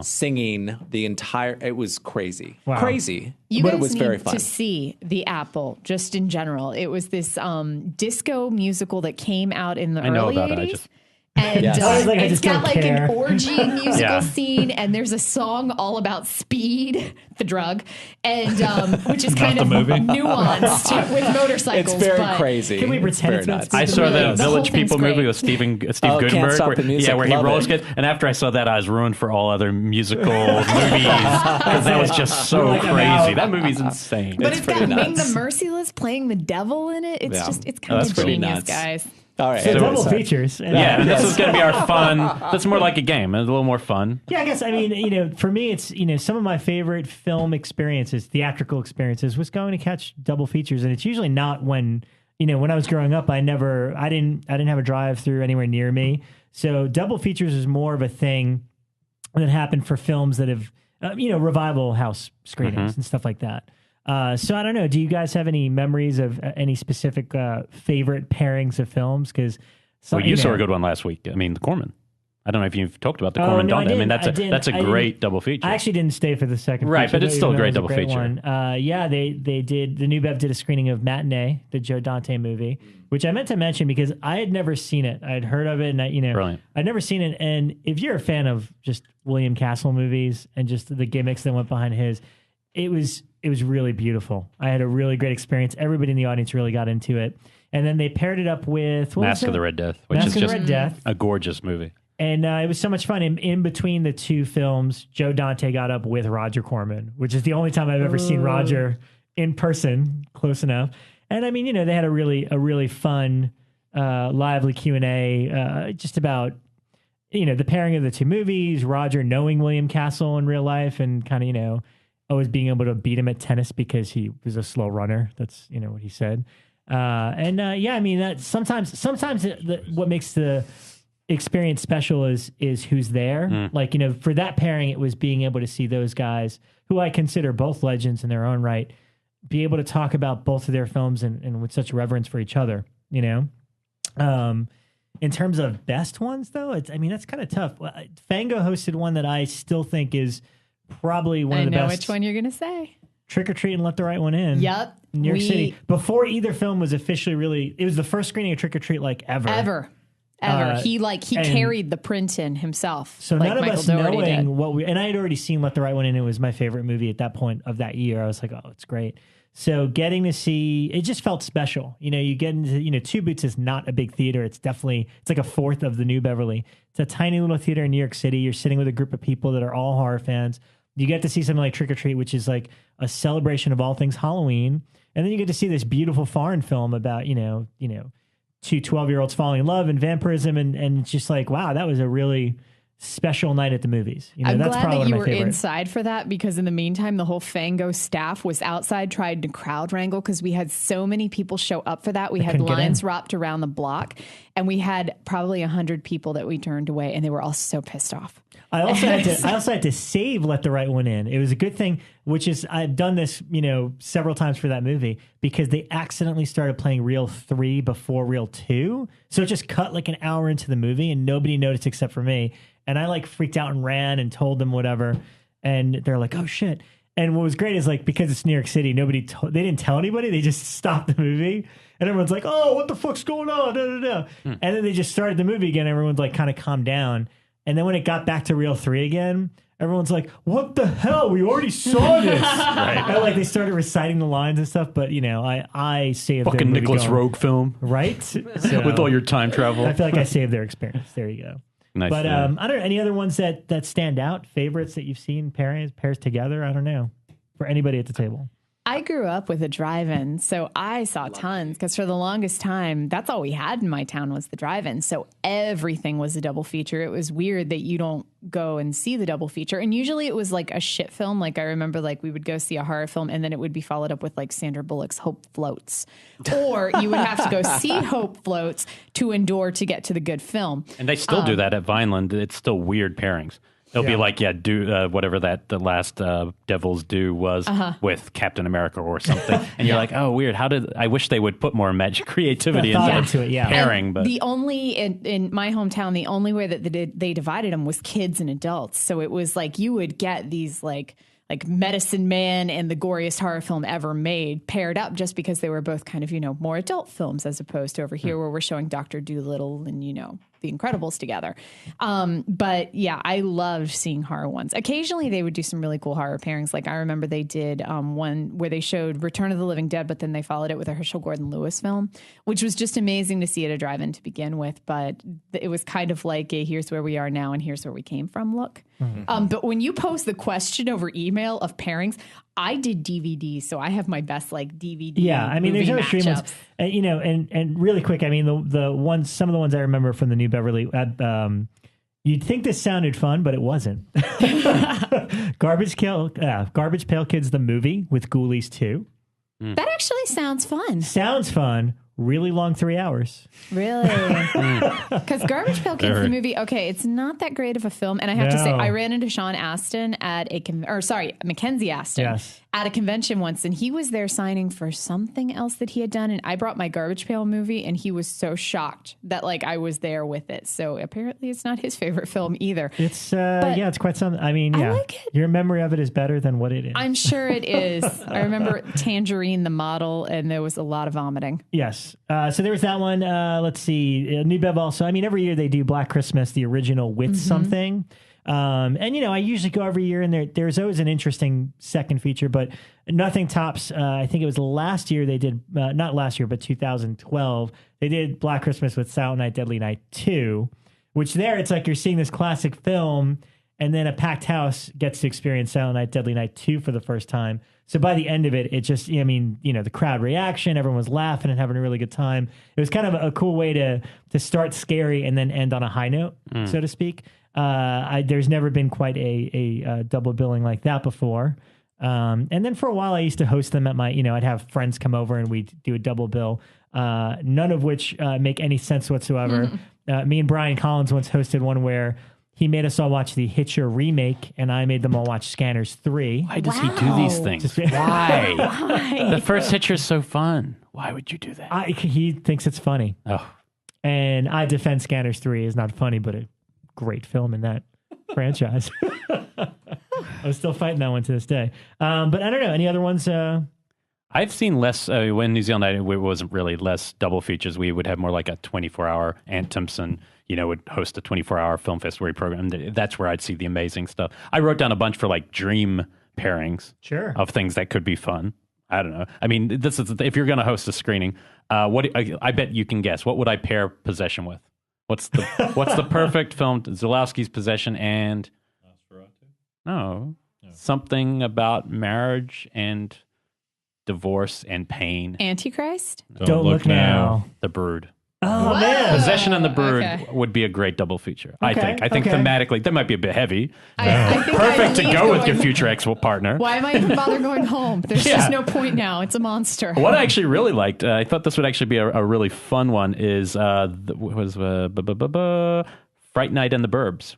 singing the entire. It was crazy, crazy. But it was very fun to see the apple. Just in general, it was this disco musical that came out in the early 80s. And it's got like an orgy musical scene, and there's a song all about speed, the drug, and which is kind of nuanced with motorcycles. It's very crazy. Can we pretend it's not? I saw the Village People movie with Steve Guttenberg. Where he roller skates. And after I saw that, I was ruined for all other musical movies because that was just so crazy. That movie's insane. But it's got Ming the Merciless playing the devil in it. It's just it's kind of genius, guys. All right. So double features. And this is going to be our fun. That's more like a game. It's a little more fun. Yeah, I guess. I mean, for me, it's, some of my favorite film experiences, theatrical experiences, was going to catch double features. And it's usually not when I was growing up, I didn't have a drive through anywhere near me. So double features is more of a thing that happened for films that have, revival house screenings and stuff like that. So I don't know. Do you guys have any memories of any specific favorite pairings of films? Because you saw a good one last week. I mean, The Corman. I don't know if you've talked about The Corman. I mean, that's a great double feature. I actually didn't stay for the second, right? feature, But it's still a great double feature. One. They did. The New Bev did a screening of Matinee, the Joe Dante movie, which I meant to mention because I had never seen it. I'd heard of it, and I'd never seen it. And if you're a fan of just William Castle movies and just the gimmicks that went behind his, it was really beautiful. I had a really great experience. Everybody in the audience really got into it. And then they paired it up with Mask of the Red Death, which is just a gorgeous movie. And it was so much fun. In between the two films, Joe Dante got up with Roger Corman, which is the only time I've ever seen Roger in person, close enough. And I mean, they had a really fun, lively Q&A just about, the pairing of the two movies, Roger knowing William Castle in real life and kind of, always being able to beat him at tennis because he was a slow runner. That's, what he said. I mean, that sometimes what makes the experience special is who's there. Like, for that pairing, it was being able to see those guys who I consider both legends in their own right, be able to talk about both of their films and with such reverence for each other, In terms of best ones, though, that's kind of tough. Fango hosted one that I still think is probably one of the best. I know which one you're going to say. Trick or Treat and Let the Right One In. Yep. New York City. Before either film was officially it was the first screening of Trick or Treat ever. He carried the print in himself. So none of us knowing and I had already seen Let the Right One In. It was my favorite movie at that point of that year. I was like, oh, it's great. So getting to see, it just felt special. You get into, Two Boots is not a big theater. It's like a fourth of the New Beverly. It's a tiny little theater in New York City. You're sitting with a group of people that are all horror fans. You get to see something like Trick or Treat, which is like a celebration of all things Halloween. And then you get to see this beautiful foreign film about, two 12-year-olds falling in love and vampirism. And it's just like, wow, that was a really special night at the movies. I'm glad that you were inside for that, because in the meantime, the whole Fango staff was outside trying to crowd wrangle because we had so many people show up for that. We had lines wrapped around the block, and we had probably 100 people that we turned away, and they were all so pissed off. I also had to save Let the Right One In. It was a good thing, which is I've done this, several times for that movie, because they accidentally started playing Reel 3 before Reel 2. So it just cut like an hour into the movie and nobody noticed except for me. And I like freaked out and ran and told them whatever. And they're like, oh shit. And what was great is like, because it's New York City, they didn't tell anybody. They just stopped the movie. And everyone's like, oh, what the fuck's going on? Da, da, da. And then they just started the movie again. Everyone's like kind of calmed down. And then when it got back to Reel 3 again, everyone's like, what the hell? We already saw this. Right. And like they started reciting the lines and stuff. But, I saved fucking Nicholas Rogue film. Right? So, with all your time travel. I feel like I saved their experience. There you go. Nice. But I don't know, any other ones that stand out, favorites that you've seen pairs together? I don't know. For anybody at the table. I grew up with a drive-in, so I saw tons, because for the longest time, that's all we had in my town was the drive-in. So everything was a double feature. It was weird that you don't go and see the double feature. And usually it was like a shit film. Like I remember we would go see a horror film and then it would be followed up with like Sandra Bullock's Hope Floats. Or you would have to go see Hope Floats to endure to get to the good film. And they still do that at Vineland. It's still weird pairings. They'll be like, do whatever the last Devil's Due was with Captain America or something. And you're like, oh, weird. I wish they would put more magic creativity into it, pairing. But the only, in my hometown, the only way that they divided them was kids and adults. So it was like you would get these like Medicine Man and the goriest horror film ever made paired up just because they were both kind of, more adult films, as opposed to over here where we're showing Dr. Dolittle and, The Incredibles together. But yeah, I loved seeing horror ones. Occasionally they would do some really cool horror pairings. Like I remember they did one where they showed Return of the Living Dead, but then they followed it with a Herschel Gordon Lewis film, which was just amazing to see at a drive-in to begin with. But it was kind of like a here's where we are now and here's where we came from look. Mm-hmm. But when you post the question over email of pairings, I did DVDs, so I have my best DVD. Yeah, I mean, there's no stream ones, and really quick. I mean, some of the ones I remember from the New Beverly. You'd think this sounded fun, but it wasn't. Garbage Pail Kids, the movie with Ghoulies 2. That actually sounds fun. Sounds fun. Really long 3 hours. Really? Because Garbage Pail Kids, the movie, okay, it's not that great of a film. And I have to say, I ran into Sean Astin at Mackenzie Astin at a convention once, and he was there signing for something else that he had done. And I brought my Garbage Pail movie, and he was so shocked that I was there with it. So apparently it's not his favorite film either. It's, it's quite something. I mean, I like it. Your memory of it is better than what it is. I'm sure it is. I remember Tangerine, the model, and there was a lot of vomiting. Yes. So there was that one. Let's see. New Bev also. I mean, every year they do Black Christmas, the original with something. And, I usually go every year, and there's always an interesting second feature, but nothing tops. I think it was last year they did, not last year, but 2012. They did Black Christmas with Silent Night, Deadly Night 2, which there it's like you're seeing this classic film, and then a packed house gets to experience Silent Night, Deadly Night 2 for the first time. So by the end of it, it just, the crowd reaction, everyone was laughing and having a really good time. It was kind of a cool way to start scary and then end on a high note, so to speak. There's never been quite a double billing like that before. And then for a while, I used to host them at my, I'd have friends come over and we'd do a double bill, none of which make any sense whatsoever. Me and Brian Collins once hosted one where he made us all watch the Hitcher remake, and I made them all watch Scanners 3. Why does he do these things? Why? Why? The first Hitcher's so fun. Why would you do that? He thinks it's funny. Oh. And I defend Scanners 3 is not funny, but a great film in that franchise. I was still fighting that one to this day. But I don't know. Any other ones? I've seen less, when New Zealand Night, it wasn't really less double features. We would have more like a 24-hour. Ant Timpson, would host a 24-hour film festival program. That's where I'd see the amazing stuff. I wrote down a bunch for dream pairings of things that could be fun. I don't know. I mean, this is if you're going to host a screening, I bet you can guess. What would I pair Possession with? What's the perfect film? Zulawski's Possession and Nosferatu? No, something about marriage and divorce and pain. Antichrist? Don't look now. The Brood. Oh, man. Possession and The Bird would be a great double feature. I think thematically that might be a bit heavy. I think Perfect to go with your future ex-partner. Why am I even bother going home? There's just no point now. It's a monster. What I actually really liked, I thought this would actually be a really fun one, is Fright Night and the Burbs.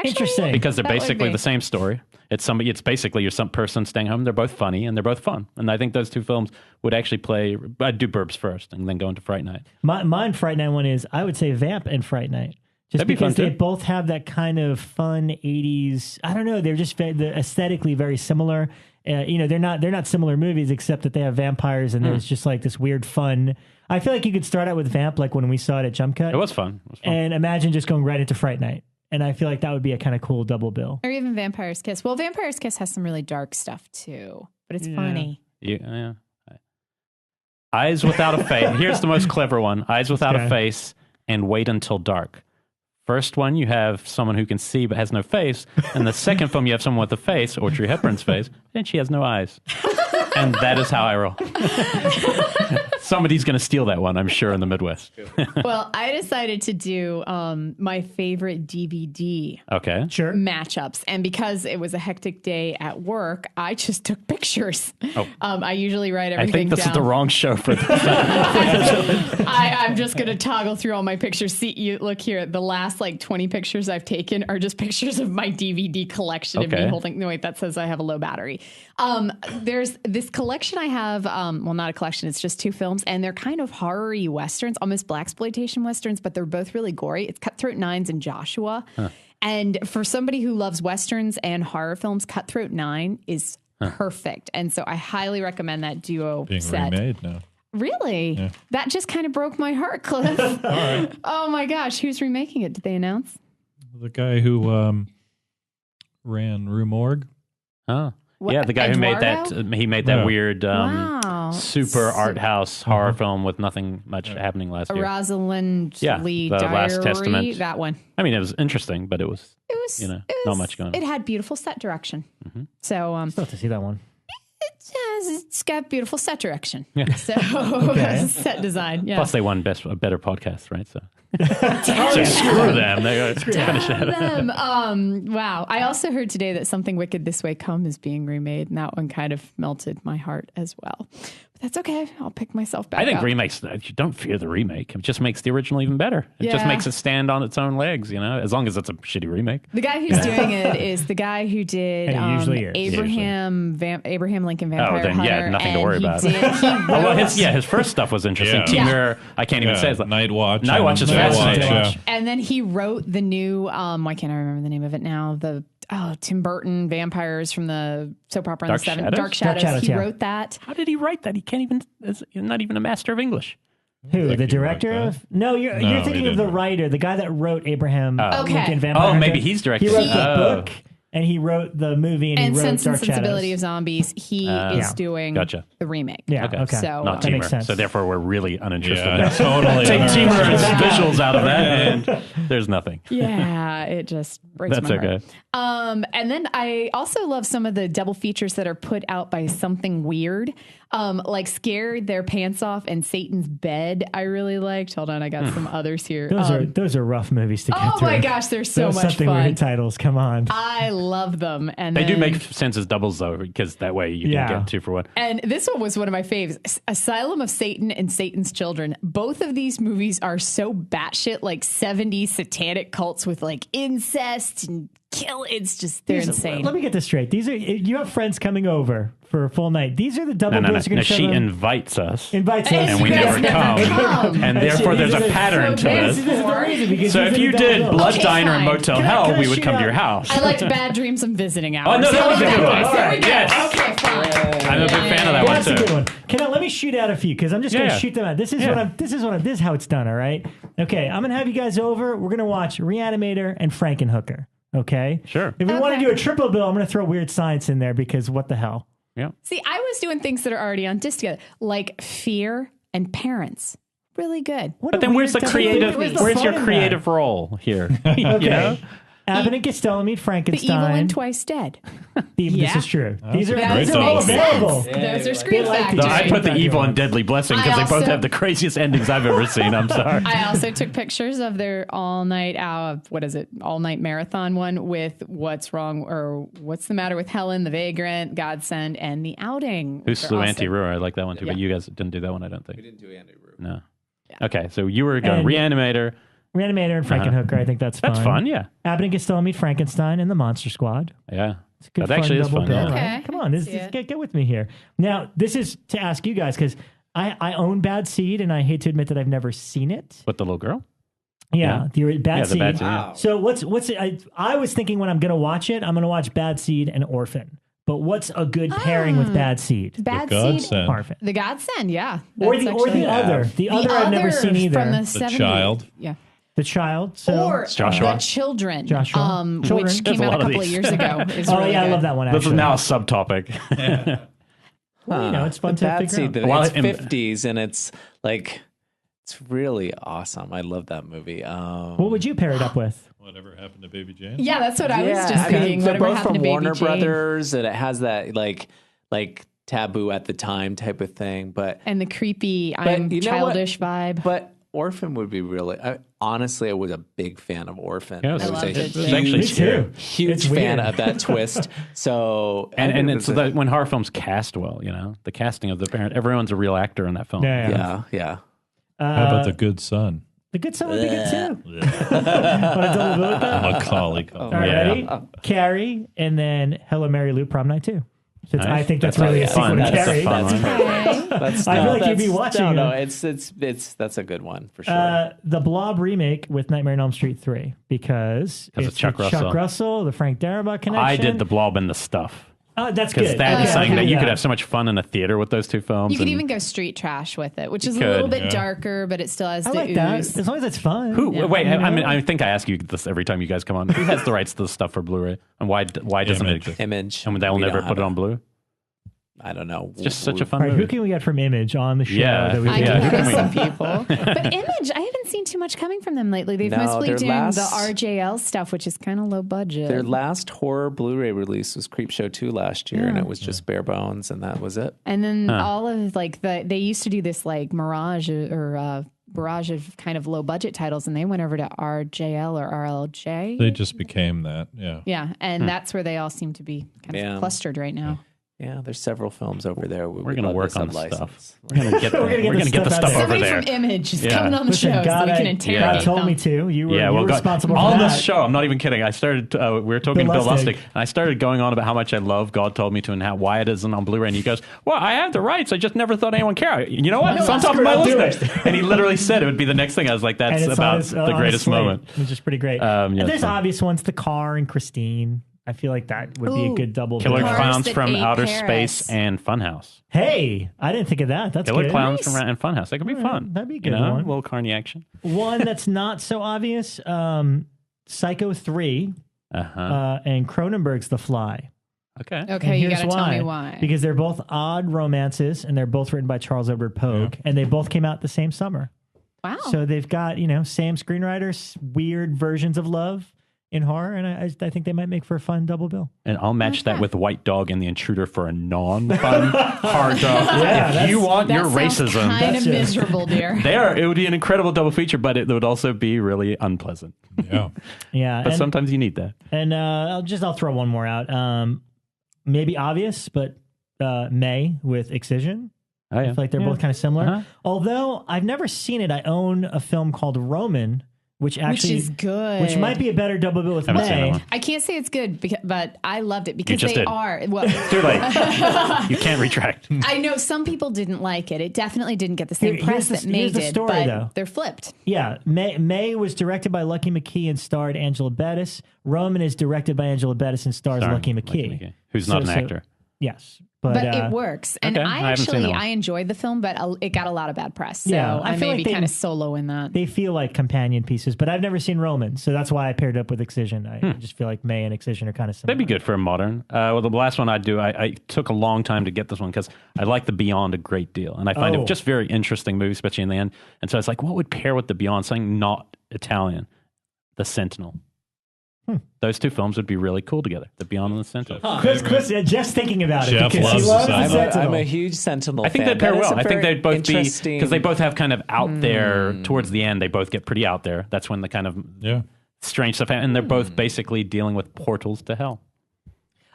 Interesting. Because they're basically the same story. It's basically you're some person staying home. They're both funny and they're both fun. And I think those two films would actually play. I'd do Burbs first and then go into Fright Night. Mine Fright Night one is, I would say Vamp and Fright Night. Just because they both have that kind of fun 80s. I don't know. They're just aesthetically very similar. They're not similar movies except that they have vampires and there's just like this weird fun. I feel like you could start out with Vamp like when we saw it at Jump Cut. It was fun. And imagine just going right into Fright Night. And I feel like that would be a kind of cool double bill. Or even Vampire's Kiss. Well, Vampire's Kiss has some really dark stuff too, but it's funny. Yeah. Eyes Without a Face. Here's the most clever one. Eyes Without a Face and Wait Until Dark. First one, you have someone who can see but has no face. And the second film, you have someone with a face, Audrey Hepburn's face, and she has no eyes. And that is how I roll. Somebody's going to steal that one, I'm sure, in the Midwest. Well, I decided to do my favorite DVD matchups. And because it was a hectic day at work, I just took pictures. I usually write everything down. I think this is the wrong show for this. I'm just going to toggle through all my pictures. See, you look here. The last 20 pictures I've taken are just pictures of my DVD collection of me holding. No, wait, that says I have a low battery. There's this collection I have. Well, not a collection. It's just two films, and they're kind of horror-y westerns, almost blaxploitation westerns, but they're both really gory. It's Cutthroat Nines and Joshua. And for somebody who loves westerns and horror films, Cutthroat 9 is perfect. And so I highly recommend that duo set. Being remade now. Really? Yeah. That just kind of broke my heart, Cliff. All right. Oh my gosh, who's remaking it? Did they announce? The guy who ran Rue Morgue. Oh. Yeah, the guy Eduardo? who made that weird super art house horror film with nothing much happening last year. Rosalind Lee the Diary, Last Testament. That one. I mean, it was interesting, but it was not much going on. It had beautiful set direction. So still have to see that one. It's got beautiful set direction. Yeah. So set design. Yeah. Plus, they won a better podcast, right? So screw them. They finish them. Wow. I also heard today that Something Wicked This Way Come is being remade, and that one kind of melted my heart as well. But that's okay. I'll pick myself back up. I think remakes, you don't fear the remake. It just makes the original even better. It just makes it stand on its own legs, as long as it's a shitty remake. The guy who's doing it is the guy who did Abraham Lincoln Vampire Hunter. Nothing to worry about. His first stuff was interesting. T-Mirror, I can't even say it. Night Watch. Night Watch is fascinating. Yeah. And then he wrote the new, why can't I remember the name of it now? Tim Burton vampires from the soap opera in the 70s. Dark Shadows. He wrote that. How did he write that? He can't even, he's not even a master of English. Who, the director of? No, you're thinking of the writer, the guy that wrote Abraham Lincoln Vampire Hunter. Maybe he's directing. He wrote the book. And he wrote the movie, and he wrote Sense Dark and Sensibility Shadows. of Zombies. He is doing the remake. Yeah, okay. So, not that makes sense. So therefore, we're really uninterested. Yeah, totally. Take T-Mirror's visuals out of that, and there's nothing. Yeah, it just breaks my heart. That's okay. And then I also love some of the double features that are put out by Something Weird. Like Scared Their Pants Off and Satan's Bed, I really liked. Hold on, I got some others here. Those are rough movies to get through. Oh my gosh, they're so much Something fun. Weird titles, come on. I love them. And they do make sense as doubles, though, because that way you can get 2 for 1. And this one was one of my faves. Asylum of Satan and Satan's Children. Both of these movies are so batshit, like 70s satanic cults with like incest and kill. It's just, they're insane. Let me get this straight. You have friends coming over for a full night. These are the double bills you're going to show She them. invites us. And we never come. And therefore, there's a pattern to this. So if you did Blood Diner and Motel Hell, we would come to your house. I liked Bad Dreams and Visiting Hours. Oh, no, that was a good one. All right. Yes. Okay, fine. I'm a big fan of that one, That's too. a good one. Let me shoot out a few, because I'm just going to shoot them out. This is how it's done, all right? Okay, I'm going to have you guys over. We're going to watch Reanimator and Frankenhooker. Okay? Sure. If we want to do a triple bill, I'm going to throw Weird Science in there, because what the hell? Yeah. See, I was doing things that are already on disc together, like Fear and Parents. Really good. But then where's the creative? Where's your creative role here? You know? Abbott and Costello Meet The Frankenstein. Evil and Twice Dead. This is true. These are That all makes available. sense. Those are Scream like Factory. to I put the Evil and Deadly Blessing because they both also- have the craziest endings I've ever seen. I'm sorry. I also took pictures of their all-night marathon one with What's Wrong or What's the Matter with Helen, The Vagrant, Godsend, and The Outing. Who Slew Auntie Roar? I like that one too, but Yeah. you guys didn't do that one, I don't think. We didn't do Andy Rue. No. Okay, so you were going And- Reanimator. Reanimator and Frankenhooker. I think that's fun. That's fun, yeah. Abbott and Costello Meet Frankenstein and the Monster Squad. Yeah. It's a good That actually fun is double fun. bill, Yeah. right? Okay. Come on, get with me here. Now, this is to ask you guys because I own Bad Seed and I hate to admit that I've never seen it. With the little girl? Yeah, the Bad Seed. Bad Seed. Wow. So what's it? I was thinking when I'm going to watch it, I'm going to watch Bad Seed and Orphan. But what's a good pairing with Bad Seed? Bad The Seed. Godsend. Orphan. The Godsend, yeah. Or That's the actually- other. The other I've never seen either. From the The 70s. Child. Yeah. The Child. So Or Joshua. The Children. Joshua. Children. Which There's came a out lot a of couple of these. years ago. Is oh really yeah, I good. love that one. Actually, This is now a subtopic. Well, it's fun to Bad figure out. Seed, Well, it's in- 50s, and it's like, it's really awesome. I love that movie. What would you pair it up with? Whatever happened to Baby Jane? Yeah, that's what I was just I mean, thinking. they're Whatever both happened from to Baby Warner Jane. Brothers, and it has that like taboo at the time type of thing. But And the creepy, But I'm you know what? childish vibe. but Orphan would be really. Honestly, I was a big fan of Orphan. Yeah, I was loved a it, too. It's actually Me scary. too. huge It's fan weird. of that twist. So And it it's was a- when horror films cast well, the casting of the parent, everyone's a real actor in that film. yeah. How about The Good Son? The Good Son would be good too. Want to double bill with that? Macaulay Culkin. All right, Yeah. ready? Carrie, and then Hello Mary Lou Prom Night 2. So Nice. I think that's That's really a fun. sequel to That's a Carrie. fun one. That's, I feel like you'd be that's- watching No, it. it's that's a good one for sure. The Blob remake with Nightmare on Elm Street 3 because it's Chuck Russell. the Frank Darabont connection. I did The Blob and the Stuff. That's Because good. that is Okay, something I'll that give you could that. have so much fun in a theater with those two films. You could and even go street trash with it, which is a could, little bit yeah. darker, but it still has I the like that. ooze. As long as it's fun. Wait, I think I ask you this every time you guys come on. Who has the rights to the stuff for Blu-ray, and why doesn't Image. it? Image. And they'll We never don't put it have on Blue. I don't know. It's just such a All fun right, who movie. can we get from Image on the show? Yeah. that we I can can who think can of we- some people. But Image, I haven't seen too much coming from them lately. They've No, mostly their doing last- the RJL stuff, which is kind of low budget. Their last horror Blu-ray release was Creepshow 2 last year, and it was just bare bones, and that was it. And then all of they used to do this like barrage of kind of low budget titles, and they went over to RJL or RLJ. They just became that, yeah. Yeah, and that's where they all seem to be kind of Yeah. clustered right now. Yeah, there's several films over there. We're going to work on license. stuff. We're going to get the stuff stuff out over Somebody there. from Image is Yeah. coming on the Listen, show so God, we can God interrogate told them. me to. You were, Yeah, you well, were responsible for on that. this show. I'm not even kidding. I started. We were talking to Bill Bill Lustig. Lustig, and I started going on about how much I love God Told Me To and how why it isn't on Blu-ray. And he goes, "Well, I have the rights. I just never thought anyone cared. You know what? It's on top of my I'll do list." And he literally said it would be the next thing. I was like, And "That's it's about on his- the on greatest his slate, moment." which is pretty great. Yeah, and it's there's fun. obvious ones, The Car and Christine. I feel like that would be a Ooh. good double. Killer bill. Cars Clowns that from ate Outer Paris. Space and Funhouse. Hey, I didn't think of that. That's Killer good. Clowns Nice. from and Funhouse. That could be fun. that'd be a good you know? one. A little carny action. One that's not so obvious, Psycho 3 and Cronenberg's The Fly. Okay. Okay, And you here's got to tell me why. Because they're both odd romances, and they're both written by Charles Edward Pogue, and they both came out the same summer. Wow. So they've got, same screenwriters, weird versions of love in horror, and I think they might make for a fun double bill. And I'll match that with White Dog and The Intruder for a non-fun hard dog. Yeah, if you want that your sounds racism, kind of That's it. miserable, dear. it would be an incredible double feature, but it would also be really unpleasant. Yeah. Yeah, But and, sometimes you need that. and I'll throw one more out. Maybe obvious, but May with Excision. Oh, yeah. I feel like they're both kind of similar. Uh-huh. Although I've never seen it, I own a film called Roman, which actually is good. which might be a better double bill with Haven't seen that May. one. I can't say it's good, but I loved it because just they did. are. Well, Too late. You can't retract. I know some people didn't like it. It definitely didn't get the same Here's press the- that May here's the did, story, but though. they're flipped. Yeah, May was directed by Lucky McKee and starred Angela Bettis. Roman is directed by Angela Bettis and stars Sorry, Lucky McKee. who's not an So- actor. Yes, But but, it works. And okay, I haven't seen that one. I enjoyed the film, but it got a lot of bad press. So Yeah, I I feel may like be they- kind of solo in that. they feel like companion pieces. But I've never seen Roman, so that's why I paired it up with Excision. I just feel like May and Excision are kind of similar. That'd be good for a modern. Well, the last one I'd do, I took a long time to get this one because I like The Beyond a great deal. And I find Oh. it just very interesting movie, especially in the end. And so it's like, what would pair with The Beyond? Something not Italian. The Sentinel. Those two films would be really cool together. The Beyond and the Sentinel. Chris, Jeff's thinking about it Jeff because he loves loves the the Sentinel. Sentinel. I'm a huge Sentinel I think fan. they'd pair That is well. a I think very they'd both be, interesting- because they both have kind of out there, towards the end, they both get pretty out there. That's when the kind of strange stuff, and they're both basically dealing with portals to hell.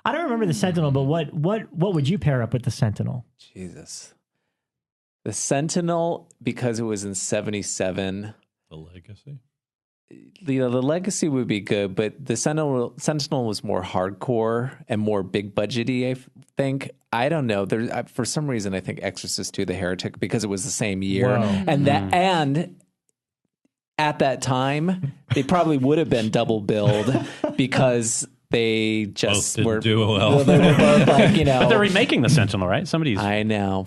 I don't remember the Sentinel, but what would you pair up with the Sentinel? Jesus. The Sentinel, because it was in 77. The Legacy. The Legacy would be good, but the Sentinel was more hardcore and more big budgety, I think. I don't know. For some reason, I think Exorcist 2, The Heretic, because it was the same year. Whoa. And at that time, they probably would have been double billed because they just didn't do well. They were both like, But they're remaking the Sentinel, right? Somebody's. I know.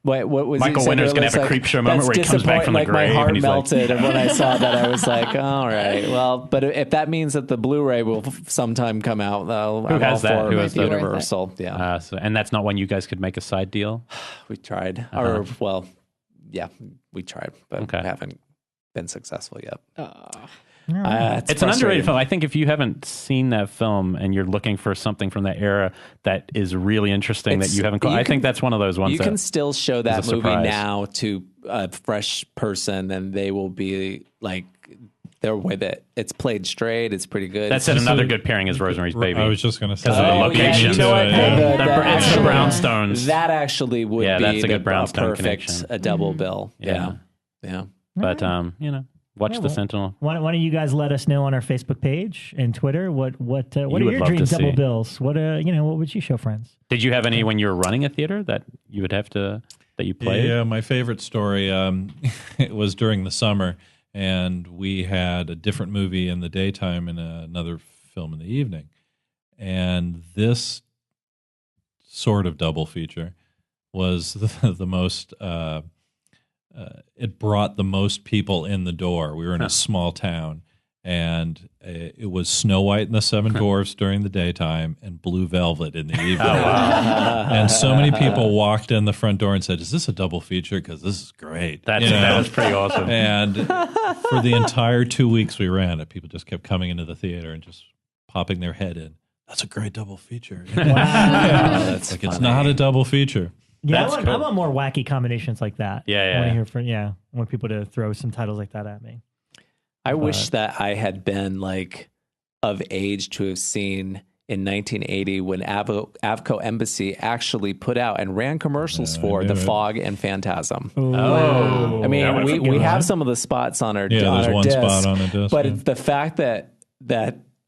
What was Michael Winner's going to have a creep show moment where he comes back from the grave. My heart and he's melted, like, and when I saw that, I was like, all right. Well, but if that means that the Blu-ray will sometime come out, though, Who has that? Who has that? Universal. Yeah, and that's not one you guys could make a side deal? we tried. We tried, but haven't been successful yet. It's an underrated film. I think if you haven't seen that film and you're looking for something from that era that is really interesting that you haven't, I think that's one of those ones. You can still show that movie surprise. now to a fresh person, and they will be like, they're with it. It's played straight. It's pretty good. That's another good pairing is Rosemary's Baby. I was just going to say. Because of the location. You know what? It's the brownstones. That actually would be that's a good brownstone perfect connection. Mm-hmm. A double bill. Yeah. But, watch the Sentinel. Why don't you guys let us know on our Facebook page and Twitter what are would your love dream to double see. bills? What would you show friends? Did you have any when you were running a theater that you would have to that you played? Yeah, my favorite story. It was during the summer, and we had a different movie in the daytime and another film in the evening, and this sort of double feature was the most. It brought the most people in the door. We were in a small town, and it was Snow White and the Seven Dwarfs during the daytime and Blue Velvet in the evening. And so many people walked in the front door and said, "Is this a double feature? Because this is great." That was pretty awesome. And for the entire 2 weeks we ran it, people just kept coming into the theater and just popping their head in. That's a great double feature. Wow. That's like funny. it's not a double feature. Yeah, I want more wacky combinations like that. I want people to throw some titles like that at me. I wish that I had been like of age to have seen in 1980 when Avco Embassy actually put out and ran commercials for The Fog and Phantasm. Oh, I mean, we have some of the spots on our there's one disc, spot on the disc, but it's the fact that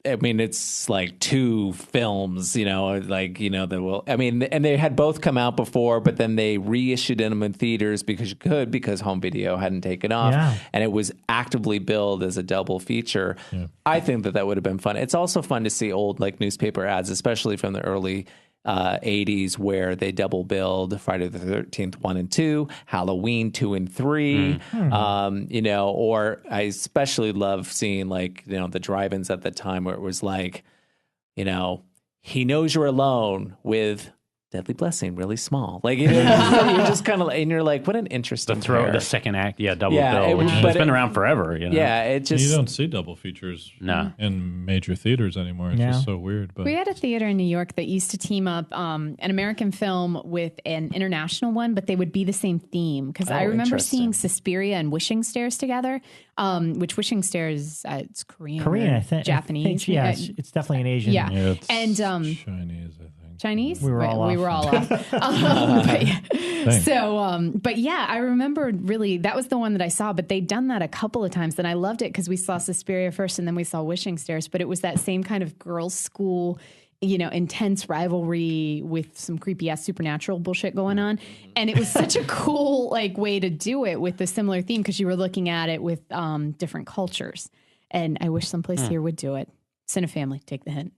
I mean, it's like two films, that will, I mean, and they had both come out before, but then they reissued them in theaters because home video hadn't taken off, and it was actively billed as a double feature. Yeah. I think that would have been fun. It's also fun to see old newspaper ads, especially from the early 80s, where they double billed Friday the 13th 1 and 2, Halloween 2 and 3, or I especially love seeing the drive-ins at the time where it was he knows you're alone with Deadly Blessing, really small. You're just kind of, and you're like, what an interesting pair. The second act, double bill, which has been around forever. Yeah, it just... You don't see double features in major theaters anymore. It's just so weird. But we had a theater in New York that used to team up an American film with an international one, but they would be the same theme. Because I remember seeing Suspiria and Wishing Stairs together, which Wishing Stairs, it's Korean, I think. Japanese. It's definitely an Asian. Yeah, it's and Chinese, I think. Chinese? We were all off. But yeah, I remember really, that was the one that I saw, but they'd done that a couple of times, and I loved it because we saw Suspiria first and then we saw Wishing Stairs, but it was that same kind of girls' school, intense rivalry with some creepy ass supernatural bullshit going on. And it was such a cool way to do it with a similar theme, because you were looking at it with different cultures. And I wish someplace here would do it. Cinefamily, take the hint.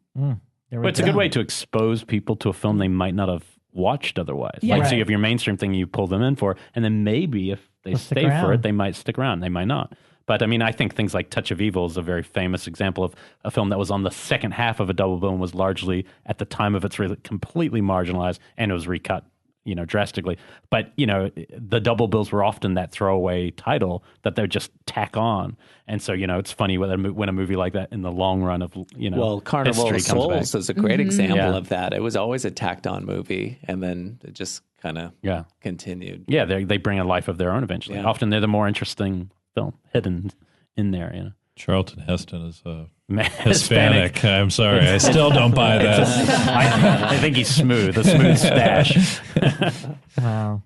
But it's a good way to expose people to a film they might not have watched otherwise. So you have your mainstream thing you pull them in for, and then maybe if they stay for it, they might stick around. They might not. But I mean, I think things like Touch of Evil is a very famous example of a film that was on the second half of a double bill and was largely, at the time of its release, completely marginalized, and it was recut, drastically. But, the double bills were often that throwaway title that they would just tack on. And so, it's funny when a movie like that in the long run of, Well, Carnival of Souls is a great example of that. It was always a tacked on movie, and then it just kind of continued. Yeah, they bring a life of their own eventually. Yeah. Often they're the more interesting film hidden in there, Charlton Heston is Hispanic. I'm sorry. I still don't buy that. I think he's smooth. A smooth stash. Wow.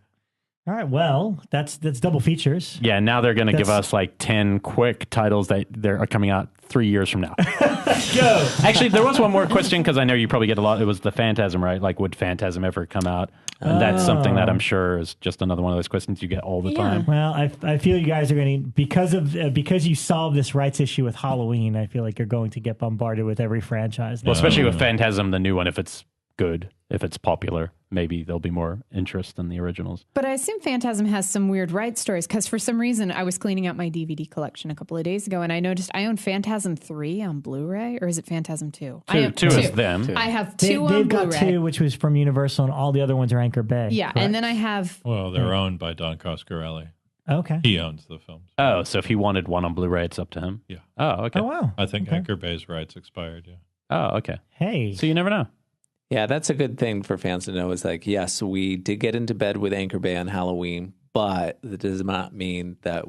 All right. Well, that's double features. Yeah. Now they're going to give us like 10 quick titles that are coming out 3 years from now. Go. Actually, there was one more question because I know you probably get a lot. It was the Phantasm, right? Like, would Phantasm ever come out? And that's something that I'm sure is just another one of those questions you get all the time. Well, I feel you guys are going to, because you solved this rights issue with Halloween, I feel like you're going to get bombarded with every franchise. Well, especially with Phantasm, the new one, if it's good, if it's popular, maybe there'll be more interest than the originals. But I assume Phantasm has some weird rights stories because for some reason I was cleaning out my DVD collection a couple of days ago and I noticed I own Phantasm 3 on Blu-ray, or is it Phantasm 2? Two is them. I have two on They've Blu-ray. got 2, which was from Universal, and all the other ones are Anchor Bay. Yeah, correct? and then I have... Well, they're owned by Don Coscarelli. Okay. He owns the films. Oh, so if he wanted one on Blu-ray, it's up to him? Yeah. Oh, okay. Oh, wow. I think Anchor Bay's rights expired, Oh, okay. Hey. So you never know. Yeah, that's a good thing for fans to know is like, yes, we did get into bed with Anchor Bay on Halloween, but that does not mean that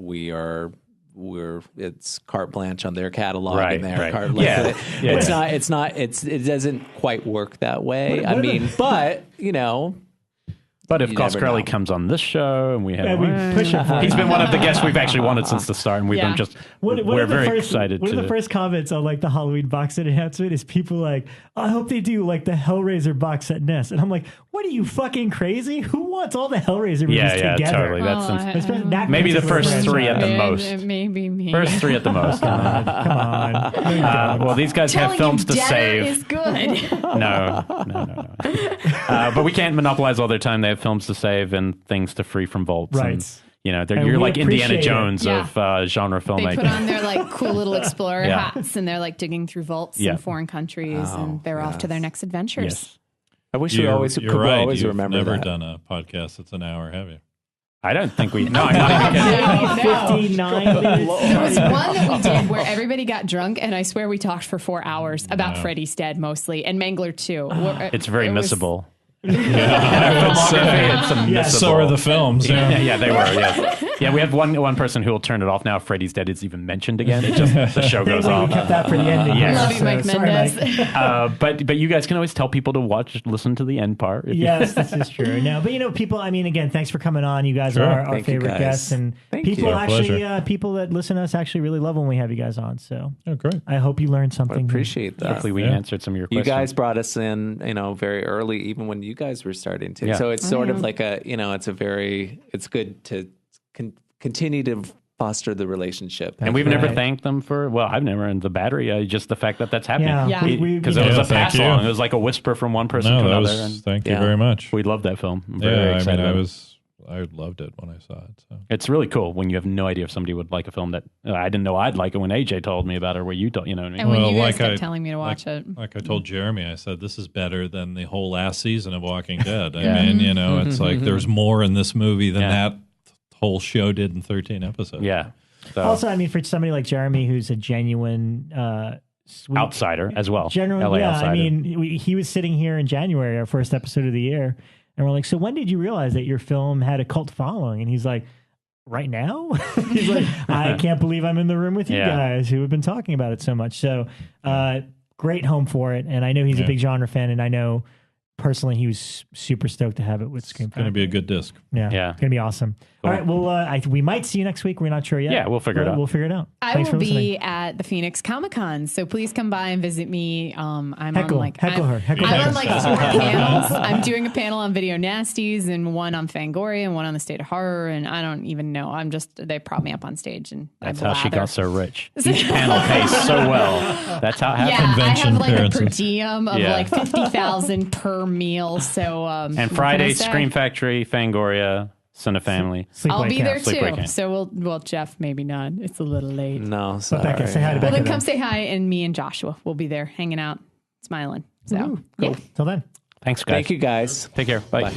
it's carte blanche on their catalog and their carte blanche. It doesn't quite work that way. But if Coscarelli comes on this show and we have, push it. He's been one of the guests we've actually wanted since the start, and we've been just we're very excited. One of the first comments on like the Halloween box set announcement is people like, I hope they do like the Hellraiser box set NES, and I'm like, what are you fucking crazy? Who wants all the Hellraiser movies together? Yeah, totally. That's maybe the first 3 at the most. Maybe me. First 3 at the most. Come on. Well, these guys have films to save. Is good. No. But we can't monopolize all their time. They have films to save and things to free from vaults. Right. And, you're like Indiana Jones of genre filmmaking. They put on their like cool little explorer hats and they're like digging through vaults in foreign countries and they're off to their next adventures. Yes. I wish we always could always remember that. You've never done a podcast that's an hour, have you? I don't think we... No, I'm not even 59 minutes. There was one that we did where everybody got drunk, and I swear we talked for 4 hours about Freddy's Dead mostly, and Mangler too. It's very missable. So are the films. Yeah, they were. Yeah, we have one person who will turn it off now if Freddy's Dead is even mentioned again. It just the show goes off. We kept that for the ending. Love you, Mike Mendez. But you guys can always tell people to listen to the end part. Yes, this is true. No, but people. I mean, again, thanks for coming on. You guys are our favorite guests, and people that listen to us actually really love when we have you guys on. So, great. I hope you learned something. I appreciate that. Hopefully, we answered some of your questions. You guys brought us in, very early, even when you guys were starting to. Yeah. So it's sort of like it's good to continue to foster the relationship. And we've never thanked them for, I've never in the battery, just the fact that that's happening. Yeah. Because it was a pass along. It was like a whisper from one person to another. Thank you very much. We love that film. I'm very excited. I loved it when I saw it. So. It's really cool when you have no idea if somebody would like a film that I didn't know I'd like it when AJ told me about it, or where you told, you know what I mean? And when you guys kept telling me to watch it. Like I told Jeremy, I said, this is better than the whole last season of Walking Dead. I mean, it's like there's more in this movie than that whole show did in 13 episodes. Yeah. So. Also, I mean, for somebody like Jeremy, who's a genuine sweet outsider as well. Generally, outsider. I mean, he was sitting here in January, our first episode of the year. And we're like, so when did you realize that your film had a cult following? And he's like, right now? He's like, I can't believe I'm in the room with you guys who have been talking about it so much. So great home for it. And I know he's a big genre fan. And I know personally he was super stoked to have it with Scream. It's going to be a good disc. Yeah. It's going to be awesome. Cool. All right. Well, we might see you next week. We're not sure yet. Yeah, we'll figure it out. We'll figure it out. I will be at the Phoenix Comic-Con, so please come by and visit me. I'm on like 4 panels. I'm doing a panel on Video Nasties and one on Fangoria and one on the State of Horror, and I don't even know. They prop me up on stage and that's how she got so rich. Each panel pays so well. That's how it happens. Yeah, I have like a per diem of like $50,000 per meal. So and Friday, Scream Factory, Fangoria. Cinefamily. I'll be there too. So we'll Jeff, maybe not. It's a little late. No, sorry. Bekah, say hi to Bekah. Well, then come say hi, and me and Joshua will be there hanging out, smiling. So, cool. Till then. Thanks, guys. Thank you, guys. Take care. Bye. Bye.